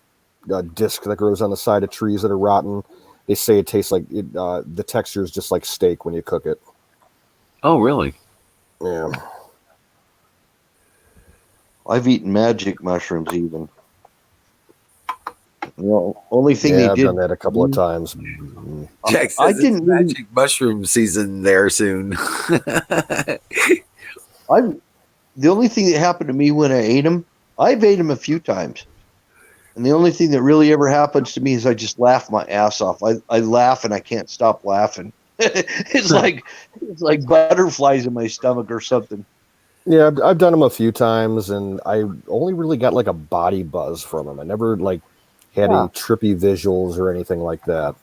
disc that grows on the side of trees that are rotten. They say it tastes like it, the texture is just like steak when you cook it. Oh, really? Yeah. I've eaten magic mushrooms even. Only thing they I've did. done that a couple of times. Jack says I it's didn't really- magic mushroom season there soon. The only thing that happened to me when I ate them, I've ate them a few times. And the only thing that really ever happens to me is I just laugh my ass off. I laugh and I can't stop laughing. it's like butterflies in my stomach or something. Yeah, I've done them a few times, and I only really got like a body buzz from them. I never like had any trippy visuals or anything like that.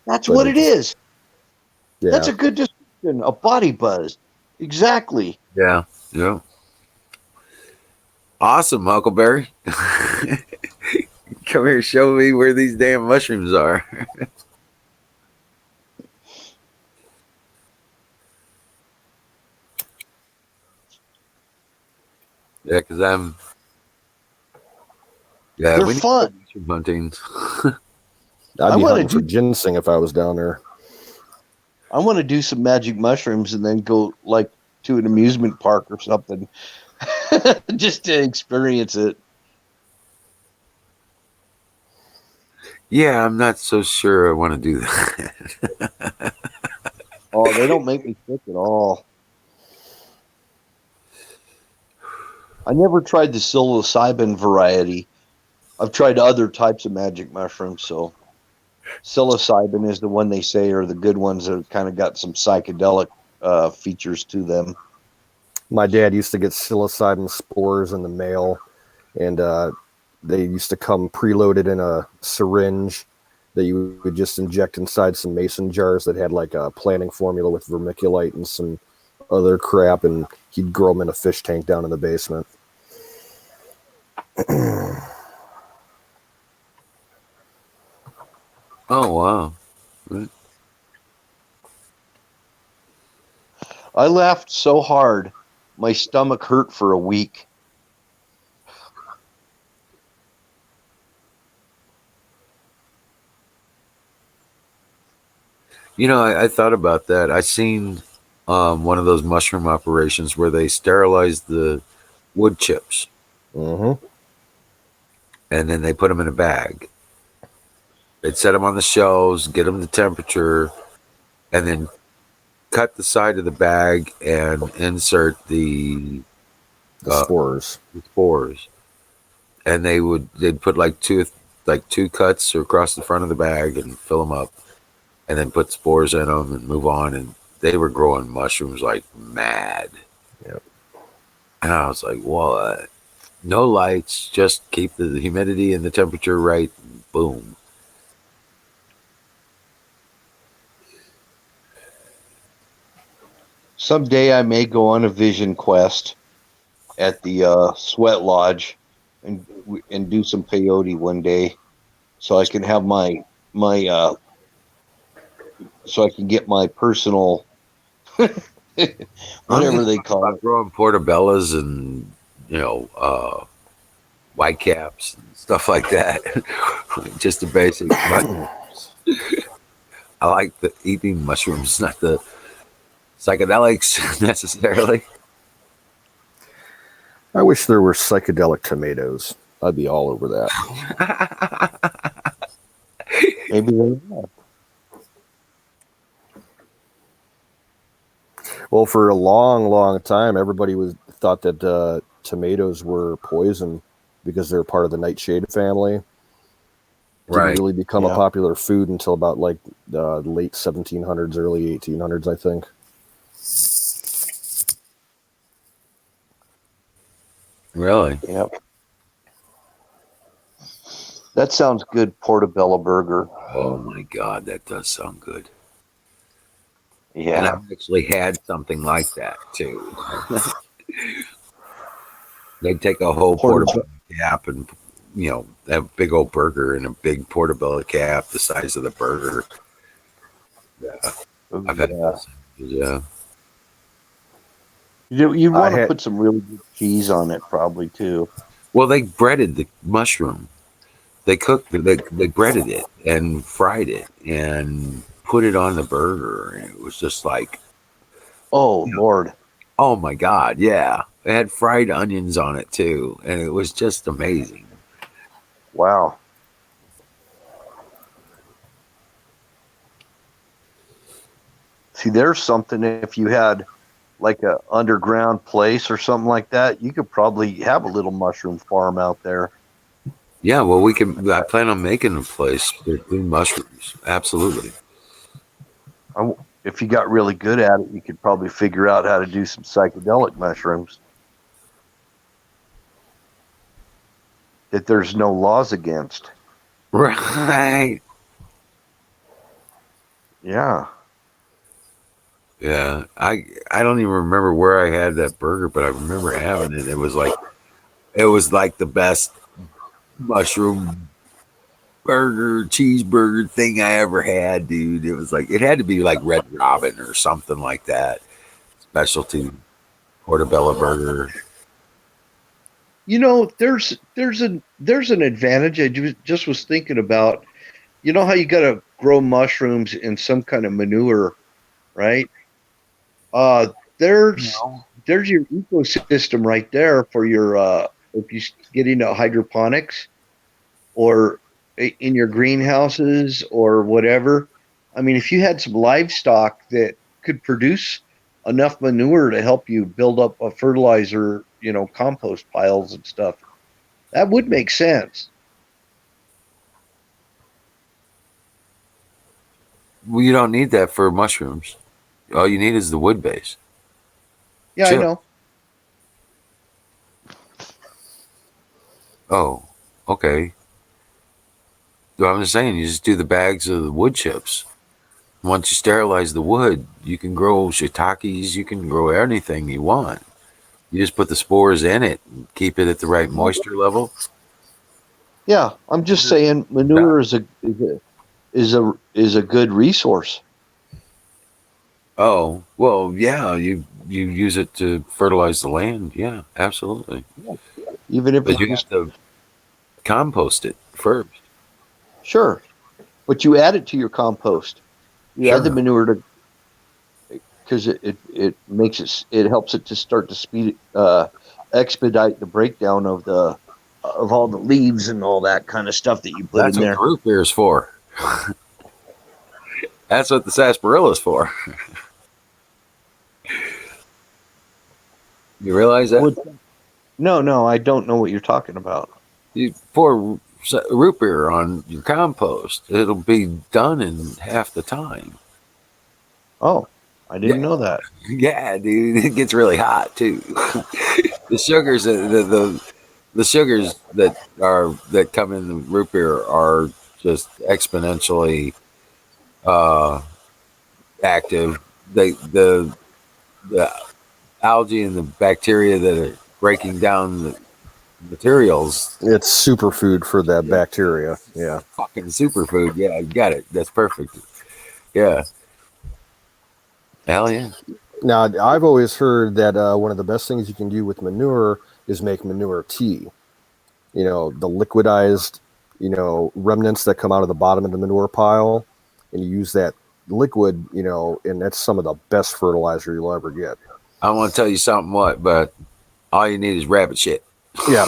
That's what it is. Yeah. That's a good description. A body buzz. Exactly. Yeah. Yeah. Awesome, Huckleberry. Come here, show me where these damn mushrooms are. Yeah, because They're we need fun. mushroom hunting. I'd be hunting for ginseng if I was down there. I want to do some magic mushrooms and then go like to an amusement park or something just to experience it. Yeah, I'm not so sure I want to do that. Oh, they don't make me sick at all. I never tried the psilocybin variety. I've tried other types of magic mushrooms, so psilocybin is the one they say are the good ones that kind of got some psychedelic features to them. My dad used to get psilocybin spores in the mail, and they used to come preloaded in a syringe that you would just inject inside some mason jars that had like a planting formula with vermiculite and some other crap, and he'd grow them in a fish tank down in the basement. Oh, wow. Right. I laughed so hard, my stomach hurt for a week. You know, I thought about that. I seen one of those mushroom operations where they sterilized the wood chips. Mm-hmm. And then they put them in a bag. They'd set them on the shelves, get them the temperature, and then cut the side of the bag and insert the spores. The spores. And they'd put like two cuts across the front of the bag and fill them up, and then put spores in them and move on. And they were growing mushrooms like mad. Yep. And I was like, what? No lights, just keep the humidity and the temperature right. Boom. Someday I may go on a vision quest at the Sweat Lodge and do some peyote one day, so I can have my so I can get my personal whatever they call it. Growing portobellos and white caps and stuff like that. Just the basic mushrooms. I like the eating mushrooms, not the psychedelics necessarily. I wish there were psychedelic tomatoes. I'd be all over that. Maybe they are. Well, for a long, long time, everybody thought that tomatoes were poison because they're part of the nightshade family. Didn't really become a popular food until about like the late 1700s, early 1800s, I think. Really? Yep. That sounds good, portobello burger. Oh my God, that does sound good. Yeah. And I've actually had something like that too. They take a whole portobello cap and, you know, have a big old burger in a big portobello cap the size of the burger. Yeah. I've had those. Yeah. You want to put some really good cheese on it, probably too. Well, they breaded the mushroom. They breaded it and fried it and put it on the burger, and it was just like, oh Lord, oh my God, yeah. It had fried onions on it too, and it was just amazing. Wow. See, there's something. If you had like a underground place or something like that, you could probably have a little mushroom farm out there. Yeah, well, I plan on making a place with mushrooms. Absolutely. If you got really good at it, you could probably figure out how to do some psychedelic mushrooms that there's no laws against. Right. Yeah. Yeah. I don't even remember where I had that burger, but I remember having it. It was like the best mushroom burger, cheeseburger thing I ever had, dude. It was like, it had to be like Red Robin or something like that. Specialty portobello burger. You know, there's an advantage. I just was thinking about. You know how you got to grow mushrooms in some kind of manure, right? There's your ecosystem right there for your if you get into hydroponics or in your greenhouses or whatever. I mean, if you had some livestock that could produce enough manure to help you build up a fertilizer, compost piles and stuff, that would make sense. Well, you don't need that for mushrooms. All you need is the wood base. Yeah, I know. Oh, okay. Well, I'm just saying, you just do the bags of the wood chips. Once you sterilize the wood, you can grow shiitakes. You can grow anything you want. You just put the spores in it and keep it at the right moisture level. Yeah, I'm just saying, manure is a good resource. Oh, well, yeah, you use it to fertilize the land. Yeah, absolutely. Even if but you have to compost it first. Sure, but you add it to your compost. You add the manure to because it makes it helps it to start to expedite the breakdown of all the leaves and all that kind of stuff that you put That's in what there. the root beer is for. That's what the sarsaparilla is for. You realize that? No, I don't know what you're talking about. You pour root beer on your compost, it'll be done in half the time. Oh, I didn't know that. Yeah, dude, it gets really hot too. The sugars, the sugars that come in the root beer are just exponentially active. The algae and the bacteria that are breaking down the materials. It's superfood for that bacteria. Yeah. Fucking superfood. Yeah, you got it. That's perfect. Yeah. Hell yeah. Now, I've always heard that one of the best things you can do with manure is make manure tea. The liquidized, remnants that come out of the bottom of the manure pile, and you use that liquid, and that's some of the best fertilizer you'll ever get. I want to tell you something, but all you need is rabbit shit. Yeah.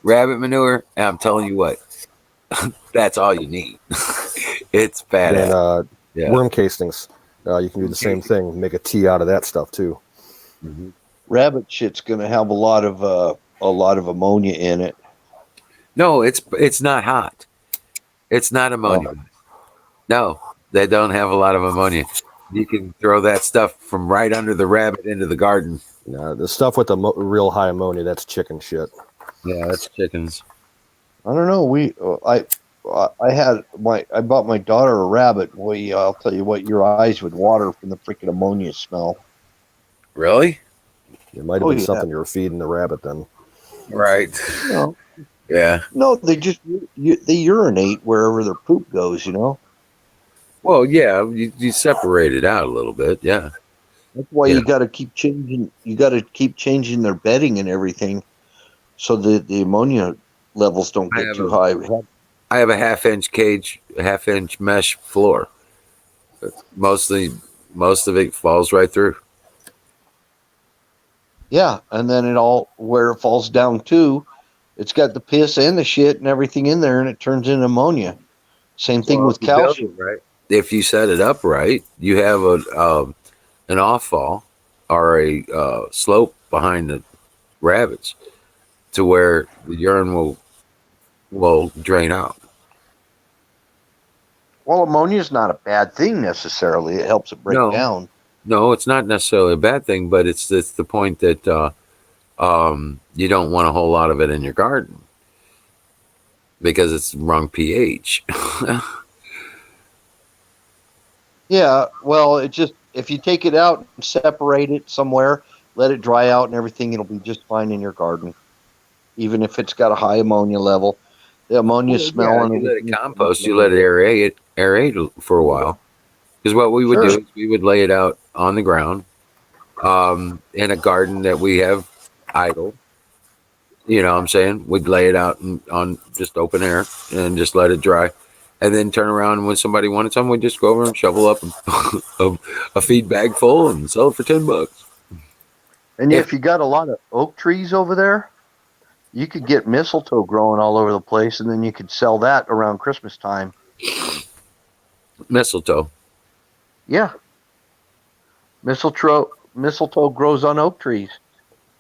Rabbit manure, and I'm telling you what, that's all you need. It's badass. And worm castings. You can do the same thing, make a tea out of that stuff too. Mm-hmm. rabbit shit's going to have a lot of ammonia in it. No, it's not hot. It's not ammonia. No, they don't have a lot of ammonia. You can throw that stuff from right under the rabbit into the garden. No, the stuff with the real high ammonia, that's chicken shit. Yeah, that's chickens. I don't know. I bought my daughter a rabbit. Boy, I'll tell you what, your eyes would water from the freaking ammonia smell. Really? It might have been something you were feeding the rabbit then. Right. No. Yeah. No, they just they urinate wherever their poop goes. Well, yeah, you separate it out a little bit. Yeah. That's why you got to keep changing. You got to keep changing their bedding and everything, so that the ammonia levels don't get too high. I have a half-inch cage, a half-inch mesh floor. Most of it falls right through. Yeah, and then where it falls down to, it's got the piss and the shit and everything in there, and it turns into ammonia. Same thing with calcium. Right. If you set it up right, you have an off fall or a slope behind the rabbits to where the urine will drain out. Well, ammonia is not a bad thing necessarily. It helps it break down. No, it's not necessarily a bad thing, but it's the point that you don't want a whole lot of it in your garden because it's wrong pH. Yeah, well, if you take it out and separate it somewhere, let it dry out and everything, it'll be just fine in your garden, even if it's got a high ammonia level. The ammonia smell and you let it compost, you let it aerate for a while. Because what we would do is we would lay it out on the ground in a garden that we have idle. You know what I'm saying? We'd lay it out on just open air and just let it dry. And then turn around and when somebody wanted some, we'd just go over and shovel up a feed bag full and sell it for $10. And if you got a lot of oak trees over there, you could get mistletoe growing all over the place, and then you could sell that around Christmas time. Mistletoe. Yeah. Mistletoe grows on oak trees.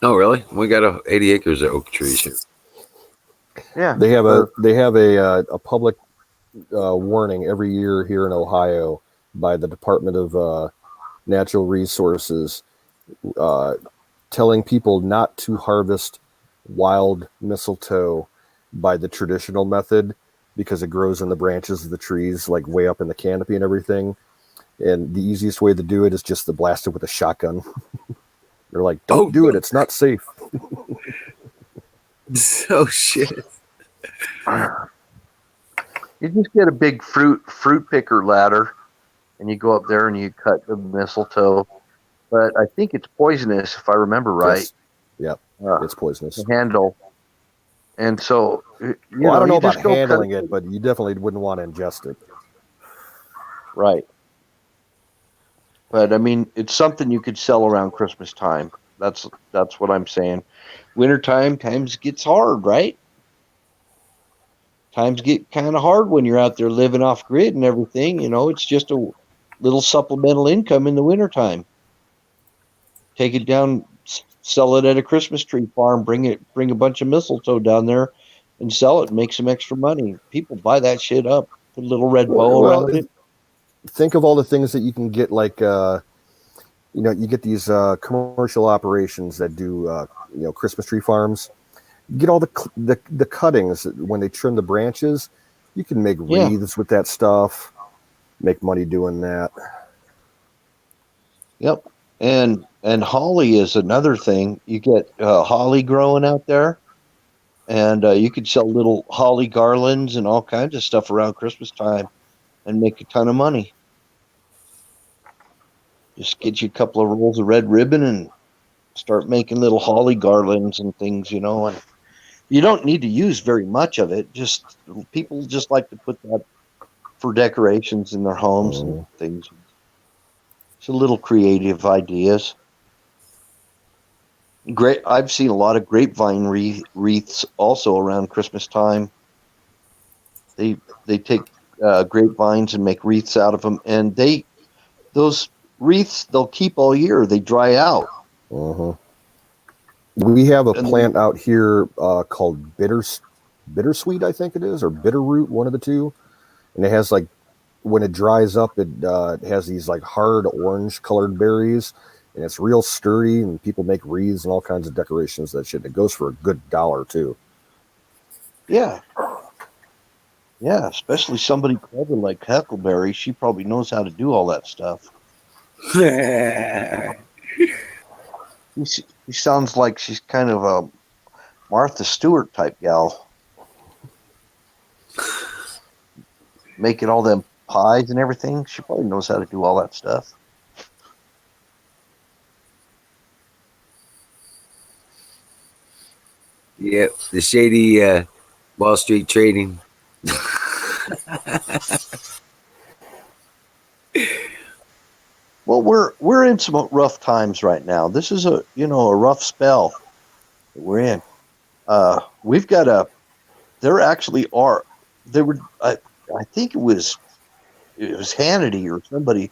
Oh, really? We got 80 acres of oak trees here. Yeah. They have a public warning every year here in Ohio by the Department of Natural Resources telling people not to harvest wild mistletoe by the traditional method because it grows in the branches of the trees, like way up in the canopy and everything. And the easiest way to do it is just to blast it with a shotgun. They're like, don't do it. It's not safe. Oh, shit. You just get a big fruit picker ladder, and you go up there and you cut the mistletoe. But I think it's poisonous, if I remember right. Yes. Yep, it's poisonous. To handle. And so, I don't know about handling it, but you definitely wouldn't want to ingest it. Right. But I mean, it's something you could sell around Christmas time. That's what I'm saying. Wintertime, times gets hard, right? Times get kind of hard when you're out there living off grid and everything. It's just a little supplemental income in the wintertime. Take it down, sell it at a Christmas tree farm, bring a bunch of mistletoe down there and sell it and make some extra money. People buy that shit up, put a little red bow around it. Think of all the things that you can get, like, you get these commercial operations that do, Christmas tree farms. You get all the cuttings when they trim the branches. You can make wreaths with that stuff, make money doing that. Yep. And holly is another thing. You get holly growing out there, and you could sell little holly garlands and all kinds of stuff around Christmas time and make a ton of money. Just get you a couple of rolls of red ribbon and start making little holly garlands and things, and you don't need to use very much of it. Just people just like to put that for decorations in their homes and things. It's a little creative ideas. Great. I've seen a lot of grapevine wreaths also around Christmas time. They take grapevines and make wreaths out of them, and those wreaths they'll keep all year. They dry out. We have a plant out here called Bittersweet, I think it is, or Bitterroot, one of the two. And it has like, when it dries up, it has these like hard orange colored berries, and it's real sturdy. And people make wreaths and all kinds of decorations of that shit. And it goes for a good $1 too. Yeah. Yeah, especially somebody clever like Huckleberry. She probably knows how to do all that stuff. She sounds like she's kind of a Martha Stewart type gal. Making all them pies and everything. She probably knows how to do all that stuff. Yep, the shady Wall Street trading. Well, we're in some rough times right now. This is a rough spell that we're in. We've got there actually are there were I think it was Hannity or somebody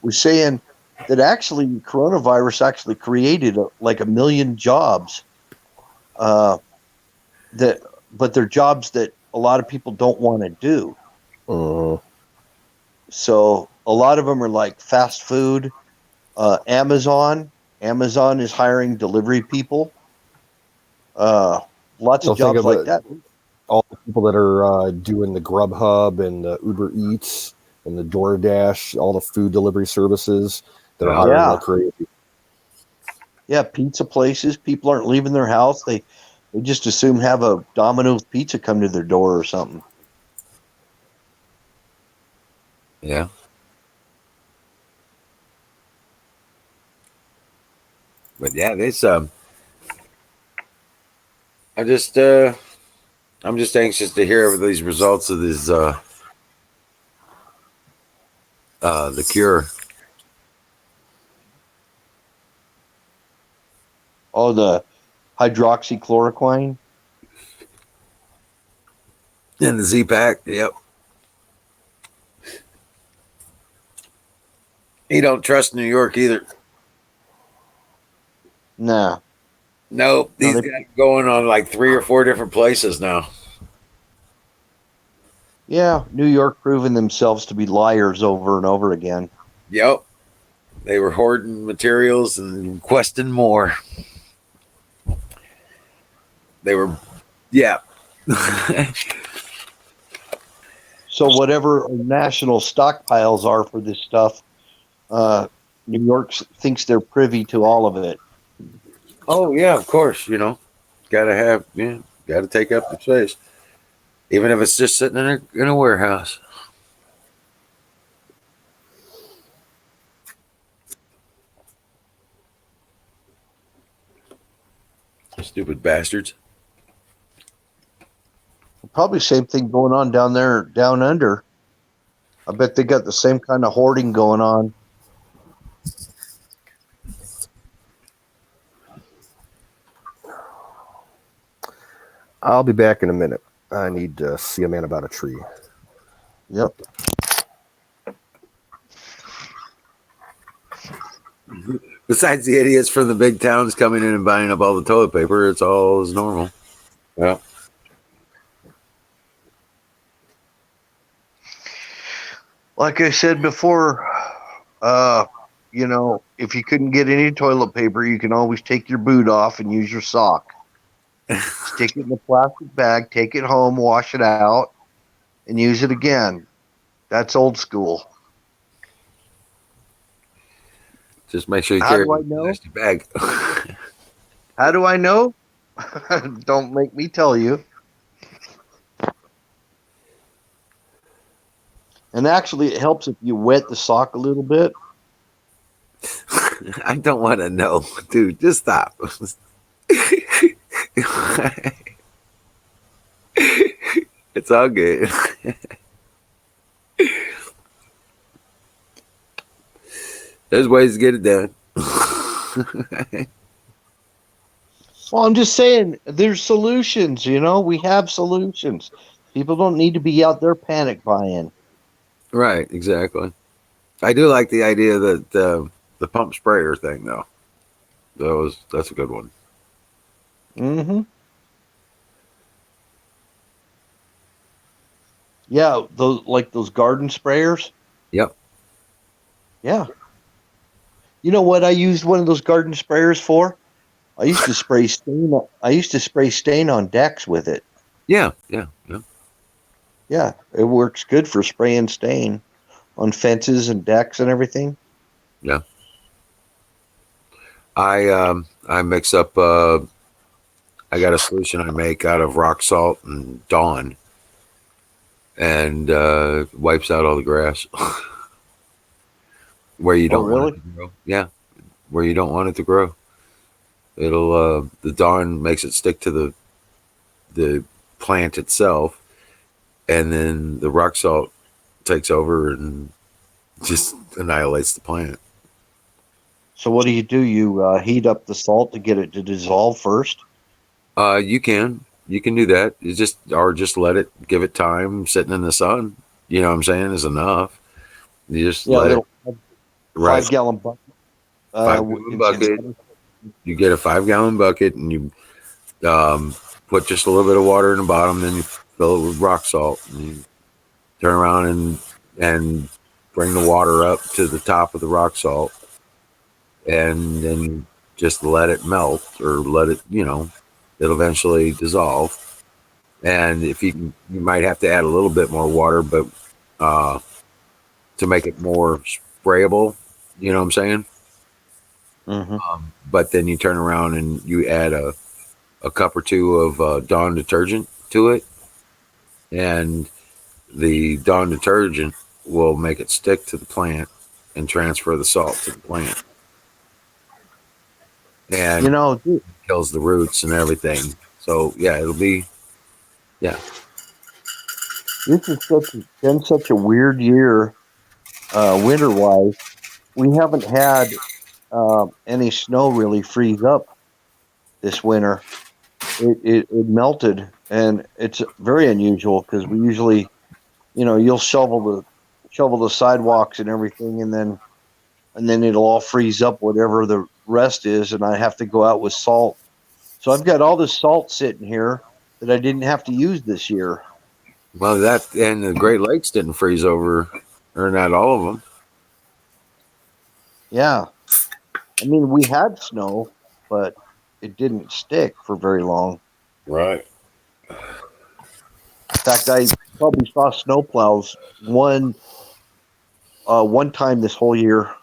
was saying that actually coronavirus actually created like 1 million jobs. That but they're jobs that a lot of people don't want to do. So a lot of them are like fast food. Amazon is hiring delivery people. Lots of jobs like that. All the people that are doing the Grubhub and the Uber Eats and the DoorDash, all the food delivery services, they're hiring like crazy. Yeah, pizza places. People aren't leaving their house. They just assume have a Domino's pizza come to their door or something. Yeah. But yeah, this I'm just anxious to hear these results of this the cure. Oh, the hydroxychloroquine and the Z-Pack. Yep. You don't trust New York either. Nah. Nope. These guys are going on like 3 or 4 different places now. Yeah, New York proving themselves to be liars over and over again. Yep. They were hoarding materials and questing more. They were, yeah. So whatever national stockpiles are for this stuff, New York thinks they're privy to all of it. Oh yeah, of course. Gotta take up the space, even if it's just sitting in a warehouse. Stupid bastards. Probably same thing going on down there, down under. I bet they got the same kind of hoarding going on. I'll be back in a minute. I need to see a man about a tree. Yep. Besides the idiots from the big towns coming in and buying up all the toilet paper, it's all as normal. Yeah. Like I said before, if you couldn't get any toilet paper, you can always take your boot off and use your sock. Stick it in a plastic bag, take it home, wash it out, and use it again. That's old school. Just make sure you How carry do I a know? plastic bag. How do I know? Don't make me tell you. And actually, it helps if you wet the sock a little bit. I don't want to know, dude. Just stop. It's all good. There's ways to get it done. Well, I'm just saying, there's solutions. We have solutions. People don't need to be out there panic buying. Right, exactly. I do like the idea that the pump sprayer thing, though. That's a good one. Mm-hmm. Yeah, those garden sprayers. Yep. Yeah. You know what I used one of those garden sprayers for? I used to spray stain. I used to spray stain on decks with it. Yeah. Yeah. Yeah. Yeah, it works good for spraying stain on fences and decks and everything. Yeah. I mix up. I got a solution I make out of rock salt and Dawn, and wipes out all the grass where you Oh, don't want it really? to grow. Yeah, where you don't want it to grow. It'll the Dawn makes it stick to the plant itself, and then the rock salt takes over and just annihilates the plant. So what do? You heat up the salt to get it to dissolve first? You can do that. You just let it, give it time sitting in the sun. You know what I'm saying, is enough. You just Yeah, a let it little rise. 5 gallon bucket. 5 gallon In bucket. You get a 5 gallon bucket and you put just a little bit of water in the bottom. Then you fill it with rock salt. And you turn around and bring the water up to the top of the rock salt, and then just let it melt or let it. It'll eventually dissolve. And if you might have to add a little bit more water, but uh, to make it more sprayable. You know what I'm saying? Mm-hmm. But then you turn around and you add a cup or two of Dawn detergent to it, and the Dawn detergent will make it stick to the plant and transfer the salt to the plant, You and know, kills the roots and everything. So yeah, it'll be yeah. this has been such a weird year, winter wise. We haven't had any snow really freeze up this winter. It melted, and it's very unusual because we usually, you'll shovel the sidewalks and everything, and then it'll all freeze up whatever the rest is, and I have to go out with salt. So I've got all this salt sitting here that I didn't have to use this year. Well, that and the Great Lakes didn't freeze over, or not all of them. Yeah, I mean we had snow, but it didn't stick for very long. Right. In fact, I probably saw snowplows one time this whole year.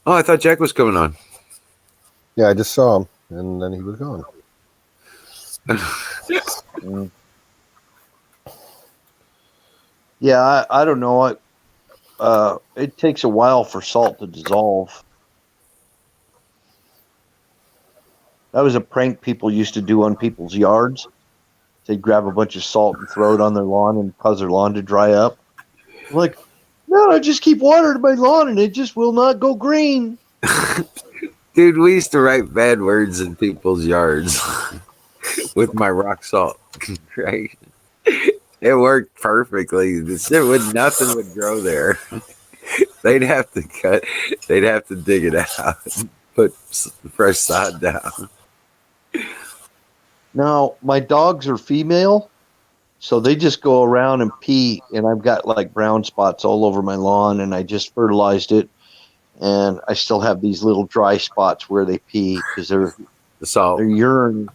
Oh, I thought Jack was coming on. Yeah, I just saw him, and then he was gone. Mm. Yeah, I don't know. It takes a while for salt to dissolve. That was a prank people used to do on people's yards. They'd grab a bunch of salt and throw it on their lawn and cause their lawn to dry up. I'm like, no, I just keep watering my lawn and it just will not go green. Dude, we used to write bad words in people's yards with my rock salt. Right? It worked perfectly. Nothing would grow there. They'd have to cut. They'd have to dig it out, and put fresh sod down. Now, my dogs are female, so they just go around and pee, and I've got like brown spots all over my lawn, and I just fertilized it, and I still have these little dry spots where they pee because The salt. their urine.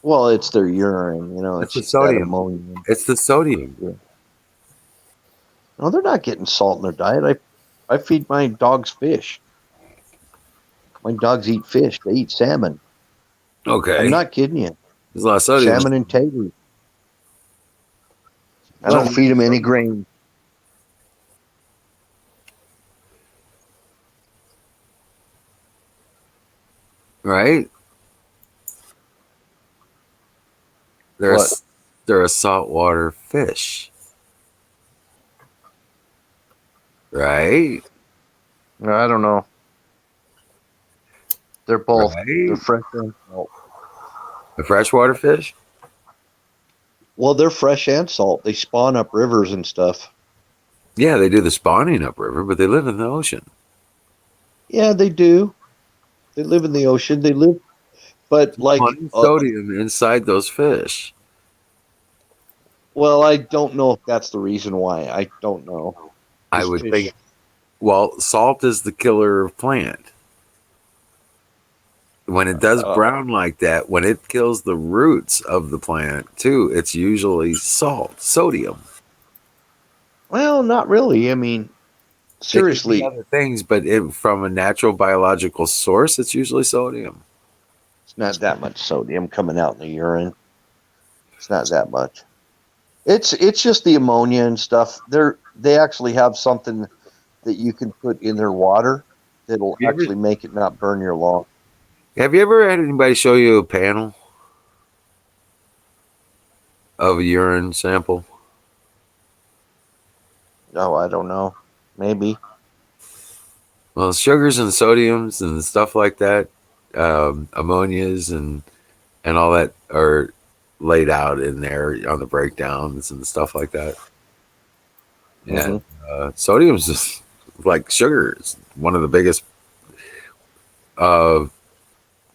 Well, it's their urine, It's it's the just that sodium. ammonia. It's the sodium. Yeah. No, they're not getting salt in their diet. I feed my dogs fish. My dogs eat fish. They eat salmon. Okay. I'm not kidding you. There's a lot of sodium. Salmon and taters. I Well, don't feed them any grain. Right? They're What? they're a saltwater fish. Right? I don't know. They're both. Right? They're fresh and salt. A freshwater fish? Well, they're fresh and salt. They spawn up rivers and stuff. Yeah, they do the spawning upriver, but they live in the ocean. Yeah, they do. They live in the ocean. They live, but like sodium inside those fish. Well, I don't know if that's the reason why. I don't know. I would think. Well, salt is the killer of plant. When it does brown like that, when it kills the roots of the plant too, it's usually sodium. Well, not really. I mean, seriously, other things, but from a natural biological source, it's usually sodium. It's not that much sodium coming out in the urine. It's not that much. It's just the ammonia and stuff. They actually have something that you can put in their water that'll actually make it not burn your lung. Have you ever had anybody show you a panel of a urine sample? No, I don't know. Maybe. Well, sugars and sodiums and stuff like that, ammonias and all that are laid out in there on the breakdowns and stuff like that. And sodium is just like sugar. It's one of the biggest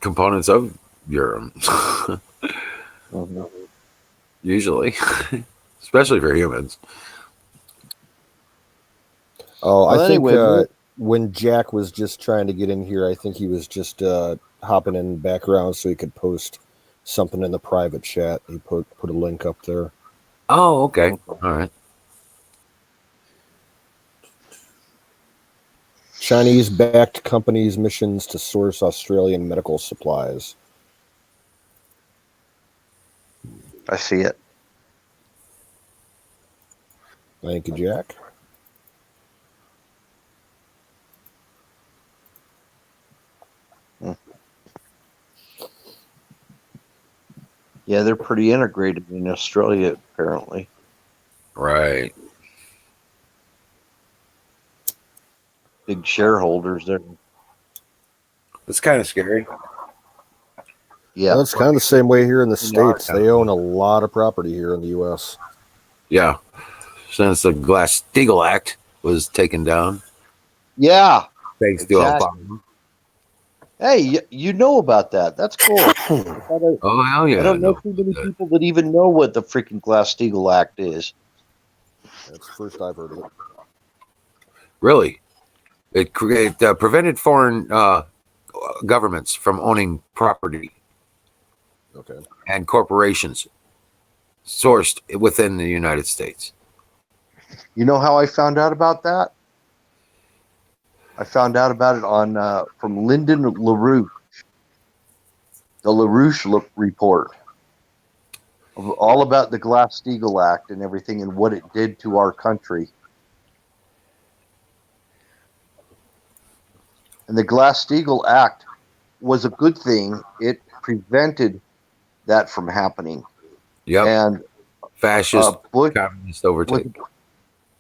components of urine. Usually, especially for humans. Oh, well, I think when Jack was just trying to get in here, I think he was just hopping in the background so he could post something in the private chat. He put a link up there. Oh, okay. All right. Chinese-backed companies' missions to source Australian medical supplies. I see it. Thank you, Jack. Yeah, they're pretty integrated in Australia, apparently. Right. Big shareholders there. It's kind of scary. Yeah. Well, it's kind of the same way here in the States. They own a lot of property here in the U.S. Yeah. Since the Glass-Steagall Act was taken down. Yeah. Thanks to Obama. Hey, you know about that. That's cool. Oh, hell yeah. I don't know too many people that even know what the freaking Glass-Steagall Act is. That's the first I've heard of it. Really? It prevented foreign governments from owning property. Okay. And corporations sourced within the United States. You know how I found out about that? I found out about it on from Lyndon LaRouche, the LaRouche report, all about the Glass-Steagall Act and everything and what it did to our country. And the Glass-Steagall Act was a good thing. It prevented that from happening. Yep. And fascist communist overtake.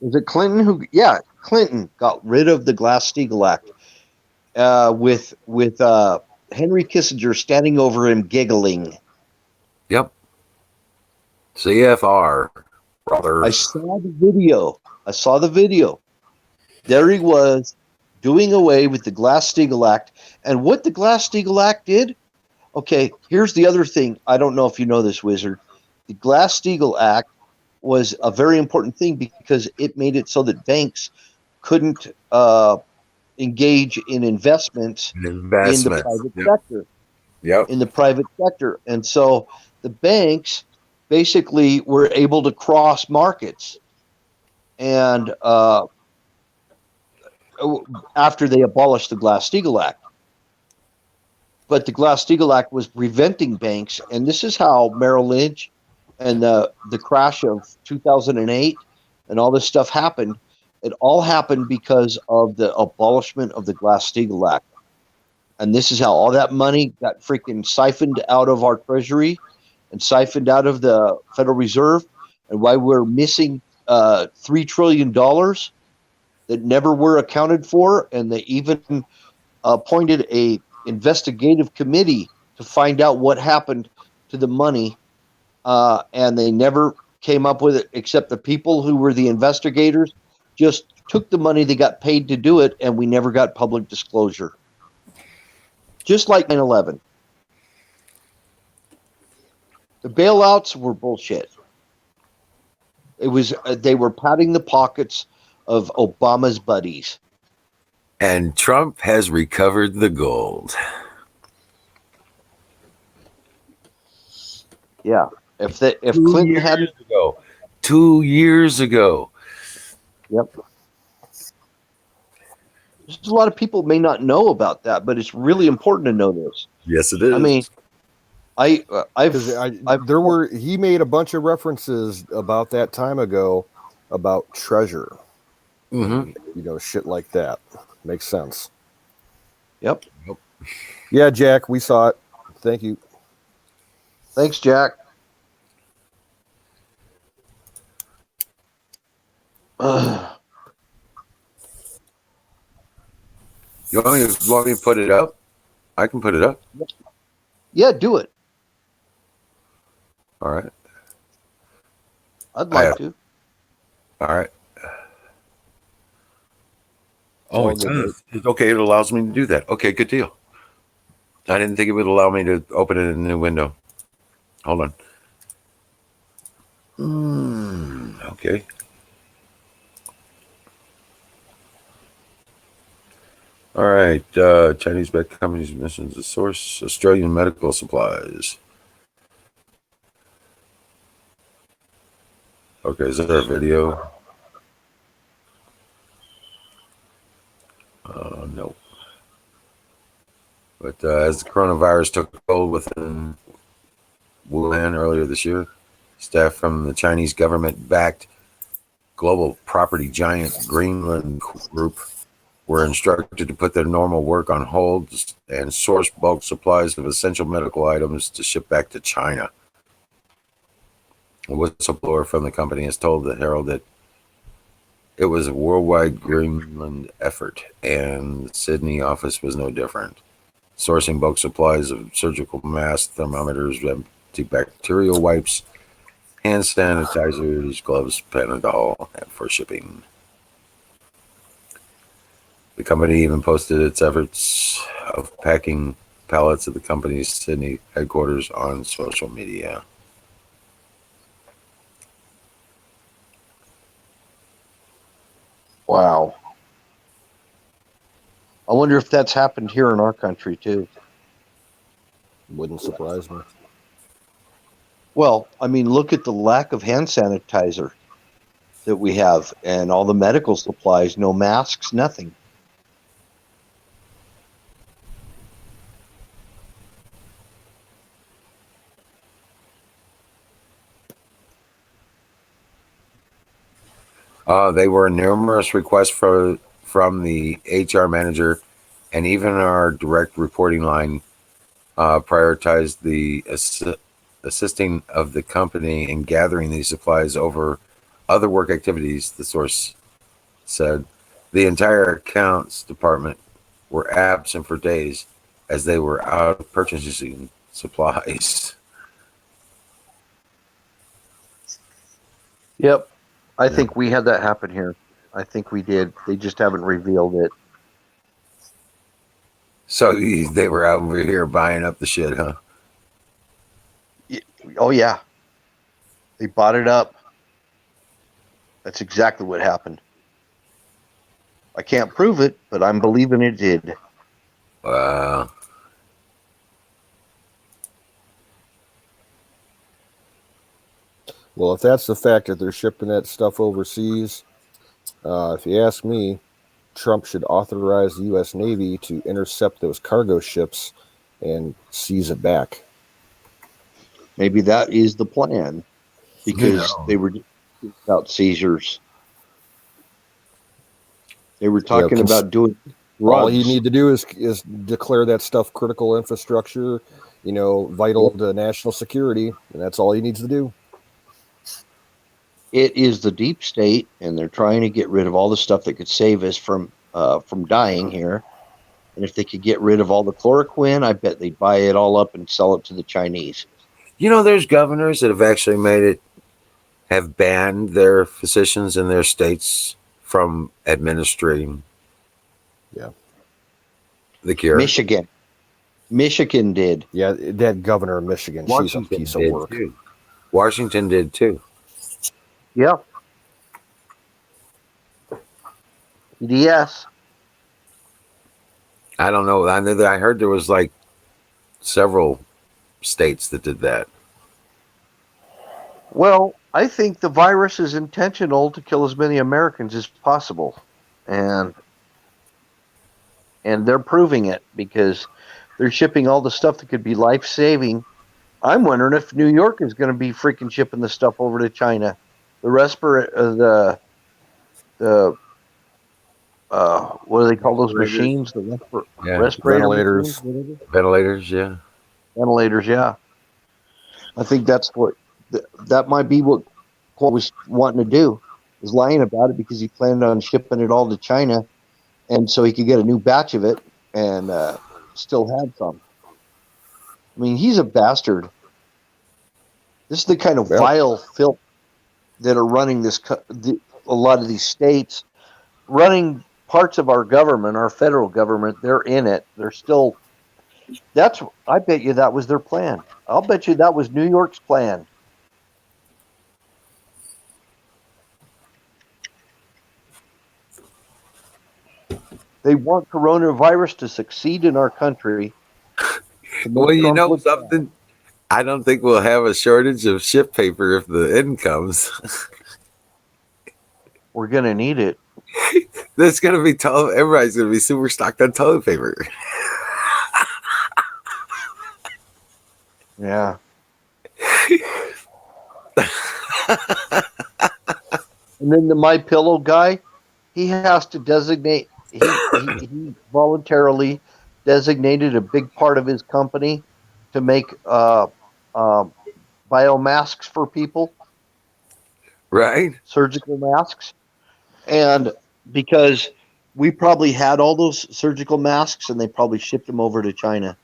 Was it Clinton who? Yeah, Clinton got rid of the Glass-Steagall Act with Henry Kissinger standing over him giggling. Yep. CFR, brother. I saw the video. There he was doing away with the Glass-Steagall Act. And what the Glass-Steagall Act did? Okay, here's the other thing. I don't know if you know this, Wizard. The Glass-Steagall Act was a very important thing because it made it so that banks couldn't engage in investments in the private sector. Yep. In the private sector. And so the banks basically were able to cross markets. And after they abolished the Glass-Steagall Act. But the Glass-Steagall Act was preventing banks, and this is how Merrill Lynch and the crash of 2008 and all this stuff happened. It all happened because of the abolishment of the Glass-Steagall Act. And this is how all that money got freaking siphoned out of our treasury and siphoned out of the Federal Reserve, and why we're missing $3 trillion that never were accounted for. And they even appointed a investigative committee to find out what happened to the money. And they never came up with it, except the people who were the investigators just took the money they got paid to do it, and we never got public disclosure. just like 9/11. The bailouts were bullshit. It was they were padding the pockets of Obama's buddies. And Trump has recovered the gold. Yeah. If Two Clinton years had ago. 2 years ago. Yep. There's a lot of people may not know about that, but it's really important to know this. Yes, it is. I mean, he made a bunch of references about that time ago about treasure. Mm-hmm. You know, shit like that. Makes sense. Yep. Yeah, Jack, we saw it. Thank you. Thanks, Jack. You want me to put it up? I can put it up. Yeah, do it. All right. I'd like to. All right. Oh, it's okay. It allows me to do that. Okay, good deal. I didn't think it would allow me to open it in a new window. Hold on. Okay. All right. Chinese-backed companies' missions to source Australian medical supplies. Okay, is that our video? No. But as the coronavirus took hold within Wuhan earlier this year, staff from the Chinese government-backed global property giant Greenland Group were instructed to put their normal work on hold and source bulk supplies of essential medical items to ship back to China. A whistleblower from the company has told the Herald that it was a worldwide Greenland effort, and the Sydney office was no different. Sourcing bulk supplies of surgical masks, thermometers, antibacterial wipes, hand sanitizers, gloves, Panadol for shipping. The company even posted its efforts of packing pallets of the company's Sydney headquarters on social media. Wow. I wonder if that's happened here in our country too. Wouldn't surprise me. Well, I mean, look at the lack of hand sanitizer that we have and all the medical supplies, no masks, nothing. They were numerous requests from the HR manager, and even our direct reporting line prioritized the assisting of the company in gathering these supplies over other work activities, the source said. The entire accounts department were absent for days as they were out of purchasing supplies. Yep. I think we had that happen here. I think we did. They just haven't revealed it. So they were out over here buying up the shit, huh? Oh, yeah. They bought it up. That's exactly what happened. I can't prove it, but I'm believing it did. Wow. Well, if that's the fact that they're shipping that stuff overseas, if you ask me, Trump should authorize the U.S. Navy to intercept those cargo ships and seize it back. Maybe that is the plan, because they were about seizures. They were talking about doing drugs. All you need to do is declare that stuff critical infrastructure, vital to national security, and that's all he needs to do. It is the deep state, and they're trying to get rid of all the stuff that could save us from dying here. And if they could get rid of all the chloroquine, I bet they'd buy it all up and sell it to the Chinese. There's governors that have actually have banned their physicians in their states from administering the cure. Michigan. Michigan did. Yeah, that governor of Michigan, she's a piece of work. Too. Washington did too. Yeah. Yes. I don't know. I heard there was like several states that did that. Well, I think the virus is intentional to kill as many Americans as possible, and they're proving it because they're shipping all the stuff that could be life saving. I'm wondering if New York is going to be freaking shipping the stuff over to China. The what do they call those machines? The respirator ventilators. machines, Ventilators, yeah. Ventilators, yeah. I think that's what that might be what Paul was wanting to do. Was lying about it because he planned on shipping it all to China, and so he could get a new batch of it and still have some. I mean, he's a bastard. This is the kind of vile filth that are running a lot of these states, running parts of our government, our federal government. They're in it. They're still. I bet you that was their plan. I'll bet you that was New York's plan. They want coronavirus to succeed in our country. Well, you know something? I don't think we'll have a shortage of ship paper if the end comes. We're going to need it. There's going to be everybody's going to be super stocked on toilet paper. Yeah. And then the My Pillow guy, he has to designate. He voluntarily designated a big part of his company to make biomasks for people, right? Surgical masks, and because we probably had all those surgical masks, and they probably shipped them over to China.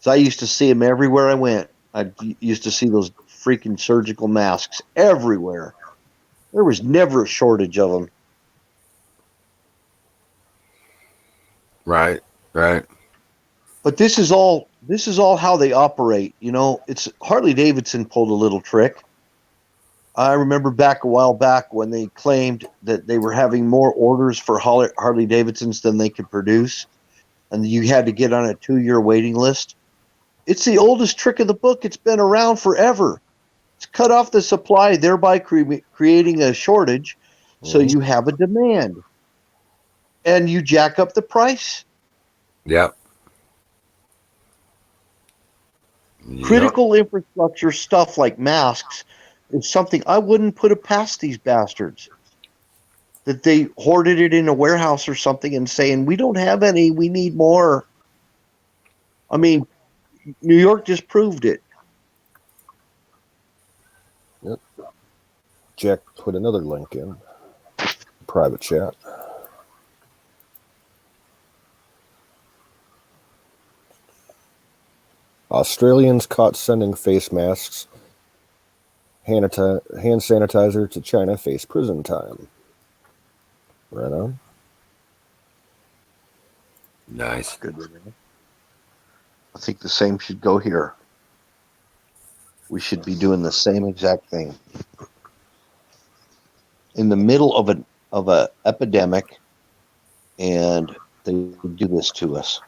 So I used to see them everywhere I went. I used to see those freaking surgical masks everywhere. There was never a shortage of them. Right, right. But this is all how they operate. You know, it's Harley Davidson pulled a little trick. I remember back a while back when they claimed that they were having more orders for Harley Davidsons than they could produce, and you had to get on a 2-year waiting list. It's the oldest trick of the book. It's been around forever. It's cut off the supply, thereby creating a shortage, so you have a demand, and you jack up the price. Yep. Critical infrastructure stuff like masks is something I wouldn't put it past these bastards. That they hoarded it in a warehouse or something and saying, we don't have any, we need more. I mean, New York just proved it. Yep. Jack put another link in private chat. Australians caught sending face masks, hand sanitizer to China face prison time. Right on. Nice. Good. I think the same should go here. We should be doing the same exact thing. In the middle of a epidemic, and they do this to us.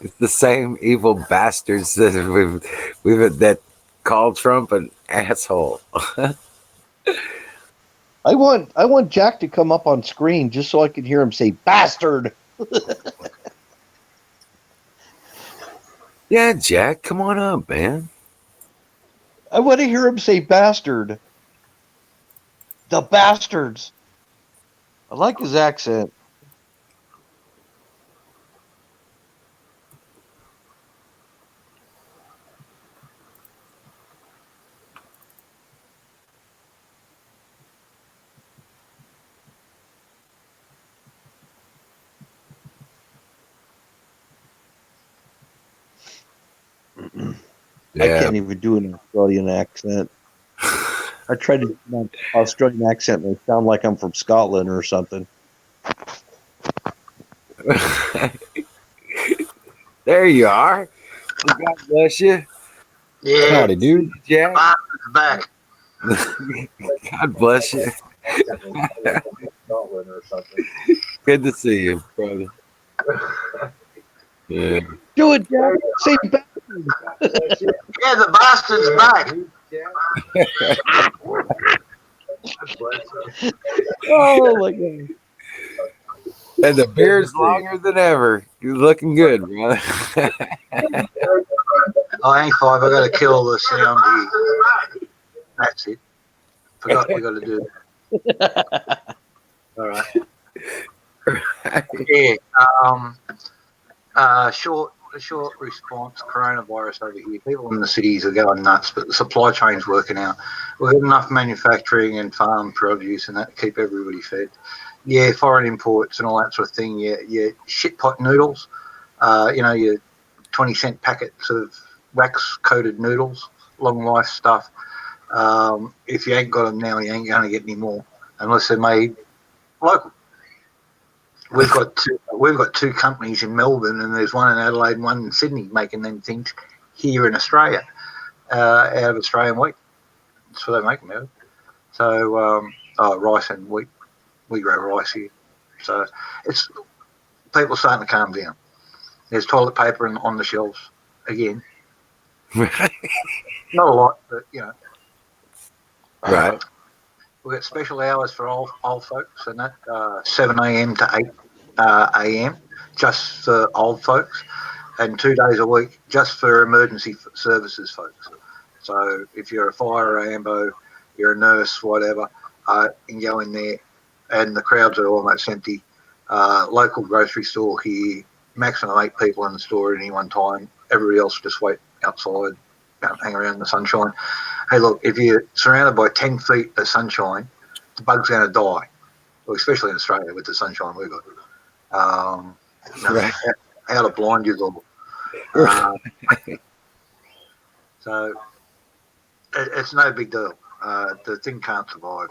It's the same evil bastards that that called Trump an asshole. I want Jack to come up on screen just so I can hear him say bastard. Yeah, Jack, come on up, man. I want to hear him say bastard. The bastards. I like his accent. Yeah. I can't even do an Australian accent. I tried to do my Australian accent and it sound like I'm from Scotland or something. There you are. Well, God bless you. Yeah, Howdy, dude. Jack. back. God bless you. Scotland or something. Good to see you, brother. Yeah. Do it, Jack. Say back. Yeah, the bastard's back. Oh my god. And the beard's longer than ever. You're looking good, brother. Oh, hang five. I got to kill the sound here. That's it. Forgot we got to do that. All right. Yeah. Short response. Coronavirus over here. People in the cities are going nuts, but the supply chain's working out. We've got enough manufacturing and farm produce and that to keep everybody fed. Yeah, foreign imports and all that sort of thing. Yeah, shit pot noodles. Your 20-cent packets of wax-coated noodles, long life stuff. If you ain't got them now, you ain't going to get any more unless they're made local. We've got two companies in Melbourne, and there's one in Adelaide and one in Sydney making them things here in Australia, out of Australian wheat. That's what they make them out of. So rice and wheat. We grow rice here, so it's people starting to calm down. There's toilet paper on the shelves again. Not a lot, but Right. We've got special hours for old folks, and that 7 a.m. to 8 a.m. just for old folks, and 2 days a week just for emergency services folks. So if you're a fire or ambo, you're a nurse, whatever, you can go in there, and the crowds are almost empty. Local grocery store here, maximum 8 people in the store at any one time. Everybody else just wait outside, hang around in the sunshine. Hey, look, if you're surrounded by 10 feet of sunshine, the bug's going to die. Well, especially in Australia with the sunshine we've got. Right. How to blind you all. So it's no big deal. The thing can't survive.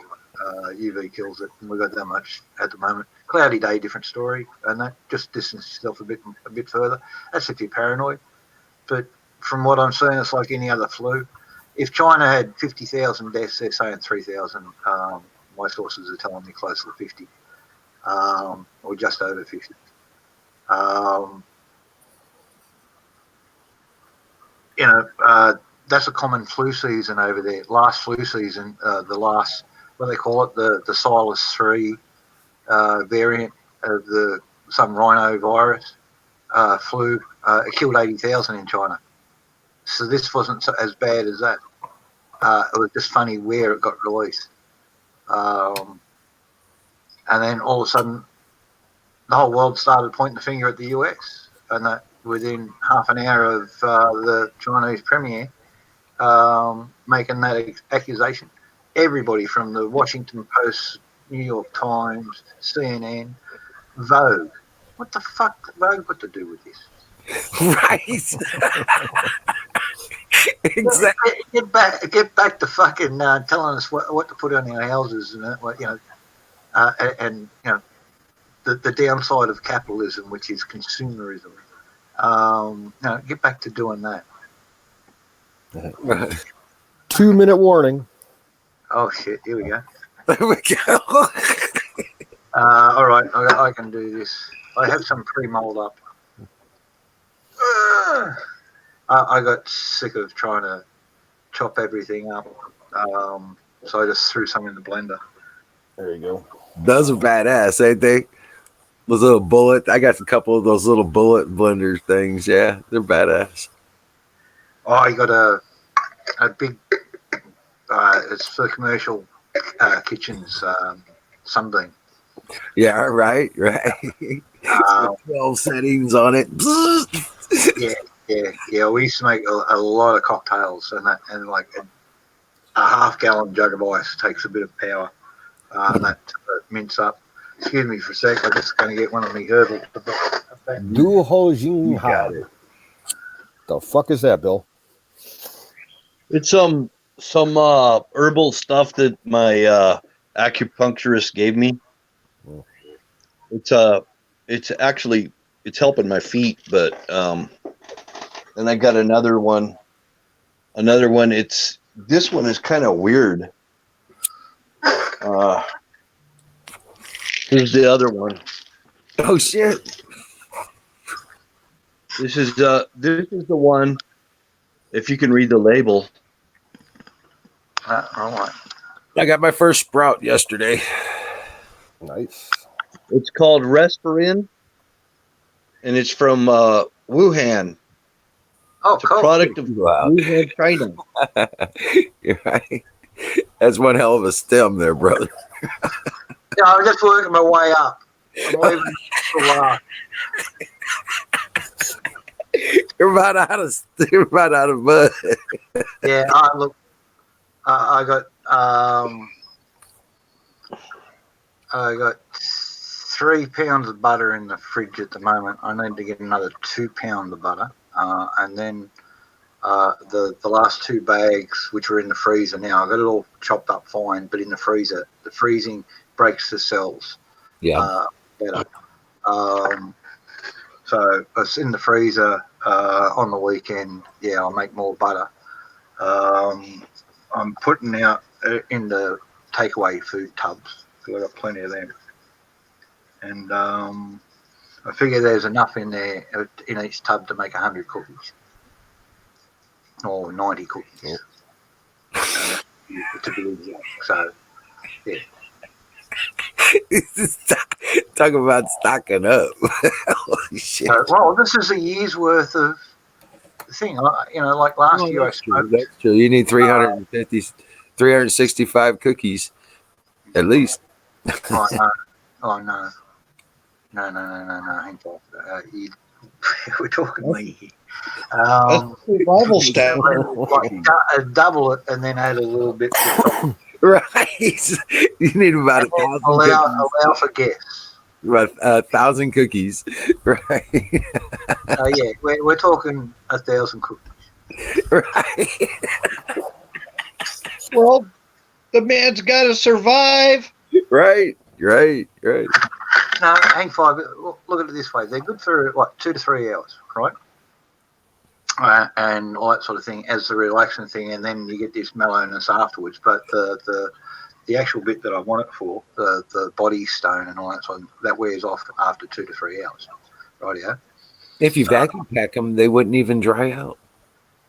UV kills it, and we've got that much at the moment. Cloudy day, different story, and that just distance yourself a bit further. That's if you're paranoid. But from what I'm seeing, it's like any other flu. If China had 50,000 deaths, they're saying 3,000. My sources are telling me close to 50, or just over 50. That's a common flu season over there. Last flu season, the last, what do they call it, the Silas 3 variant of some rhinovirus flu, it killed 80,000 in China. So this wasn't as bad as that. It was just funny where it got released. And then all of a sudden, the whole world started pointing the finger at the US. And that within half an hour of the Chinese premier making that accusation, everybody from the Washington Post, New York Times, CNN, Vogue. What the fuck did Vogue got to do with this? Right. Exactly. Get back to fucking telling us what to put on our houses and the downside of capitalism, which is consumerism. Get back to doing that. 2-minute warning. Oh shit! Here we go. There we go. All right, I can do this. I have some pre-mold up. I got sick of trying to chop everything up, so I just threw some in the blender. There you go. Those are badass, ain't they? Those little bullet. I got a couple of those little bullet blender things. Yeah, they're badass. Oh, I got a big. It's for commercial kitchens. Sunbeam. Yeah, right. 12 settings on it. Yeah. We used to make a lot of cocktails, and like a half-gallon jug of ice takes a bit of power, and that mince up. Excuse me for a sec. I'm just going to get one of my herbal. Du Ho Jing Ha. The fuck is that, Bill? It's some herbal stuff that my acupuncturist gave me. It's actually it's helping my feet, but then I got another one. Another one. This one is kind of weird. Here's the other one. Oh shit! This is the one. If you can read the label. All right. I got my first sprout yesterday. Nice. It's called Respirin, and it's from Wuhan. Oh, it's a cool. product of Wuhan, China. You're right. That's one hell of a stem there, brother. Yeah, I'm just working my way up. I'm leaving the last. You're about out of mud. Yeah, look, I got 3 pounds of butter in the fridge at the moment. I need to get another 2 pounds of butter, and then the last 2 bags, which are in the freezer now. I got it all chopped up fine, but in the freezer, the freezing breaks the cells. Yeah. Better. So it's in the freezer on the weekend. Yeah, I'll make more butter. I'm putting out in the takeaway food tubs because I've got plenty of them. And I figure there's enough in there in each tub to make 100 cookies or 90 cookies. To be exact. So, yeah. Talk about stocking up. Holy shit. Well, this is a year's worth of thing. Like last year I smoked. That's true. You need 350, 365 cookies at least. Oh, no. Hang on. We're talking me here. Survival stat. Double it and then add a little bit. Right. You need about 1,000 cookies. Allow for guess. About 1,000 cookies. Right. Yeah, we're talking 1,000 cookies. Right. Well, the man's got to survive. Right. No, hang 5. Look at it this way. They're good for, 2 to 3 hours, right? And all that sort of thing as the relaxing thing, and then you get this mellowness afterwards. But the actual bit that I want it for, the body stone and all that sort of, that wears off after 2 to 3 hours. Rightio. If you vacuum pack them, they wouldn't even dry out.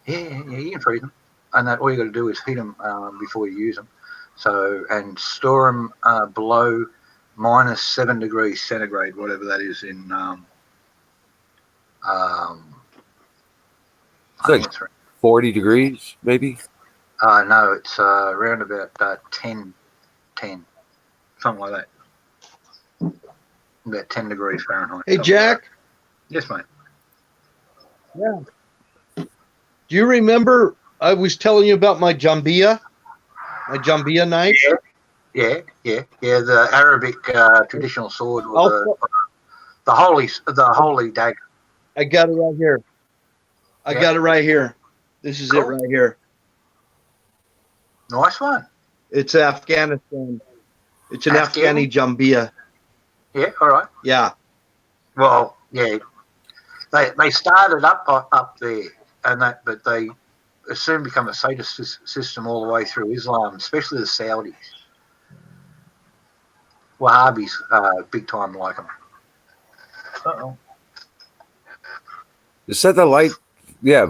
Yeah, you can freeze them, and that all you got to do is heat them before you use them. So and store them below -7 degrees centigrade, whatever that is in. It's like 40 degrees, maybe. No, it's around about 10, something like that. About 10 degrees Fahrenheit. Hey, Jack. Like yes, mate. Yeah. Do you remember I was telling you about my jambia knife? Yeah. The Arabic traditional sword, or the holy dagger. I got it right here. Got it right here. This is it right here. Nice one. It's Afghanistan. It's an Afghani jambia. Yeah. All right. Yeah. Well, yeah. They started up there, but they soon become a sadist system all the way through Islam, especially the Saudis. Wahhabis, big time like them. Uh-oh. Just set the light,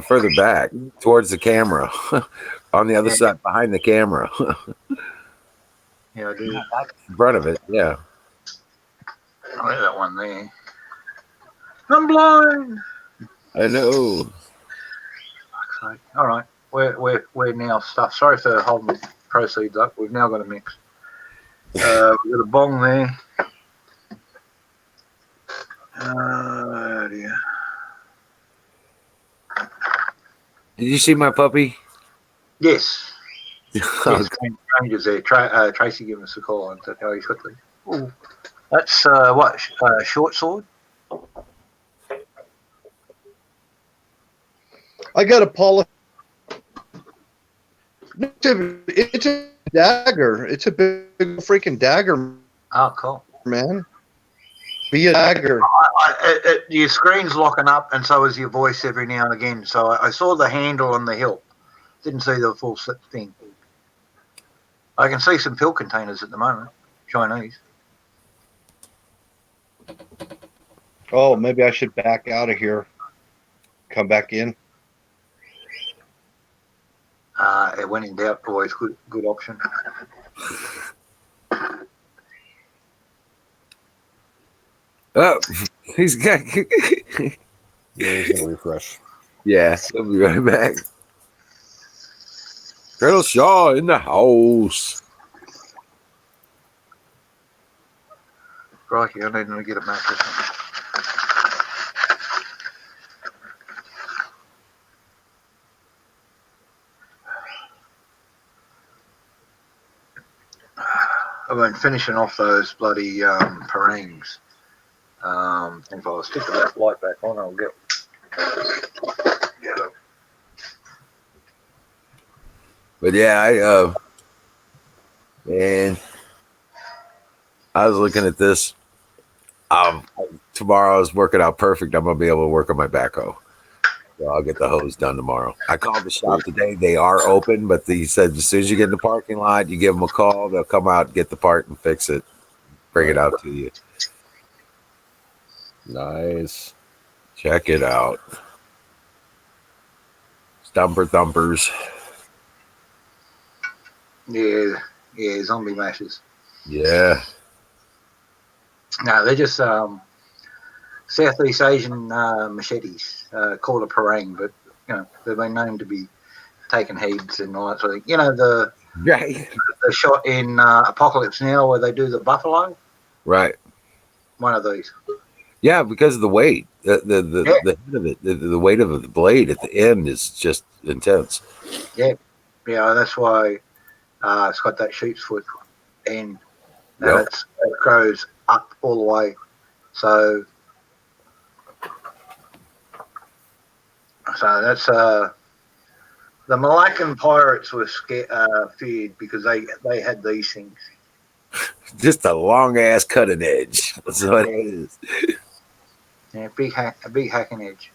further back towards the camera, on the other side, behind the camera. Yeah, I do. In front of it, yeah. I like that one there. I'm blind. I know. All right, we're now stuffed. Sorry for holding proceeds up. We've now got a mix. We've got a bong there. Oh dear. Did you see my puppy? Yes. Strangers there. Tracy gave us a call and said how he's quickly. Ooh. That's short sword? I got a polish. It's a dagger. It's a big freaking dagger. Oh, cool. Man. Be a dagger. Your screen's locking up, and so is your voice every now and again. So I saw the handle on the hilt. Didn't see the full thing. I can see some pill containers at the moment. Chinese. Oh, maybe I should back out of here. Come back in. When in doubt, always good option. Oh, he's got. Yeah, he's gonna refresh. Yeah, he'll be right back. Colonel Shaw in the house. Crikey, I need to get a mattress. I've been finishing off those bloody parangs. If I'll stick that light back on, I'll get them. But yeah, man, I was looking at this. Tomorrow I was working out perfect. I'm gonna be able to work on my backhoe. So I'll get the hose done tomorrow. I called the shop today. They are open, but he said as soon as you get in the parking lot, you give them a call. They'll come out, get the part, and fix it. Bring it out to you. Nice. Check it out. Stumper thumpers. Yeah, zombie mashes. Yeah. No, they're just Southeast Asian machetes called a parang, but they've been known to be taking heads and all that sort of thing. The shot in Apocalypse Now where they do the buffalo. Right. One of these. Yeah, because of the weight, the head of it, the weight of the blade at the end is just intense. Yeah, that's why it's got that sheep's foot end, and it goes up all the way. So that's the Malaccan pirates were feared because they had these things. Just a long ass cutting edge. That's what it is. Yeah, a big hacking edge.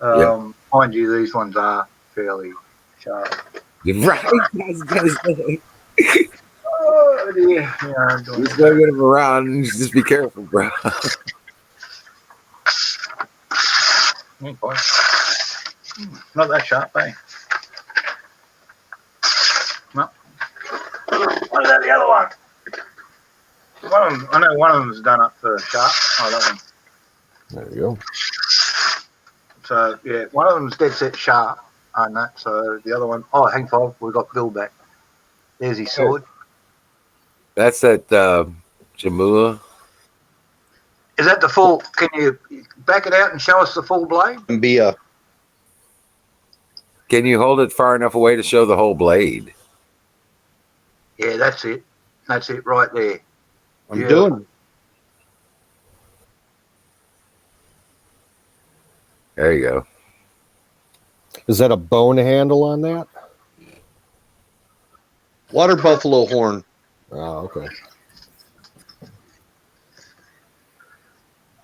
Mind you, these ones are fairly sharp. Right. I was gonna say. Oh dear. You still get them around. Just be careful, bro. Not that sharp, eh? No. What is that? The other one. I know one of them's done up for sharp. Oh, that one. There you go. So yeah, one of them's dead set sharp on that. So the other one, hang on, we got Bill back. There's his sword. That's that Jamua. Is that the full? Can you back it out and show us the full blade? Can you hold it far enough away to show the whole blade? Yeah, that's it. That's it right there. I'm doing it. There you go. Is that a bone handle on that? Water buffalo horn. Oh, okay.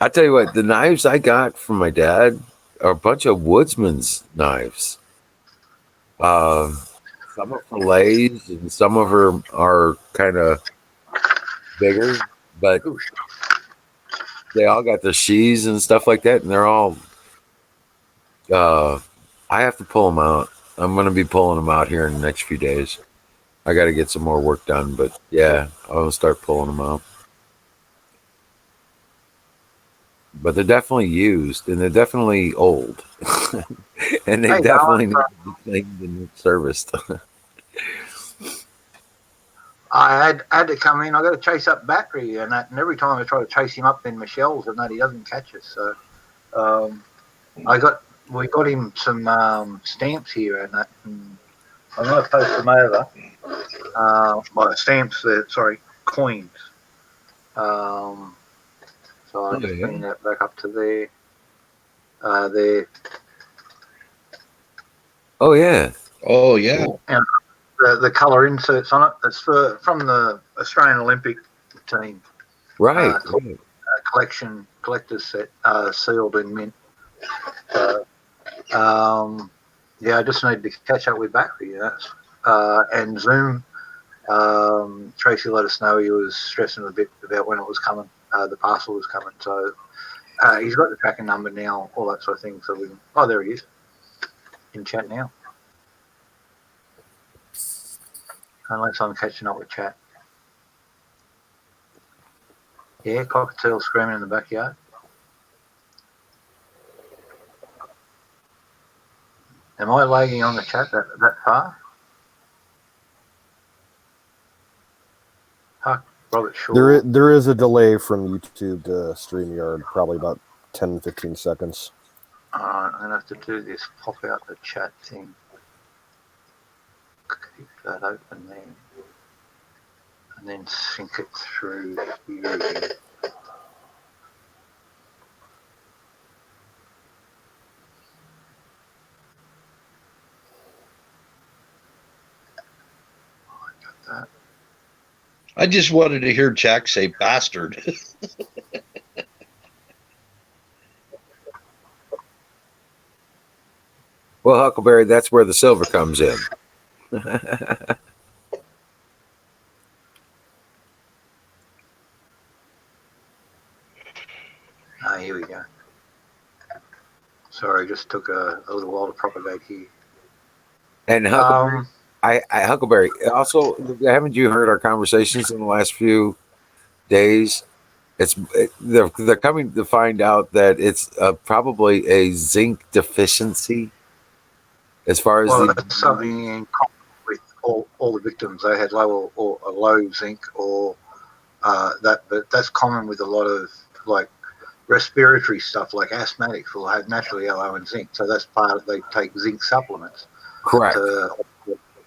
I tell you what, the knives I got from my dad are a bunch of woodsman's knives. Some are fillets and some of them are kind of bigger, but they all got the sheaths and stuff like that, and they're all. I have to pull them out. I'm going to be pulling them out here in the next few days. I got to get some more work done, but yeah, I'll start pulling them out. But they're definitely used, and they're definitely old, and they definitely need to be cleaned and serviced. I had to come in. I got to chase up battery and that, and every time I try to chase him up in Michelle's and that, he doesn't catch us. So we got him some stamps here and that. And I'm going to post them over. Stamps, coins. So I'll just bring that back up to there. There. Oh yeah. Oh yeah. And the colour inserts on it. It's from the Australian Olympic team. Right. Collector's set, sealed in mint. Yeah, I just need to catch up with battery. And Zoom. Tracy let us know he was stressing a bit about when it was coming. The parcel was coming, so he's got the tracking number now, all that sort of thing. So we can, oh, there he is in chat now. Unless I'm catching up with chat. Yeah, cockatiel screaming in the backyard. Am I lagging on the chat that far? Huck, Robert Shaw. There is a delay from YouTube to StreamYard, probably about 10-15 seconds. I'm going to have to do this, pop out the chat thing. Keep that open there. And then sync it through here again. I just wanted to hear Jack say bastard. Well, Huckleberry, that's where the silver comes in. Here we go. Sorry, just took a little while to propagate here. And Huckleberry, Huckleberry, also, haven't you heard our conversations in the last few days? They're coming to find out that it's probably a zinc deficiency. As far as that's something in common with all the victims. They had low or low zinc or that, but that's common with a lot of like respiratory stuff. Like asthmatics will have naturally low in zinc, so that's part of they take zinc supplements. Correct. To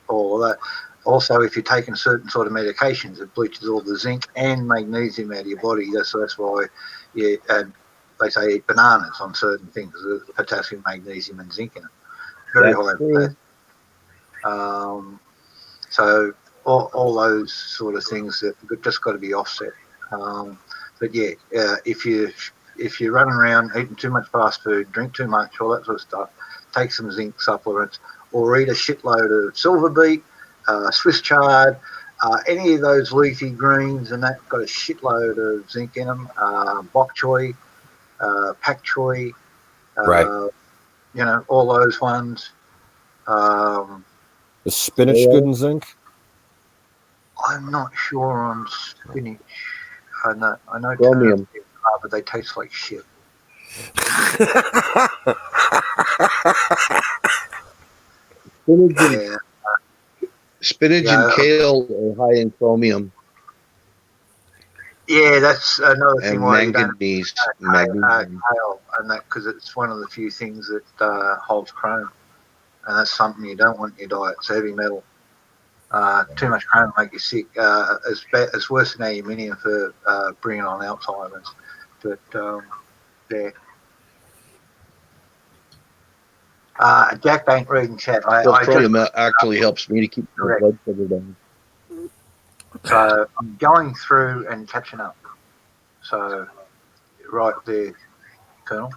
all of that. Also, if you're taking certain sort of medications, it bleaches all the zinc and magnesium out of your body. That's why they say eat bananas on certain things. There's potassium, magnesium, and zinc in it. Very high in that. So all those sort of things that just got to be offset. But yeah, if you're running around eating too much fast food, drink too much, all that sort of stuff, take some zinc supplements, or eat a shitload of silver beet, Swiss chard, any of those leafy greens, and that got a shitload of zinc in them. Bok choy, pak choy, right. All those ones. Is spinach good in zinc? I'm not sure on spinach. I know Chromium. but they taste like shit. Spinach and kale are high in chromium. Yeah, that's another thing and why manganese, you don't kale, and that because it's one of the few things that holds chrome, and that's something you don't want in your diet. It's heavy metal. Too much chrome will make you sick. It's worse than aluminium for bringing on Alzheimer's. But yeah. Jack ain't reading chat. Chromium actually helps me to keep my blood sugar down. So I'm going through and catching up. So right there, Colonel.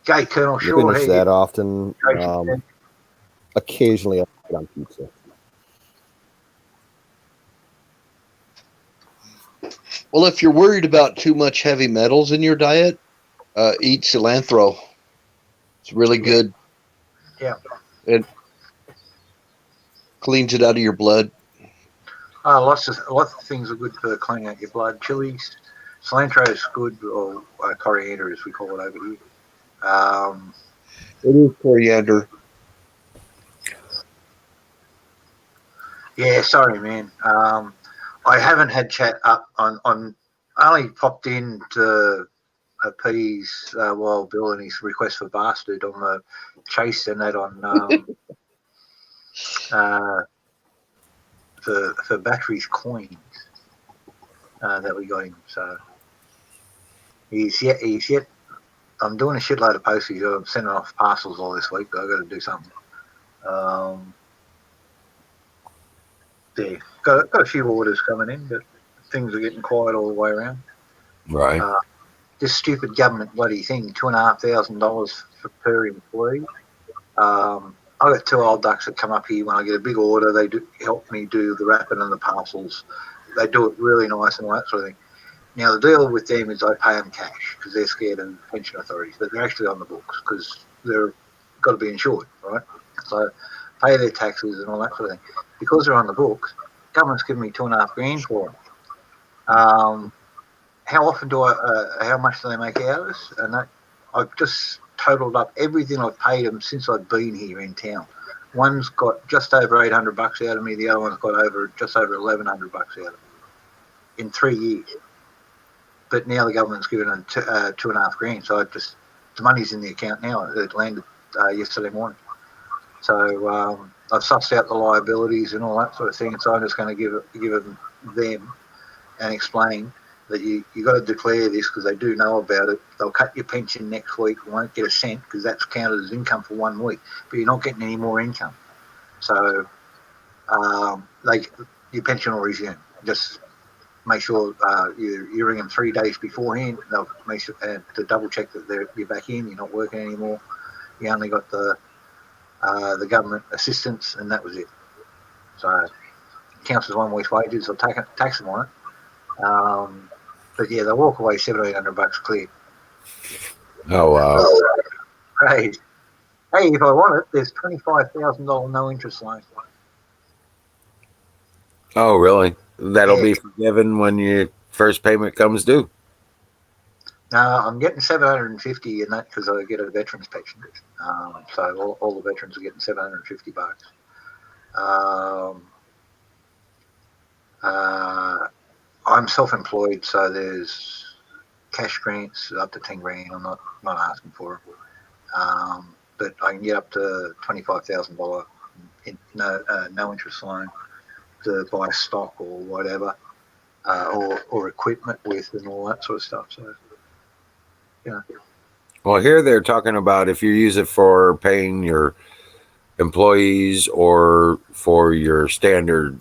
Okay, Colonel Shaw. Finish that often. Occasionally I'll put on pizza. Well, if you're worried about too much heavy metals in your diet, eat cilantro. It's really good. Yeah. It cleans it out of your blood. Lots of things are good for cleaning out your blood. Chilies, cilantro is good, or coriander as we call it over here. It is coriander. Yeah, sorry, man. I haven't had chat up on. I only popped in to appease Wild Bill and his request for bastard on the chase and that on for batteries coins that we got him. So he's yet. I'm doing a shitload of postage. I'm sending off parcels all this week, but I've got to do something. Yeah, got a few orders coming in, but things are getting quiet all the way around. Right. This stupid government bloody thing, $2,500 per employee. I got two old ducks that come up here when I get a big order. They do help me do the wrapping and the parcels. They do it really nice and all that sort of thing. Now the deal with them is I pay them cash because they're scared of pension authorities, but they're actually on the books because they're got to be insured, right? So pay their taxes and all that sort of thing. Because they're on the books, government's giving me $2,500 for them. How often do how much do they make out of us? And that I've just totaled up everything I've paid them since I've been here in town. One's got just over $800 out of me. The other one's got just over $1,100 out of me in 3 years. But now the government's given them $2,500. So the money's in the account now. It landed yesterday morning. So I've sussed out the liabilities and all that sort of thing. So I'm just going to give them and explain that you got to declare this because they do know about it. They'll cut your pension next week. You won't get a cent because that's counted as income for 1 week, but you're not getting any more income. So your pension will resume. Just make sure you ring them 3 days beforehand. They'll make sure to double check that you're back in. You're not working anymore. You only got the government assistance, and that was it. So it counts as 1 week's wages. They'll tax them on it. But yeah, they'll walk away $1,700 clear. Oh wow! Hey, if I want it, there's $25,000 no interest loan. Oh really? That'll be forgiven when your first payment comes due. No, I'm getting $750 in that because I get a veterans pension. So all the veterans are getting $750. I'm self-employed, so there's cash grants up to 10 grand. I'm not asking for them. But I can get up to $25,000 in no interest loan to buy stock or whatever, or equipment with and all that sort of stuff. So, yeah. Well, here they're talking about if you use it for paying your employees or for your standard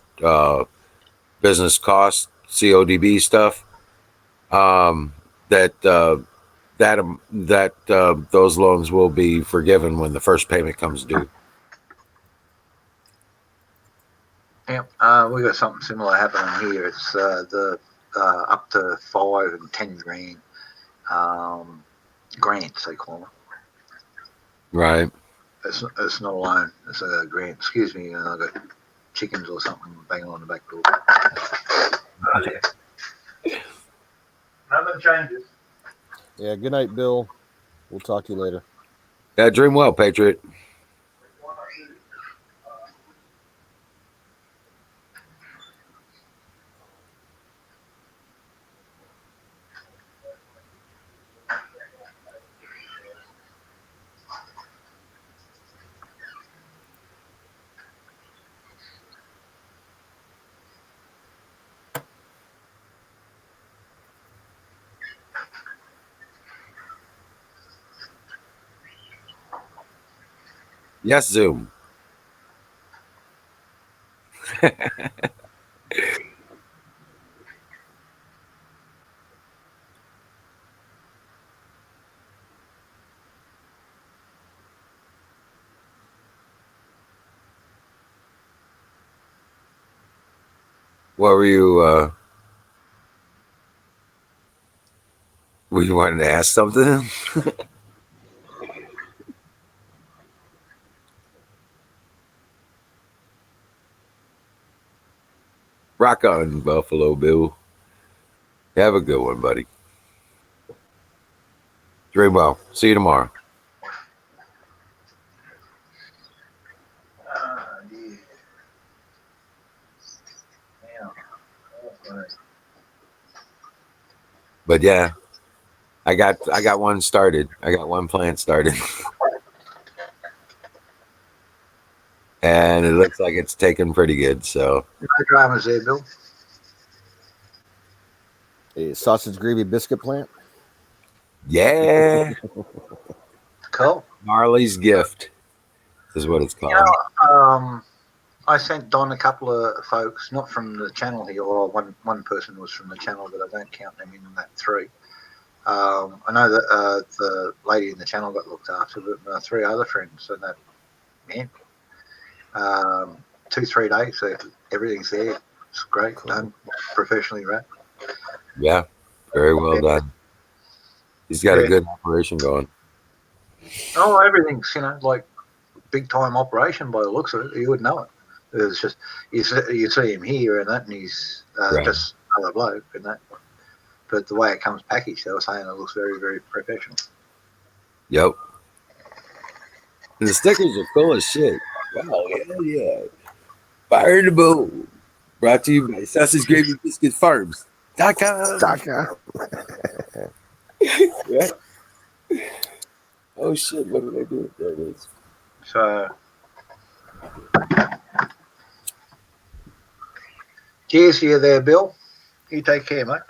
business costs, CODB stuff, that those loans will be forgiven when the first payment comes due. Yeah, we got something similar happening here. It's the up to 5 and 10 grand grants they call them. Right. It's not a loan. It's a grant. Excuse me. I've got chickens or something banging on the back door. Nothing changes. Yeah. Good night, Bill. We'll talk to you later. Yeah. Dream well, Patriot. Yes, Zoom. What were you? Were you wanting to ask something? Rock on, Buffalo Bill. Have a good one, buddy. Dream well. See you tomorrow. But yeah, I got one started. I got one plant started. And it looks like it's taken pretty good. So No dramas there, Bill. A sausage gravy biscuit plant. yeah. Cool. Marley's gift. is what it's called. I sent Don a couple of folks, not from the channel here, or one person was from the channel, but I don't count them in that 3. I know that the lady in the channel got looked after, but my 3 other friends, and that, man, 2-3 days, so everything's there. It's great, done, professionally wrapped. Yeah, very well done. He's got a good operation going. Oh, everything's, like big time operation by the looks of it. You would know it. It's just you see him here and that, and he's just another bloke and that. But the way it comes packaged, they were saying it looks very, very professional. Yep. And the stickers are cool as shit. Wow, hell yeah. Fire in the bowl. Brought to you by Sausage Gravy Biscuit Farms. .com. Yeah. Oh shit, what did I do? There it is. So, cheers to you there, Bill. You take care, mate.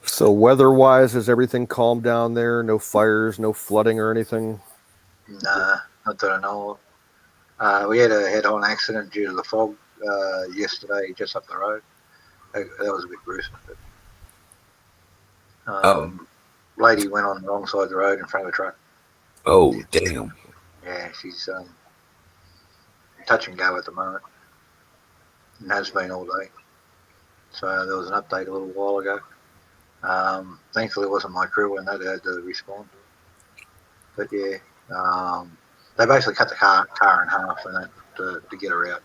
So weather-wise, is everything calm down there? No fires, no flooding or anything? Nah, not that I know of. We had a head-on accident due to the fog yesterday, just up the road. That was a bit gruesome. But, lady went on the wrong side of the road in front of a truck. Oh, damn. Yeah, she's touch and go at the moment, and has been all day. So there was an update a little while ago. Thankfully, it wasn't my crew when they had to respond. But yeah, they basically cut the car in half and that to get her out.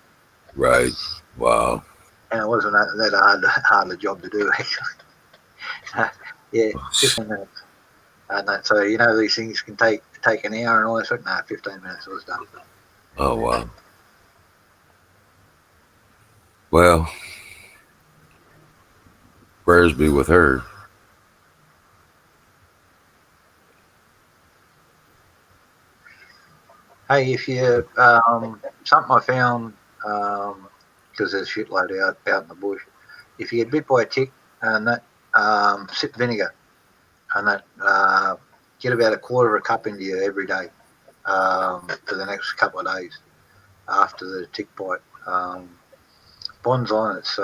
Right. Wow. And it wasn't that hard a job to do, actually. Yeah, 15 minutes. And that, so, these things can take an hour and all that. Nah, 15 minutes, it was done. Oh, wow. Well, prayers be with her. Hey, if you something I found, because there's shitload out in the bush, if you get bit by a tick and that, sip vinegar and that, get about a quarter of a cup into you every day for the next couple of days after the tick bite. Bonds on it's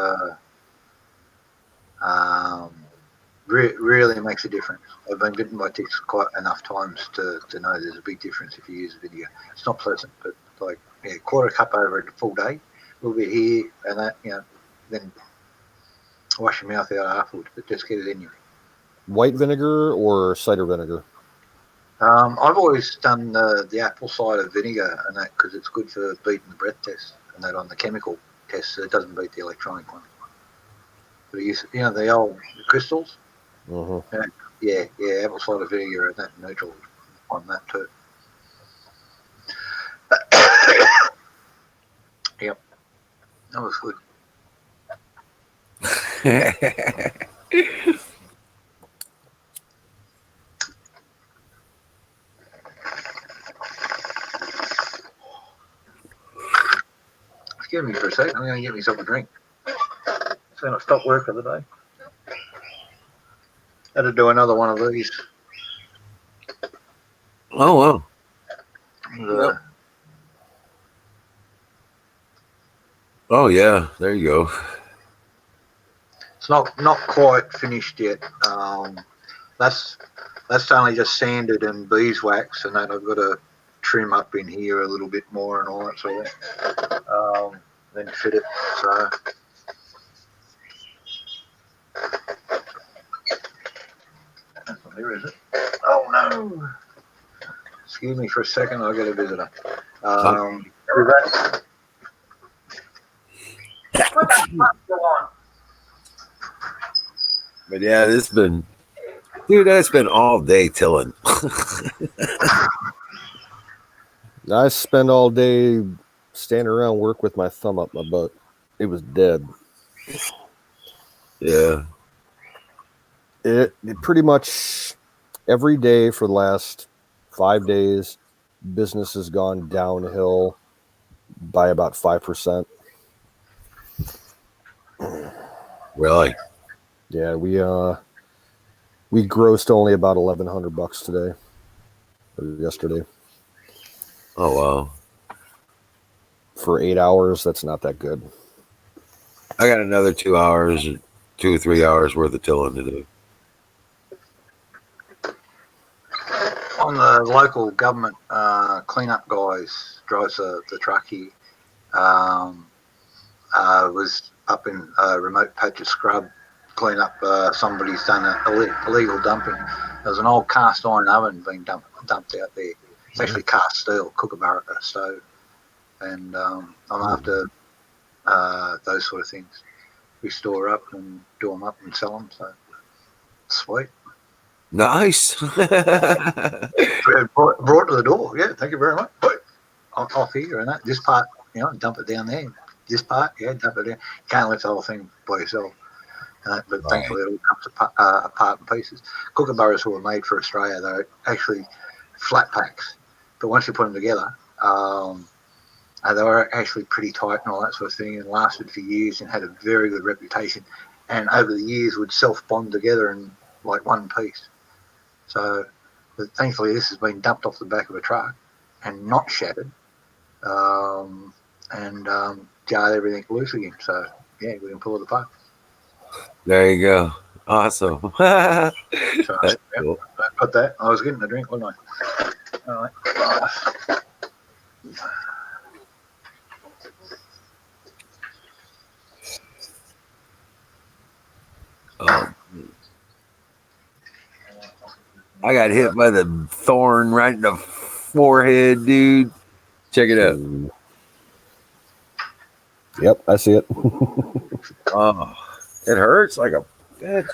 really makes a difference. I've been bitten by ticks quite enough times to know there's a big difference if you use vinegar. It's not pleasant, but like quarter cup over a full day, a little bit here and that, then wash your mouth out afterwards, but just get it in you. White vinegar or cider vinegar? I've always done the apple cider vinegar and that because it's good for beating the breath test and that on the chemical test. So it doesn't beat the electronic one. But the old crystals. Mm-hmm. Yeah, apple cider vinegar and that neutral on that too. Yep, that was good. Excuse me for a second. I'm going to get myself a drink. So I stopped work for the day. Had to do another one of these. Oh, wow. Yep. Oh, yeah. There you go. It's not quite finished yet. That's only just sanded and beeswax, and then I've got to trim up in here a little bit more and all that sort of thing. Then fit it. So. There is it. Oh no! Excuse me for a second. I'll get a visitor. But yeah, it's been all day tilling. I spent all day standing around work with my thumb up my butt. It was dead. Yeah. It pretty much every day for the last 5 days, business has gone downhill by about 5%. Really? Yeah, we grossed only about $1,100 today. or yesterday. Oh wow! For 8 hours, that's not that good. I got another 2 hours, 2 or 3 hours worth of tilling to do. On the local government cleanup guys drives the truck here. Was up in a remote patch of scrub, clean up somebody's done illegal dumping. There's an old cast iron oven being dumped out there. It's actually cast steel, Kookaburra stove, and I'm after those sort of things. We store up and do them up and sell them. So sweet. Nice. brought to the door. Yeah, thank you very much. Off here and that. This part, dump it down there. This part, dump it down. You can't lift the whole thing by yourself. But thankfully, it all comes apart in pieces. Kookaburras were made for Australia. They're actually flat packs, but once you put them together, they were actually pretty tight and all that sort of thing, and lasted for years and had a very good reputation. And over the years, would self-bond together in like one piece. So, but thankfully, this has been dumped off the back of a truck and not shattered, and jarred everything loose again. So, yeah, we can pull it apart. There you go. Awesome. So, That's cool. I put that. I was getting a drink, wasn't I? All right. I got hit by the thorn right in the forehead, dude. Check it out. Yep, I see it. Oh, it hurts like a bitch.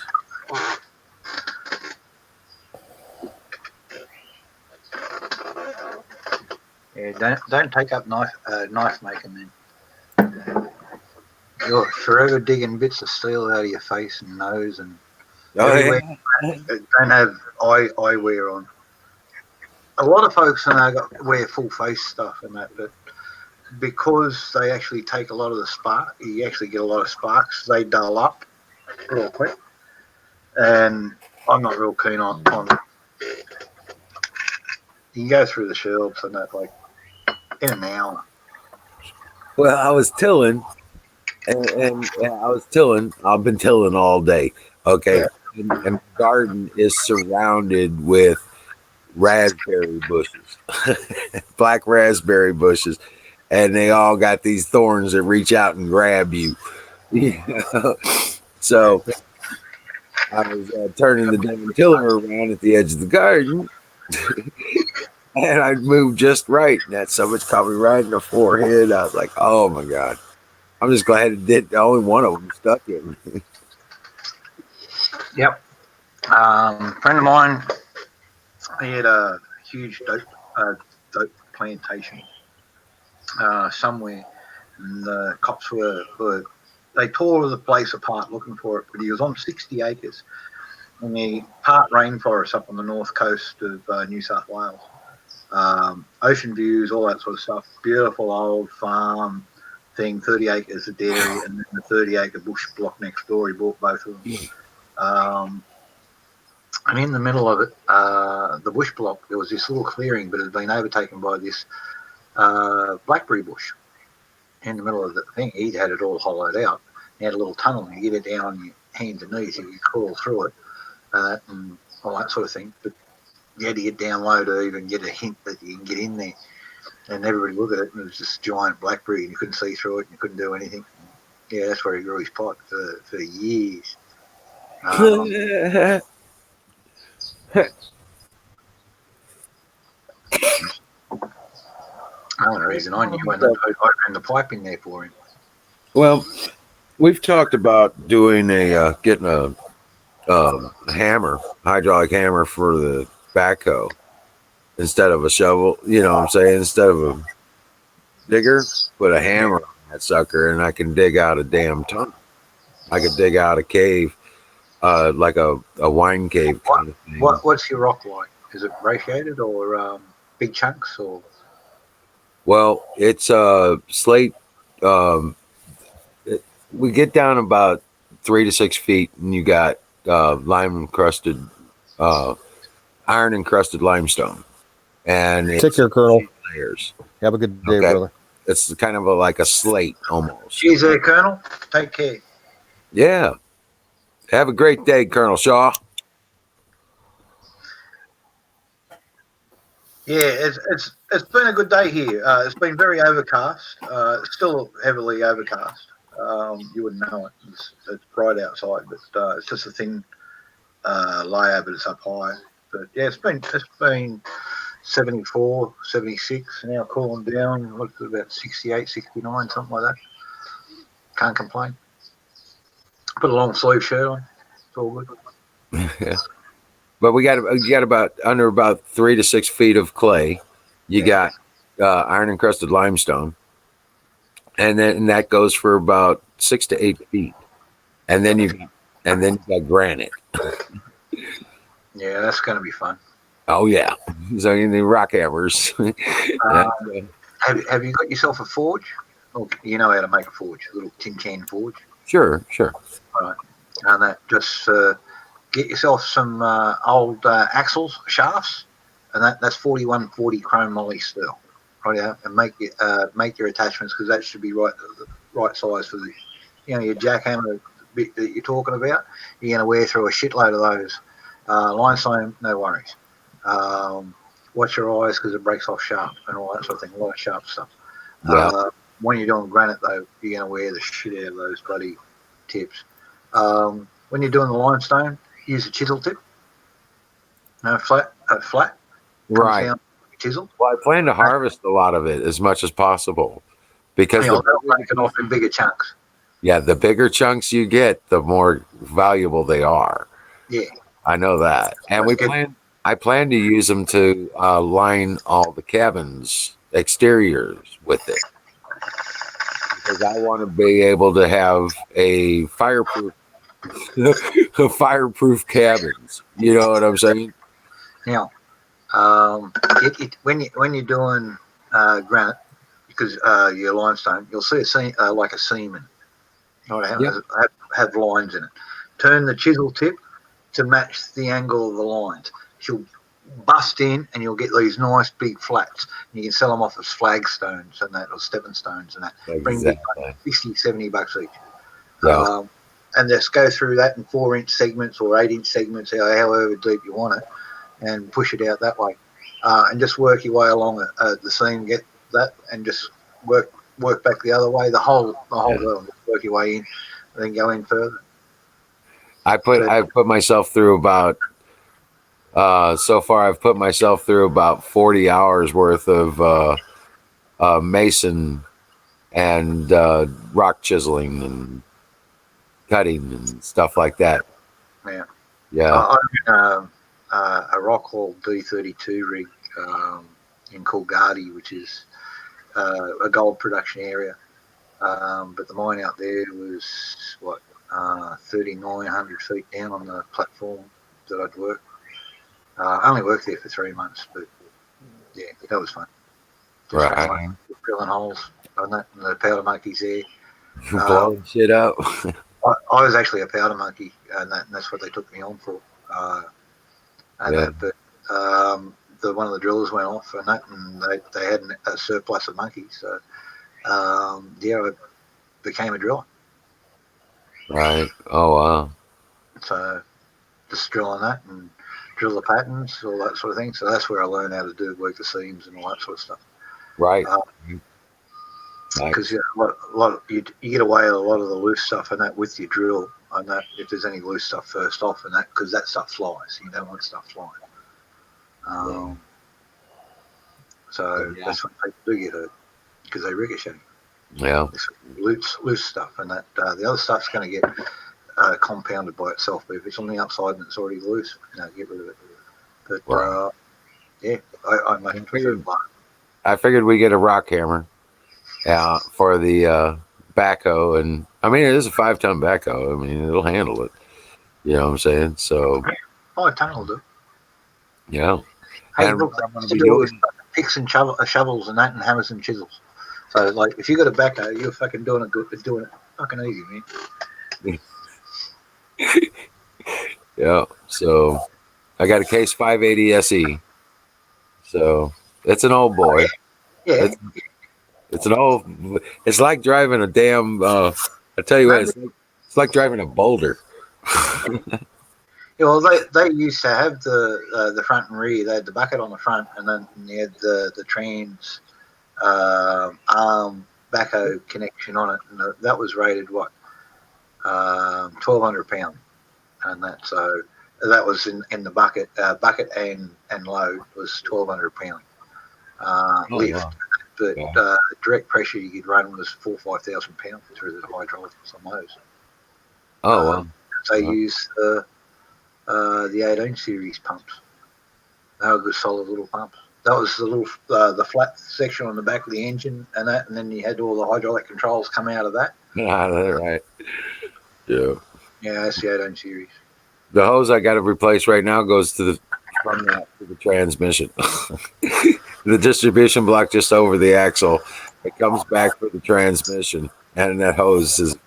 Yeah, don't take up knife making then. You're forever digging bits of steel out of your face and nose and everywhere. Don't have eyewear on. A lot of folks wear full face stuff and that, but because they actually take a lot of the spark, you actually get a lot of sparks. They dull up real quick, and I'm not real keen on. You can go through the shelves and that like in an hour. Well, I was tilling, and I was tilling. I've been tilling all day. Okay, and the garden is surrounded with raspberry bushes, black raspberry bushes, and they all got these thorns that reach out and grab you. So I was turning the damn tiller around at the edge of the garden. And I moved just right, and that so much caught me right in the forehead. I was like, "Oh my god!" I'm just glad it did. Only one of them stuck in me. Yep. Friend of mine, he had a huge dope plantation somewhere, and the cops they tore the place apart looking for it. But he was on 60 acres in the part rainforest up on the north coast of New South Wales. Ocean views, all that sort of stuff. Beautiful old farm thing, 30 acres of dairy, and then the 30-acre bush block next door. He bought both of them. And in the middle of it, the bush block, there was this little clearing, but it had been overtaken by this blackberry bush. In the middle of the thing, he'd had it all hollowed out. He had a little tunnel, and you get it down on your hands and knees, and you crawl through it, and all that sort of thing. But you had to get down low to even get a hint that you can get in there. And everybody looked at it, and it was this giant blackberry, and you couldn't see through it, and you couldn't do anything. Yeah, that's where he grew his pot for years. I don't know, reason I knew when I ran the pipe in there for him. Well, we've talked about doing getting a hammer, hydraulic hammer for the backhoe instead of a shovel. You know what I'm saying? Instead of a digger, put a hammer on that sucker, and I can dig out a damn tunnel. I could dig out a cave, like a wine cave kind of thing. What's your rock like? Is it brachiated or big chunks or? Well, it's slate. We get down about 3 to 6 feet, and you got lime encrusted, iron encrusted limestone. and Take it's care, Colonel. layers. Have a good day, Okay. brother. It's kind of like a slate almost. Cheers there, Colonel. Take care. Yeah. Have a great day, Colonel Shaw. Yeah, it's been a good day here. It's been very overcast. Still heavily overcast. You wouldn't know it. It's bright outside, but it's just a thin layer, but it's up high. But yeah, it's been 74, 76, now cooling down. What's it, about 68, 69, something like that. Can't complain. Put a long sleeve shirt on. It's all good. Yeah. But you got about under about 3 to 6 feet of clay. You got iron encrusted limestone, and then that goes for about 6 to 8 feet, and then you got granite. Yeah, that's going to be fun. Oh yeah, so you need rock hammers. Have you got yourself a forge? Oh, you know how to make a forge, a little tin can forge. Sure. Right, and that just get yourself some old axles, shafts, and that's 4140 chrome moly steel. Right, yeah, and make your attachments because that should be the right size for the your jackhammer bit that you're talking about. You're going to wear through a shitload of those. Limestone, no worries. Watch your eyes because it breaks off sharp and all that sort of thing. A lot of sharp stuff. Yeah. When you're doing granite, though, you're going to wear the shit out of those bloody tips. When you're doing the limestone, use a chisel tip. No, flat. Right. Down, chisel. Well, I plan to harvest a lot of it as much as possible because they'll break it off in bigger chunks. Yeah, the bigger chunks you get, the more valuable they are. Yeah, I know that, and I plan to use them to line all the cabins exteriors with it because I want to be able to have a fireproof cabins. You know what I'm saying? Now, when you're doing granite, because your limestone, you'll see like a seam in it. Have lines in it. Turn the chisel tip to match the angle of the lines. She'll bust in, and you'll get these nice big flats. You can sell them off as flagstones and that, or stepping stones and that. Exactly. Bring $60, $70 each. Yeah. And just go through that in 4-inch segments or 8-inch segments, however deep you want it, and push it out that way. And just work your way along the seam, get that, and just work back the other way, the whole world. Work your way in, and then go in further. I put myself through about so far. I've put myself through about 40 hours worth of mason and rock chiseling and cutting and stuff like that. Yeah. I'm a Rockall D32 rig in Coolgardie, which is a gold production area. But the mine out there was 3,900 feet down on the platform that I'd work. I only worked there for 3 months, but yeah, that was fun. Just right. Drilling holes and that, and the powder monkeys there. Blowing shit up. I was actually a powder monkey, and that's what they took me on for. But one of the drillers went off, and they had a surplus of monkeys, so I became a driller. Right. Oh wow. So just drilling that and drill the patterns, all that sort of thing. So that's where I learned how to work the seams and all that sort of stuff. Right. Because you get away with a lot of the loose stuff and that with your drill, and that if there's any loose stuff first off, and that because that stuff flies. You don't want stuff flying. So that's when people do get hurt because they ricochet. Yeah. It's loose stuff, and that the other stuff's going to get compounded by itself. But if it's on the outside and it's already loose, get rid of it. But I much prefer black. I figured we get a rock hammer for the backhoe, and I mean it is a 5-ton backhoe. I mean it'll handle it. You know what I'm saying? So 5 ton will do. Yeah. Hey, And look, what I'm going to to be do doing. is picks and shovels and that, and hammers and chisels. So like, if you got a backhoe, you're fucking doing it fucking easy, man. Yeah. So I got a case 580 SE. So it's an old boy. Yeah. It's an old. It's like driving a damn. I tell you what, it's like driving a boulder. Yeah, well, they used to have the front and rear. They had the bucket on the front, and then they had the trans arm backhoe connection on it, and that was rated what 1,200 pound, and that was in the bucket and load was 1,200 pound lift. Wow. But Yeah. direct pressure you could run was 4,000 or 5,000 pounds through the hydraulics on those. Oh wow. They used the 18 series pumps. They were good solid little pumps. That was the little the flat section on the back of the engine and that, and then you had all the hydraulic controls come out of that. Right. Yeah. Yeah, that's the 18 series. The hose I got to replace right now goes to the transmission. The distribution block just over the axle. It comes back for the transmission, and that hose has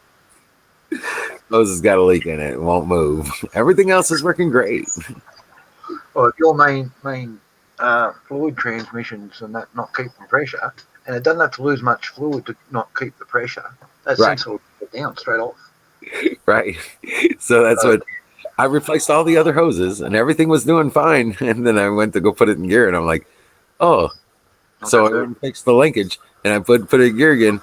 got a leak in it. It won't move. Everything else is working great. Well, if your main fluid transmissions and that not keeping pressure, and it doesn't have to lose much fluid to not keep the pressure, that Right. sensor will get down straight off. Right. So that's what I replaced all the other hoses, and everything was doing fine. And then I went to go put it in gear, and I'm like, oh. So I went and fixed the linkage, and I put it in gear again.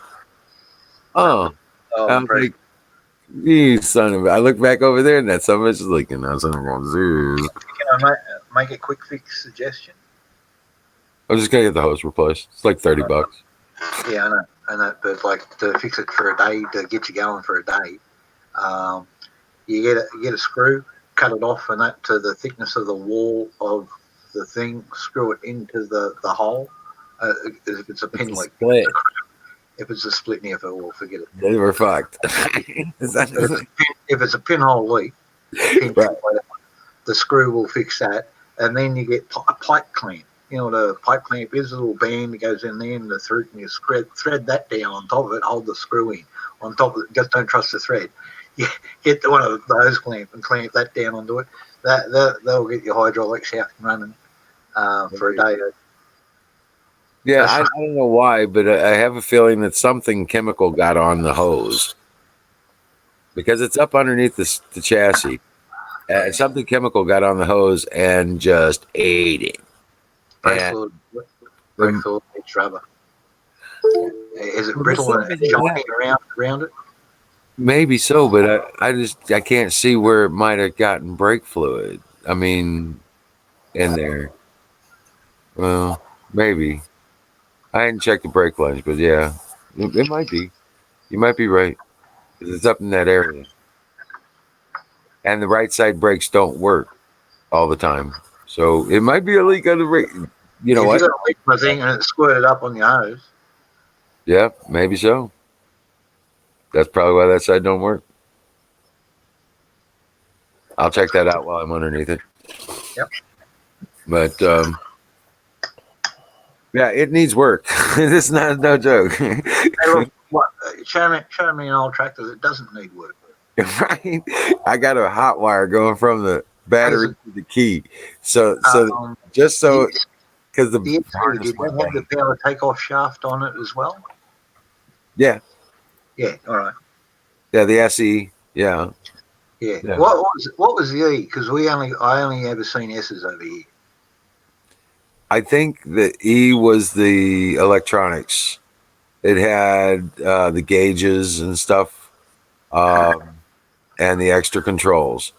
Oh. I was like, you son of a. I look back over there, and that son of a bitch is leaking. I was going, Can I make a quick fix suggestion? I'm just gonna get the hose replaced. It's like $30. Yeah, I know, but like to fix it for a day, to get you going for a day, you get a screw, cut it off, and that to the thickness of the wall of the thing, screw it into the hole. If it's a pin leak, if it's a split near for forget it. They were fucked. If it's a pinhole leak, the screw will fix that, and then you get a pipe clamp. You know, the pipe clamp is a little band that goes in there in the throat, and you thread that down on top of it, hold the screw in on top of it. Just don't trust the thread. You get one of those clamp and clamp that down onto it. That'll get your hydraulic shaft running for a day. Yeah, I don't know why, but I have a feeling that something chemical got on the hose because it's up underneath the chassis. Something chemical got on the hose and just ate it. Brake fluid, it's rubber. Is it brittle and shiny around it? Maybe so, but I can't see where it might have gotten brake fluid. I mean, in there. Well, maybe. I hadn't checked the brake lines, but yeah, it might be. You might be right. 'Cause it's up in that area. And the right side brakes don't work all the time. So it might be a leak on the brake. You know what? If you got a leak on the thing and it squirted up on your hose. Yeah, maybe so. That's probably why that side don't work. I'll check that out while I'm underneath it. Yep. But yeah, it needs work. It's not no joke. Hey, look, show me an old tractor that doesn't need work. Right? I got a hot wire going from the battery to the key. So because the did that have the power takeoff shaft on it as well? Yeah. Yeah. All right. Yeah, the SE. Yeah. Yeah. What was the E? Because I only ever seen S's over here. I think the E was the electronics. It had the gauges and stuff, and the extra controls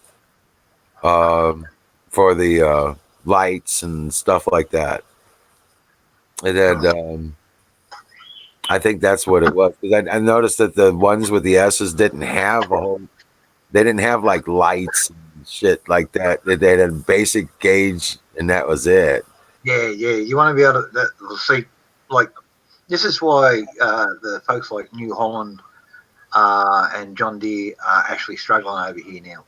for the lights and stuff like that. It had. I think that's what it was. Because I noticed that the ones with the S's didn't have they didn't have like lights and shit like that. They had a basic gauge, and that was it. Yeah. You want to be able to see, like, this is why the folks like New Holland and John Deere are actually struggling over here now.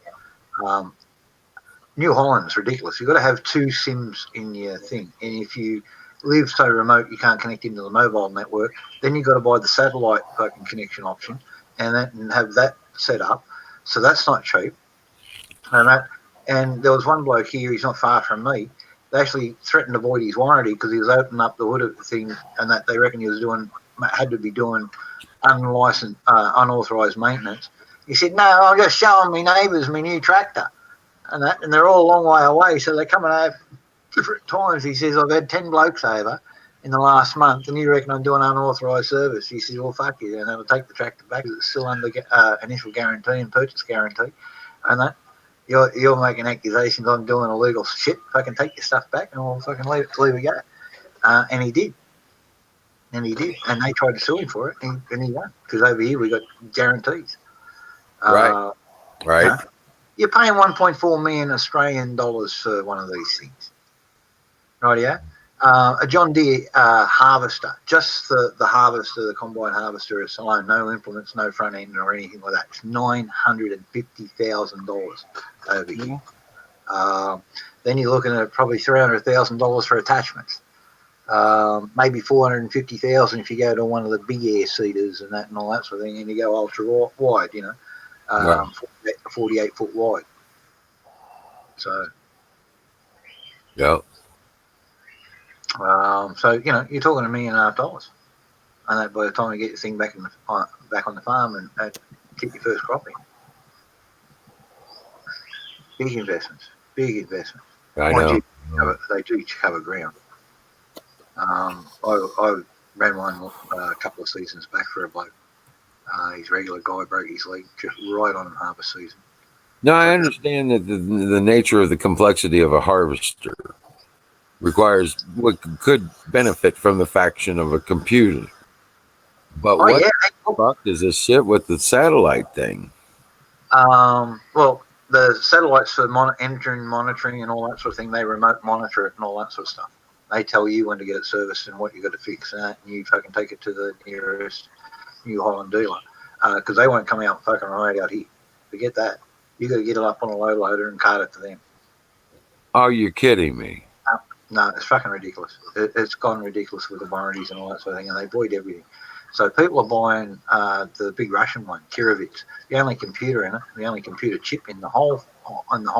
New Holland's ridiculous. You've got to have 2 SIMs in your thing, and if you live so remote you can't connect into the mobile network, then you've got to buy the satellite fucking connection option and have that set up. So that's not cheap. And there was one bloke here, he's not far from me, They actually threatened to void his warranty because he was opening up the hood of the thing, and that they reckon he was had to be doing unlicensed, unauthorised maintenance. He said, "No, I'm just showing my neighbours my new tractor," and they're all a long way away, so they're coming over different times. He says, "I've had 10 blokes over in the last month, and you reckon I'm doing unauthorised service?" He says, "Well, fuck you, and they'll take the tractor back because it's still under initial guarantee and purchase guarantee, and that you're making accusations I'm doing illegal shit. Fucking take your stuff back, and I'll fucking leave it go." And he did. And he did, and they tried to sue him for it, and he won because over here we got guarantees. Right. You know, you're paying 1.4 million Australian dollars for one of these things, right? Yeah, a John Deere harvester, just the harvester, the combine harvester is alone, no implements, no front end or anything like that. It's $950,000 over here. Then you're looking at probably $300,000 for attachments. Maybe 450,000 if you go to one of the big air seeders and that and all that sort of thing, and you go ultra wide, 48 foot wide. So, yeah. So you're talking $1.5 million, and that by the time you get the thing back on the farm and get your first crop in, big investments. I know. They do cover ground. I ran one a couple of seasons back for a bloke. His regular guy broke his leg just right on harvest season. No, I understand that the nature of the complexity of a harvester requires what could benefit from the faction of a computer. But what the fuck is this shit with the satellite thing? Well, the satellites for engine monitoring and all that sort of thing, they remote monitor it and all that sort of stuff. They tell you when to get it serviced and what you got to fix and that, and you fucking take it to the nearest New Holland dealer because they won't come out and fucking ride out here. Forget that. You got to get it up on a low loader and cart it to them. Are you kidding me? No, it's fucking ridiculous. It's gone ridiculous with the warranties and all that sort of thing, and they void everything. So people are buying the big Russian one, Kirovitz. The only computer in it, the only computer chip in the whole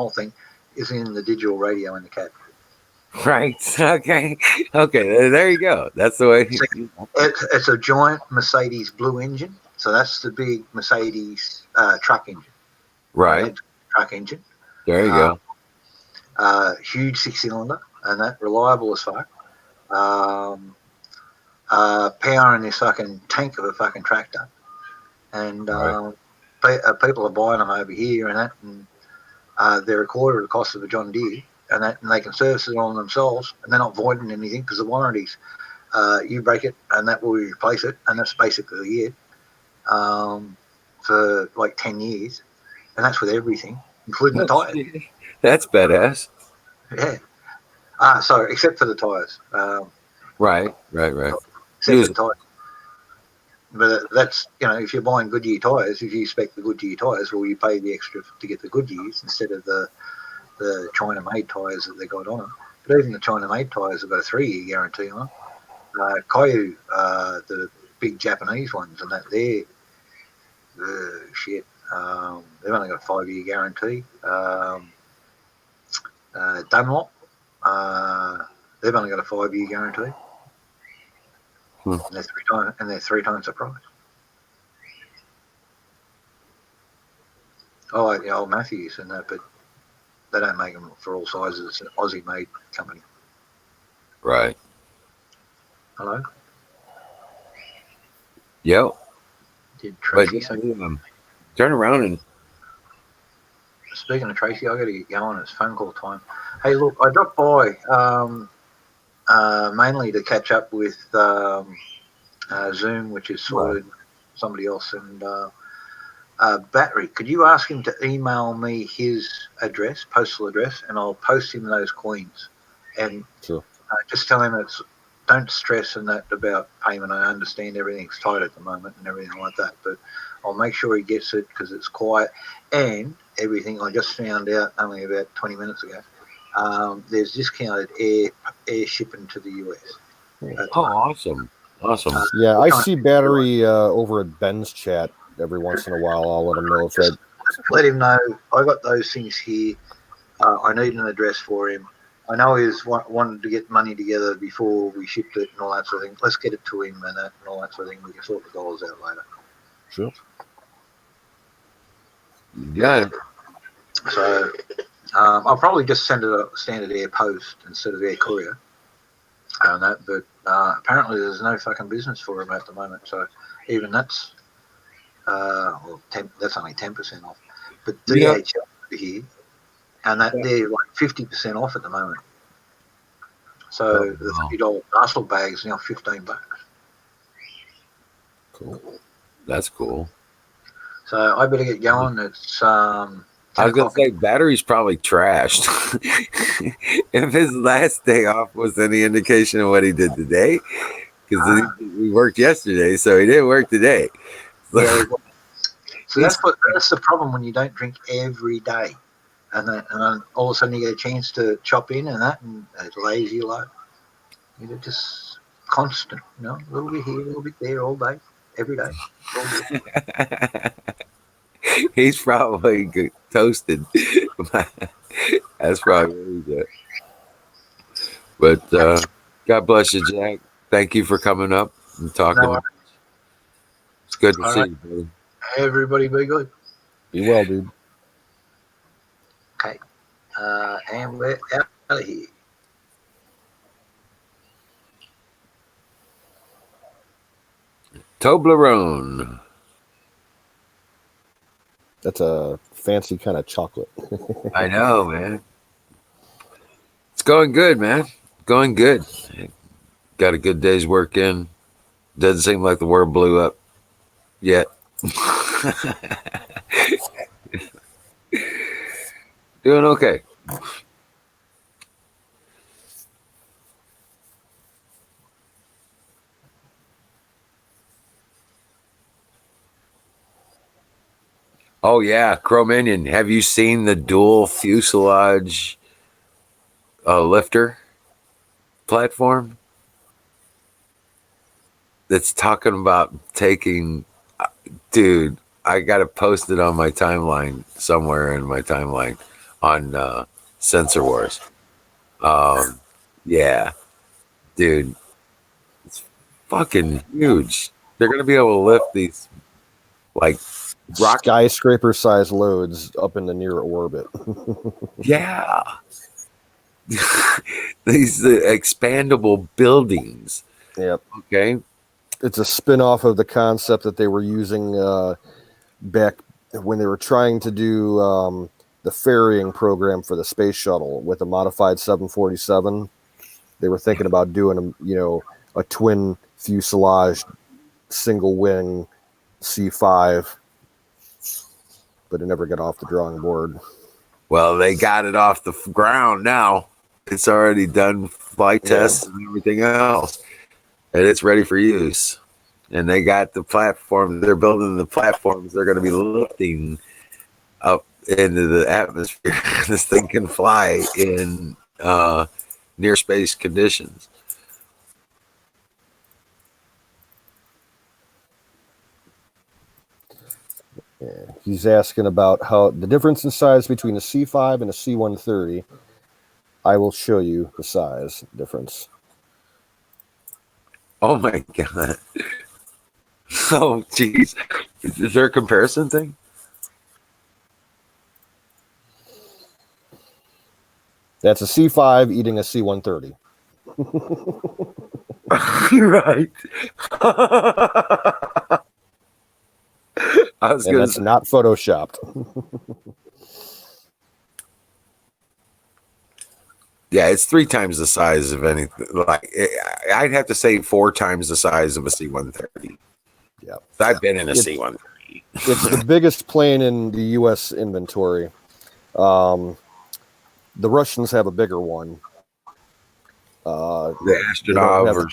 thing, is in the digital radio in the cab. Right. Okay. There you go. That's the way. It's a giant Mercedes blue engine. So that's the big Mercedes truck engine. Right. Truck engine. There you go. Huge 6-cylinder, and that reliable as fuck. Powering this fucking tank of a fucking tractor, and people are buying them over here and that, and they're a quarter of the cost of a John Deere, and they can service it on themselves, and they're not voiding anything because the warranties. You break it, and that will replace it, and that's basically it for like 10 years, and that's with everything, including the tires. That's badass. Yeah. Sorry, except for the tires. Right. Except for the tires. But that's, if you're buying Goodyear tyres, if you spec the Goodyear tyres, well, you pay the extra to get the Goodyears instead of the China-made tyres that they got on them. But even the China-made tyres have got a 3-year guarantee on them. Koyu, the big Japanese ones, and that they're shit. They've only got a 5-year guarantee. Dunlop, they've only got a 5-year guarantee. And they're three times the price. I like the old Matthews and that, but they don't make them for all sizes. It's an Aussie-made company. Right. Hello? Yep. Did Tracy say? Turn around and... Speaking of Tracy, I got to get going. It's phone call time. Hey, look, I dropped by mainly to catch up with Zoom, which is sorted somebody else, and Battery. Could you ask him to email me his address, postal address, and I'll post him those coins. And just tell him don't stress and that about payment. I understand everything's tight at the moment and everything like that, but I'll make sure he gets it because it's quiet and everything. I just found out only about 20 minutes ago. There's discounted air shipping to the US. Awesome. Yeah, I see Battery over at Ben's chat every once in a while. I'll let him know if let him know I got those things here. I need an address for him. I know he's wanted to get money together before we shipped it and all that sort of thing. Let's get it to him and all that sort of thing. We can sort the dollars out later. Sure. Yeah. So I'll probably just send it a standard air post instead of air courier. But apparently there's no fucking business for him at the moment. So even that's that's only 10% off. But DHL over here, and they're like 50% off at the moment. So the $30 parcel bag is now $15. Cool. That's cool. So I better get going. It's I was gonna say battery's probably trashed. If his last day off was any indication of what he did today, because we worked yesterday, so he didn't work today. Yeah. So that's the problem when you don't drink every day, and then all of a sudden you get a chance to chop in and it lays you low. You're just constant, a little bit here, a little bit there, all day, every day. He's probably toasted. That's probably what he's at. But God bless you, Jack. Thank you for coming up and talking. No, it's good to see you, buddy. Everybody be good. Be well, dude. Okay. And we're out of here. Toblerone. That's a fancy kind of chocolate. I know, man. It's going good, man. Going good. Got a good day's work in. Doesn't seem like the world blew up yet. Doing okay. Oh yeah, Cro-Minion. Have you seen the dual fuselage lifter platform? That's talking about taking, dude. I got to post it on my timeline somewhere in my timeline on Sensor Wars. Yeah, dude, it's fucking huge. They're gonna be able to lift these like skyscraper sized loads up in the near orbit. Yeah. These expandable buildings. Yep. Okay. It's a spin-off of the concept that they were using back when they were trying to do the ferrying program for the space shuttle with a modified 747. They were thinking about doing a twin fuselage single wing C5, but it never got off the drawing board. Well, they got it off the ground now. It's already done flight tests and everything else, and it's ready for use. And they got the platform. They're building the platforms. They're going to be lifting up into the atmosphere. This thing can fly in near space conditions. Yeah. He's asking about how the difference in size between a C5 and a C-130. I will show you the size difference. Oh my god! Oh jeez, is there a comparison thing? That's a C5 eating a C-130. Right. And that's not photoshopped. Yeah, it's 3 times the size of anything. Like I'd have to say 4 times the size of a C-130. Yeah, I've been in a C-130. It's the biggest plane in the U.S. inventory. The Russians have a bigger one. The Astronov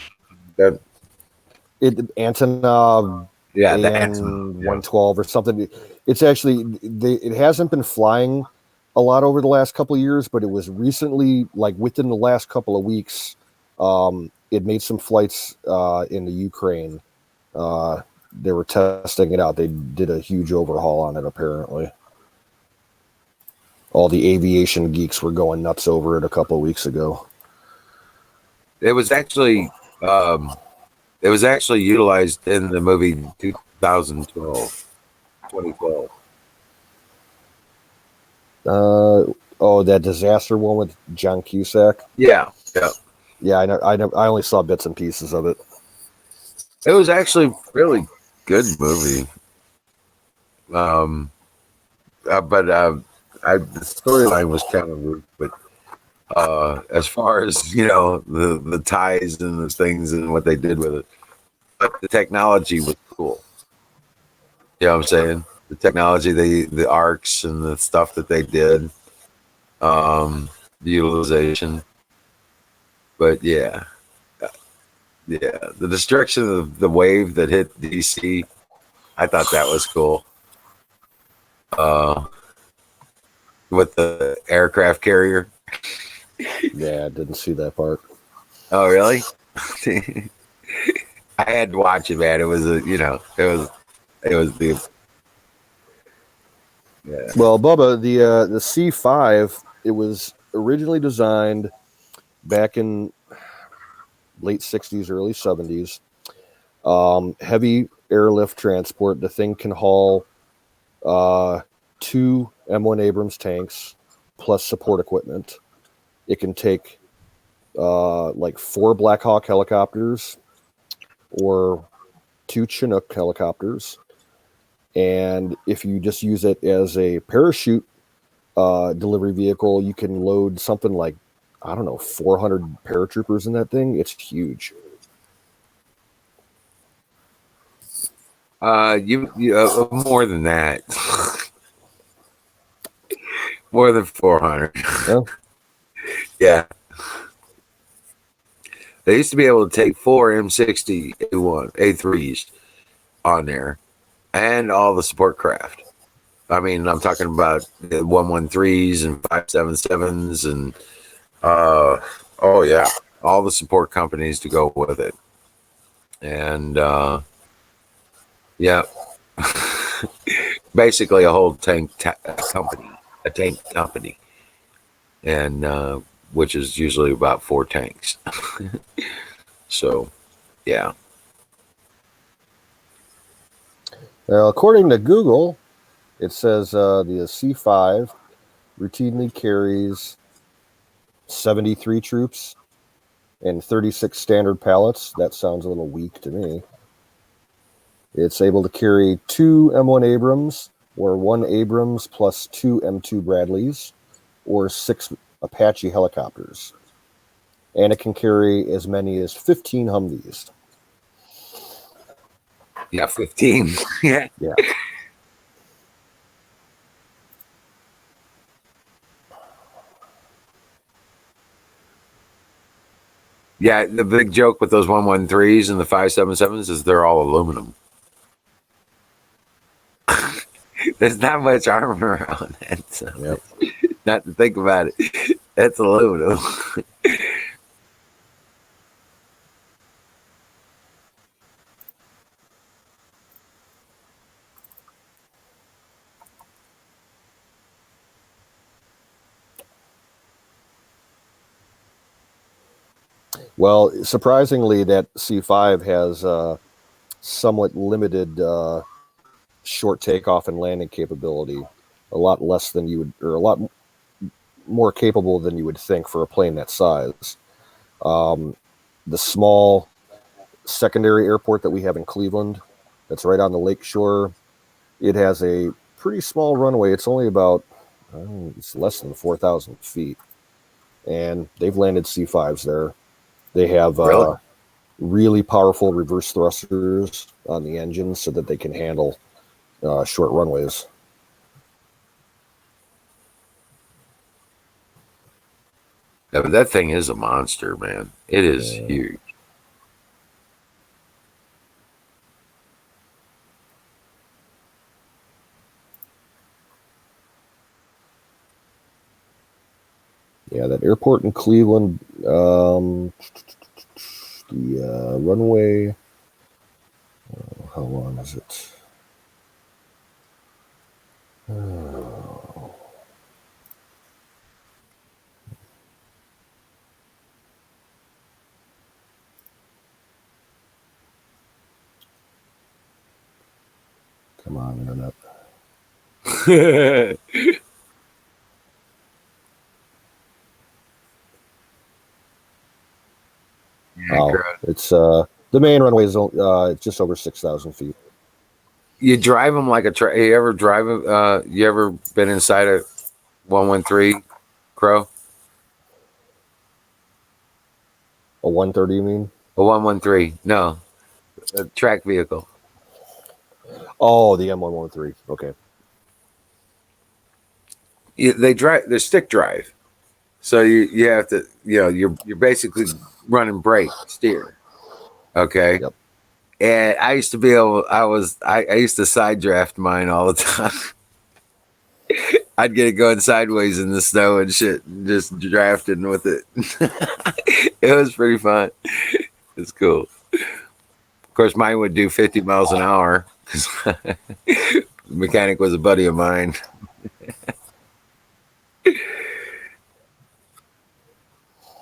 Antonov. Yeah, the Antonov 112 or something. It's actually it hasn't been flying a lot over the last couple of years, but it was recently, like within the last couple of weeks, it made some flights in the Ukraine. They were testing it out. They did a huge overhaul on it, apparently. all the aviation geeks were going nuts over it a couple of weeks ago. It was actually utilized in the movie 2012. That disaster one with John Cusack. Yeah. I know. I only saw bits and pieces of it. It was actually a really good movie. But the storyline was kind of weak. But as far as the ties and the things and what they did with it, but the technology was cool. You know what I'm saying? The technology, the arcs and the stuff that they did, the utilization. But yeah, the destruction of the wave that hit DC, I thought that was cool. With the aircraft carrier. Yeah, I didn't see that part. Oh, really? I had to watch it, man. It was it was the. Yeah. Well, Bubba, the C5, it was originally designed back in late 60s, early 70s. Heavy airlift transport. The thing can haul 2 M1 Abrams tanks plus support equipment. It can take like 4 Black Hawk helicopters or 2 Chinook helicopters. And if you just use it as a parachute delivery vehicle, you can load something like, I don't know, 400 paratroopers in that thing. It's huge. You more than that. More than 400. Yeah. Yeah. They used to be able to take 4 M60 A3s on there and all the support craft. I mean, I'm talking about the 113s and 577s and oh yeah, all the support companies to go with it. And yeah, basically a whole tank company, and which is usually about 4 tanks. So, yeah. According to Google, it says the C5 routinely carries 73 troops and 36 standard pallets. That sounds a little weak to me. It's able to carry 2 M1 Abrams or 1 Abrams plus 2 M2 Bradleys or 6 Apache helicopters. And it can carry as many as 15 Humvees. Yeah, 15. Yeah. Yeah, the big joke with those 113s and the 577s is they're all aluminum. There's not much armor on that. So not to think about it. That's aluminum. Well, surprisingly, that C5 has somewhat limited short takeoff and landing capability, a lot less than you would, or a lot more capable than you would think for a plane that size. The small secondary airport that we have in Cleveland, that's right on the lake shore, it has a pretty small runway. It's only about, it's less than 4,000 feet. And they've landed C5s there. They have really powerful reverse thrusters on the engines so that they can handle short runways. Yeah, but that thing is a monster, man. It is huge. Yeah, that airport in Cleveland, the runway, how long is it? Come on, internet. It's the main runway is just over 6,000 feet. You drive them like a truck. You ever drive? You ever been inside a 113 Crow? A 130, you mean? A 113? No, a track vehicle. Oh, the M113. Okay. They drive. They're stick drive, so you have to. You're basically running brake steer. Okay. Yep. And I used to be able. I used to side draft mine all the time. I'd get it going sideways in the snow and shit, and just drafting with it. It was pretty fun. It's cool. Of course, mine would do 50 miles an hour. The mechanic was a buddy of mine.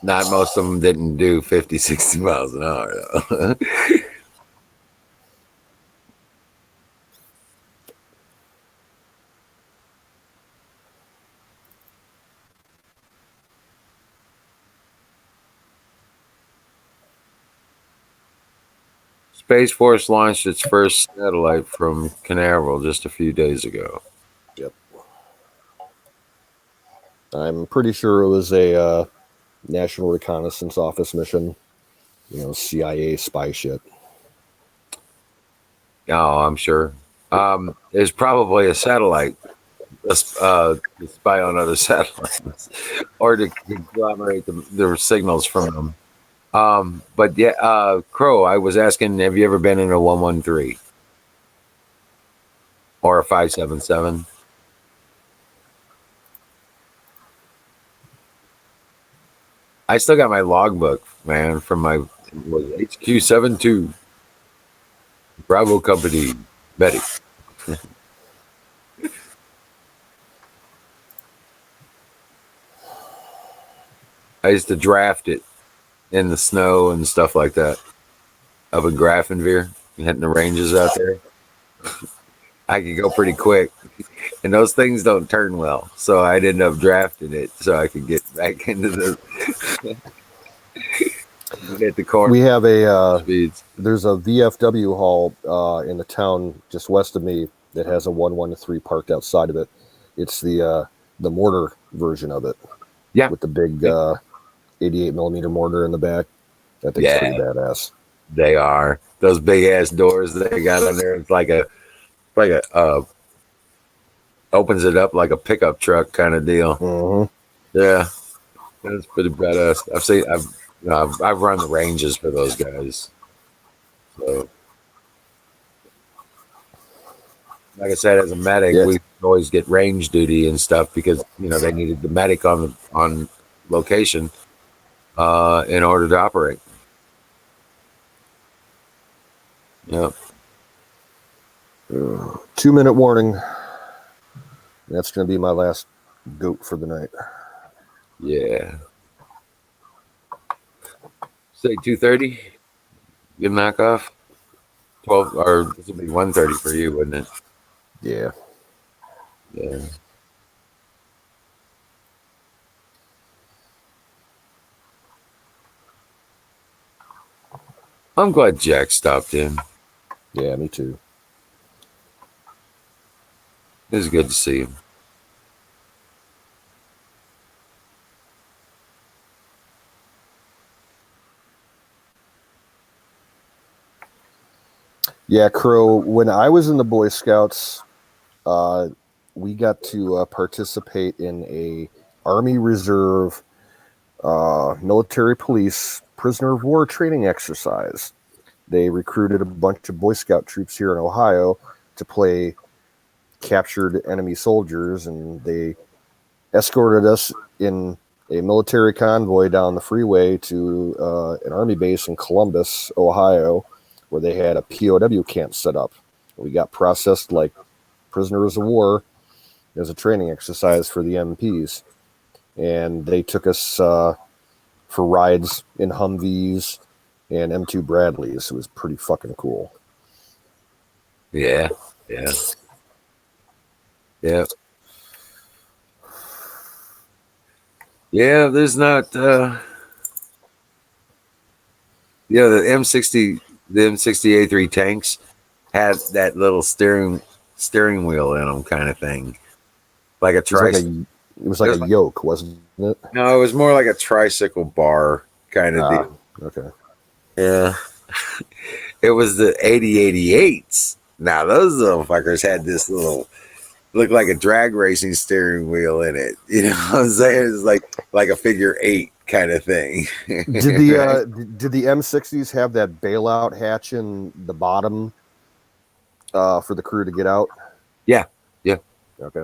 Not most of them didn't do 50, 60 miles an hour, though. Space Force launched its first satellite from Canaveral just a few days ago. Yep. I'm pretty sure it was a National Reconnaissance Office mission. CIA spy shit. Oh, I'm sure. There's probably a satellite to spy on other satellites or to conglomerate the signals from them. But yeah, Crow, I was asking, have you ever been in a 113 or a 577? I still got my logbook, man, from my HQ72 Bravo Company Betty. I used to draft it in the snow and stuff like that up in Grafenveer, hitting the ranges out there. I could go pretty quick, and those things don't turn well, so I'd end up drafting it so I could get back into the hit the corner. We have there's a VFW hall in the town just west of me that has a 113 parked outside of it. It's the mortar version of it. Yeah, with the big 88 millimeter mortar in the back. I think it's pretty badass. They are those big ass doors they got on there. It's like a opens it up like a pickup truck kind of deal. Mm-hmm. Yeah, that's pretty badass. I've run the ranges for those guys. So, like I said, as a medic, we always get range duty and stuff because they needed the medic on location in order to operate. Yep. 2-minute warning. That's going to be my last goat for the night. Yeah. Say 2:30. Good knockoff. 12 or this would be 1:30 for you, wouldn't it? Yeah. Yeah. I'm glad Jack stopped in. Yeah, me too. It was good to see him. Yeah, Crow, when I was in the Boy Scouts, we got to participate in a Army Reserve military police prisoner of war training exercise. They recruited a bunch of Boy Scout troops here in Ohio to play captured enemy soldiers, and they escorted us in a military convoy down the freeway to an Army base in Columbus, Ohio, where they had a POW camp set up. We got processed like prisoners of war as a training exercise for the MPs. And they took us for rides in Humvees and M2 Bradleys. It was pretty fucking cool. Yeah. Yeah. Yeah. Yeah, there's not the M60A3 tanks had that little steering wheel in them kind of thing. Like a It was like tricycle. a yoke, wasn't it? No, it was more like a tricycle bar kind of deal. Okay. Yeah. It was the 8088s. Now those little fuckers had this little looked like a drag racing steering wheel in it. You know what I'm saying? It's like a figure 8 kind of thing. Did the M60s have that bailout hatch in the bottom for the crew to get out? Yeah. Yeah. Okay.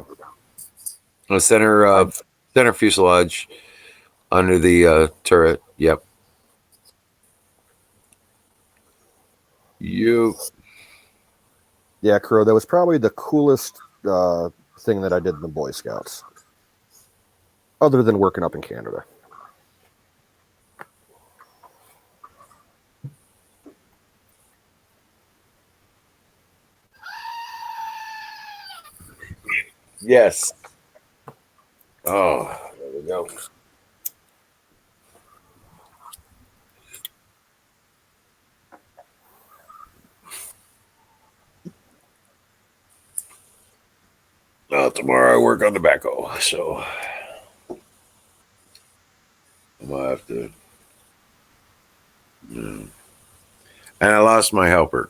The center fuselage under the turret. Yep. You. Yeah, Crow. That was probably the coolest thing that I did in the Boy Scouts, other than working up in Canada. Yes. Oh, there we go. Well, tomorrow I work on tobacco, so I'm gonna have to. And I lost my helper.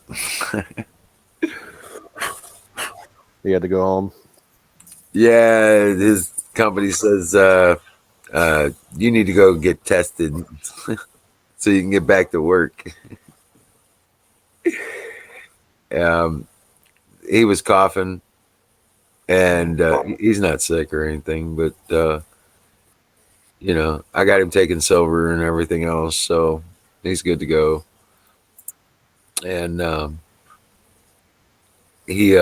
He had to go home. Yeah, his company says you need to go get tested so you can get back to work. He was coughing, and he's not sick or anything, but I got him taking silver and everything else, so he's good to go. And he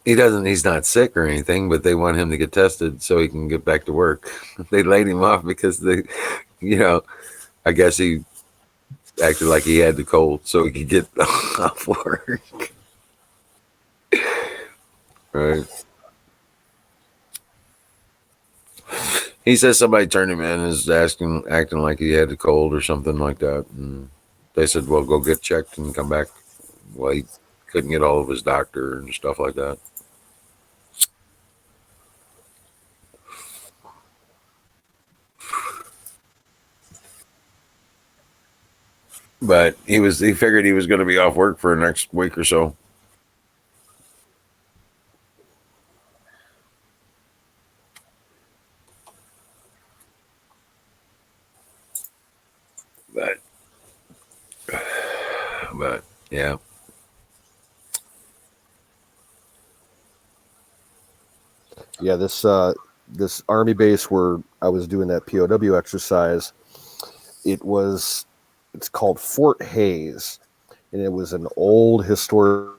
he's not sick or anything, but they want him to get tested so he can get back to work. They laid him off because I guess he acted like he had the cold so he could get off work. Right. He says somebody turned him in, is acting like he had the cold or something like that. And they said, well, go get checked and come back. Well, he couldn't get all of his doctor and stuff like that. But he figured he was going to be off work for the next week or so. But yeah. Yeah, this army base where I was doing that POW exercise, it's called Fort Hayes, and it was an old historic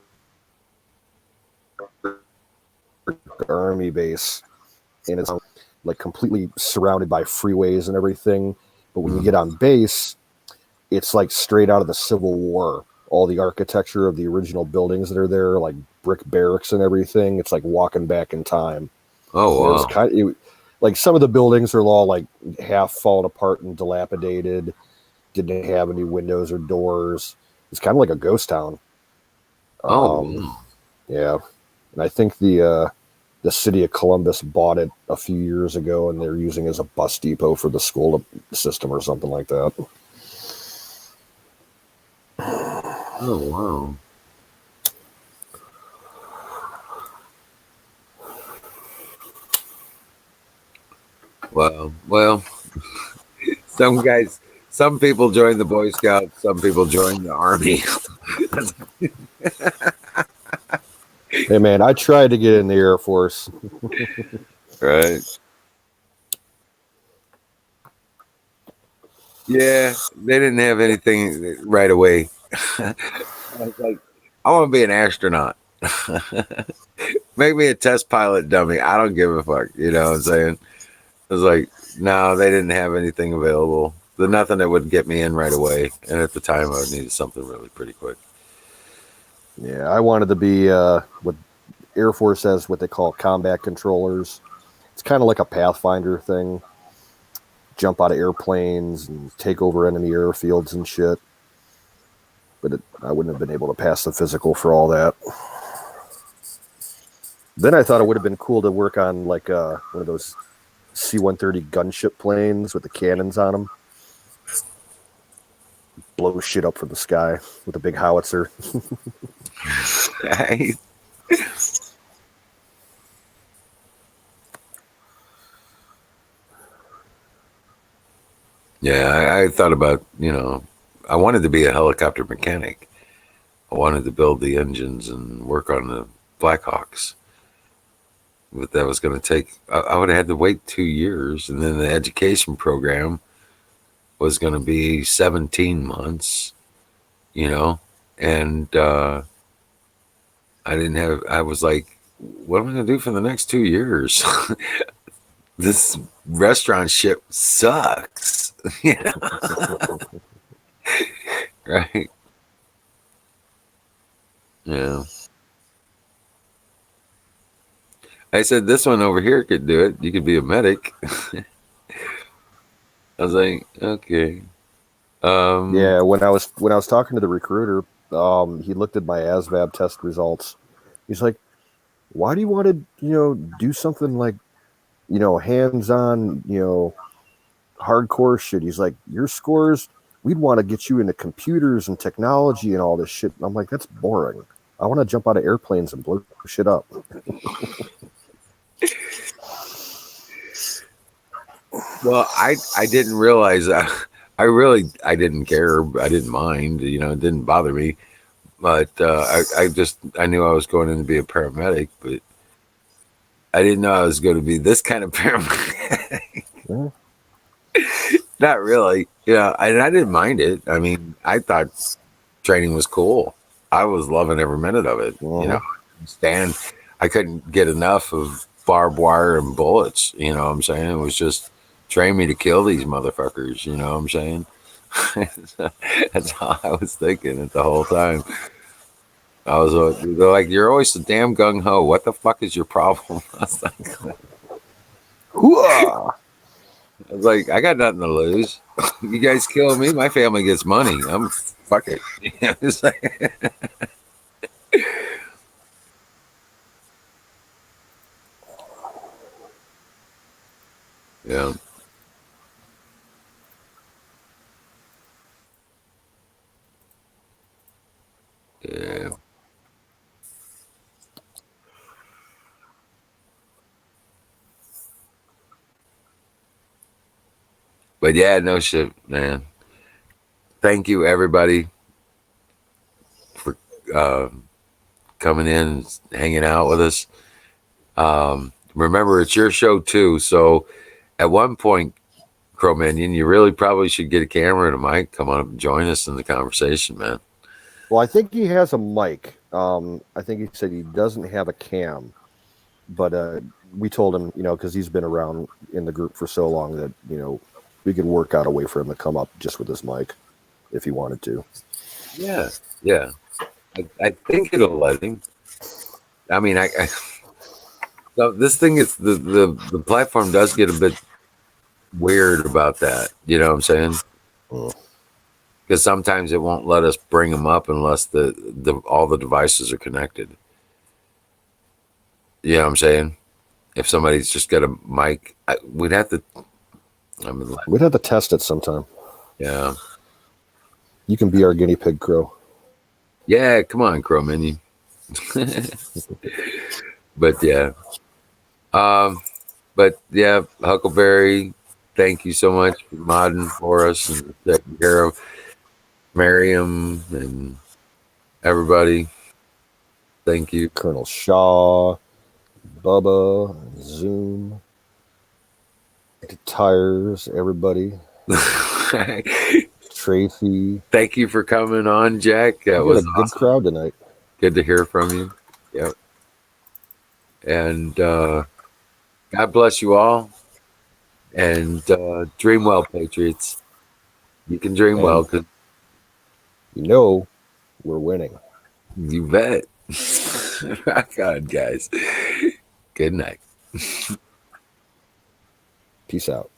army base, and it's like completely surrounded by freeways and everything. But when you get on base, it's like straight out of the Civil War. All the architecture of the original buildings that are there, like brick barracks and everything, it's like walking back in time. Oh, wow. It was like some of the buildings are all like half fallen apart and dilapidated, didn't have any windows or doors. It's kind of like a ghost town. Wow. Yeah. And I think the city of Columbus bought it a few years ago, and they're using it as a bus depot for the school system or something like that. Oh, wow. Well, some people join the Boy Scouts, some people join the Army. Hey, man, I tried to get in the Air Force. Right. Yeah, they didn't have anything right away. I was like, I want to be an astronaut. Make me a test pilot dummy. I don't give a fuck. You know what I'm saying? I was like, no, they didn't have anything available. There's nothing that would get me in right away. And at the time, I needed something really pretty quick. Yeah, I wanted to be what Air Force has what they call combat controllers. It's kind of like a Pathfinder thing. Jump out of airplanes and take over enemy airfields and shit. But I wouldn't have been able to pass the physical for all that. Then I thought it would have been cool to work on like one of those C-130 gunship planes with the cannons on them. Blow shit up from the sky with a big howitzer. Yeah, I thought about, I wanted to be a helicopter mechanic. I wanted to build the engines and work on the Blackhawks. But that was going to take, I would have had to wait 2 years. And then the education program was going to be 17 months, and I was like, what am I going to do for the next 2 years? This restaurant shit sucks, right? Yeah. I said, this one over here could do it. You could be a medic. I was like, okay. Yeah, when I was talking to the recruiter, he looked at my ASVAB test results. He's like, "Why do you want to, do something like, hands-on, hardcore shit?" He's like, "Your scores, we'd want to get you into computers and technology and all this shit." And I'm like, "That's boring. I want to jump out of airplanes and blow shit up." Well, I didn't realize that. I didn't care. I didn't mind. It didn't bother me. But I knew I was going in to be a paramedic, but I didn't know I was going to be this kind of paramedic. Yeah. Not really. And I didn't mind it. I mean, I thought training was cool. I was loving every minute of it. I couldn't get enough of barbed wire and bullets. You know what I'm saying? It was just train me to kill these motherfuckers. You know what I'm saying? That's how I was thinking it the whole time. They're like, you're always so damn gung ho. What the fuck is your problem? I was like, Hooah! I was like, I got nothing to lose. You guys kill me, my family gets money. I'm fuck it. It's like, yeah. Yeah. But yeah, no shit, man. Thank you, everybody, for coming in and hanging out with us. Remember, it's your show too. So at one point, Crow Minion, you really probably should get a camera and a mic. Come on up and join us in the conversation, man. Well, I think he has a mic. I think he said he doesn't have a cam, but we told him, because he's been around in the group for so long that we could work out a way for him to come up just with his mic if he wanted to. Yeah. I think it'll let him. I mean, so this thing is the platform does get a bit weird about that. You know what I'm saying? Because sometimes it won't let us bring them up unless all the devices are connected. You know what I'm saying? If somebody's just got a mic, we'd have to. We'd have to test it sometime. Yeah. You can be our guinea pig, Crow. Yeah, come on, Crow Minion. But yeah. But yeah, Huckleberry, thank you so much for modding for us and taking care of Miriam and everybody. Thank you. Colonel Shaw, Bubba, Zoom, Tires, everybody. Tracy. Thank you for coming on, Jack. That was a good crowd tonight. Good to hear from you. Yep. And God bless you all. And dream well, Patriots. You can dream well. 'Cause we're winning. You bet. Rock on, guys. Good night. Peace out.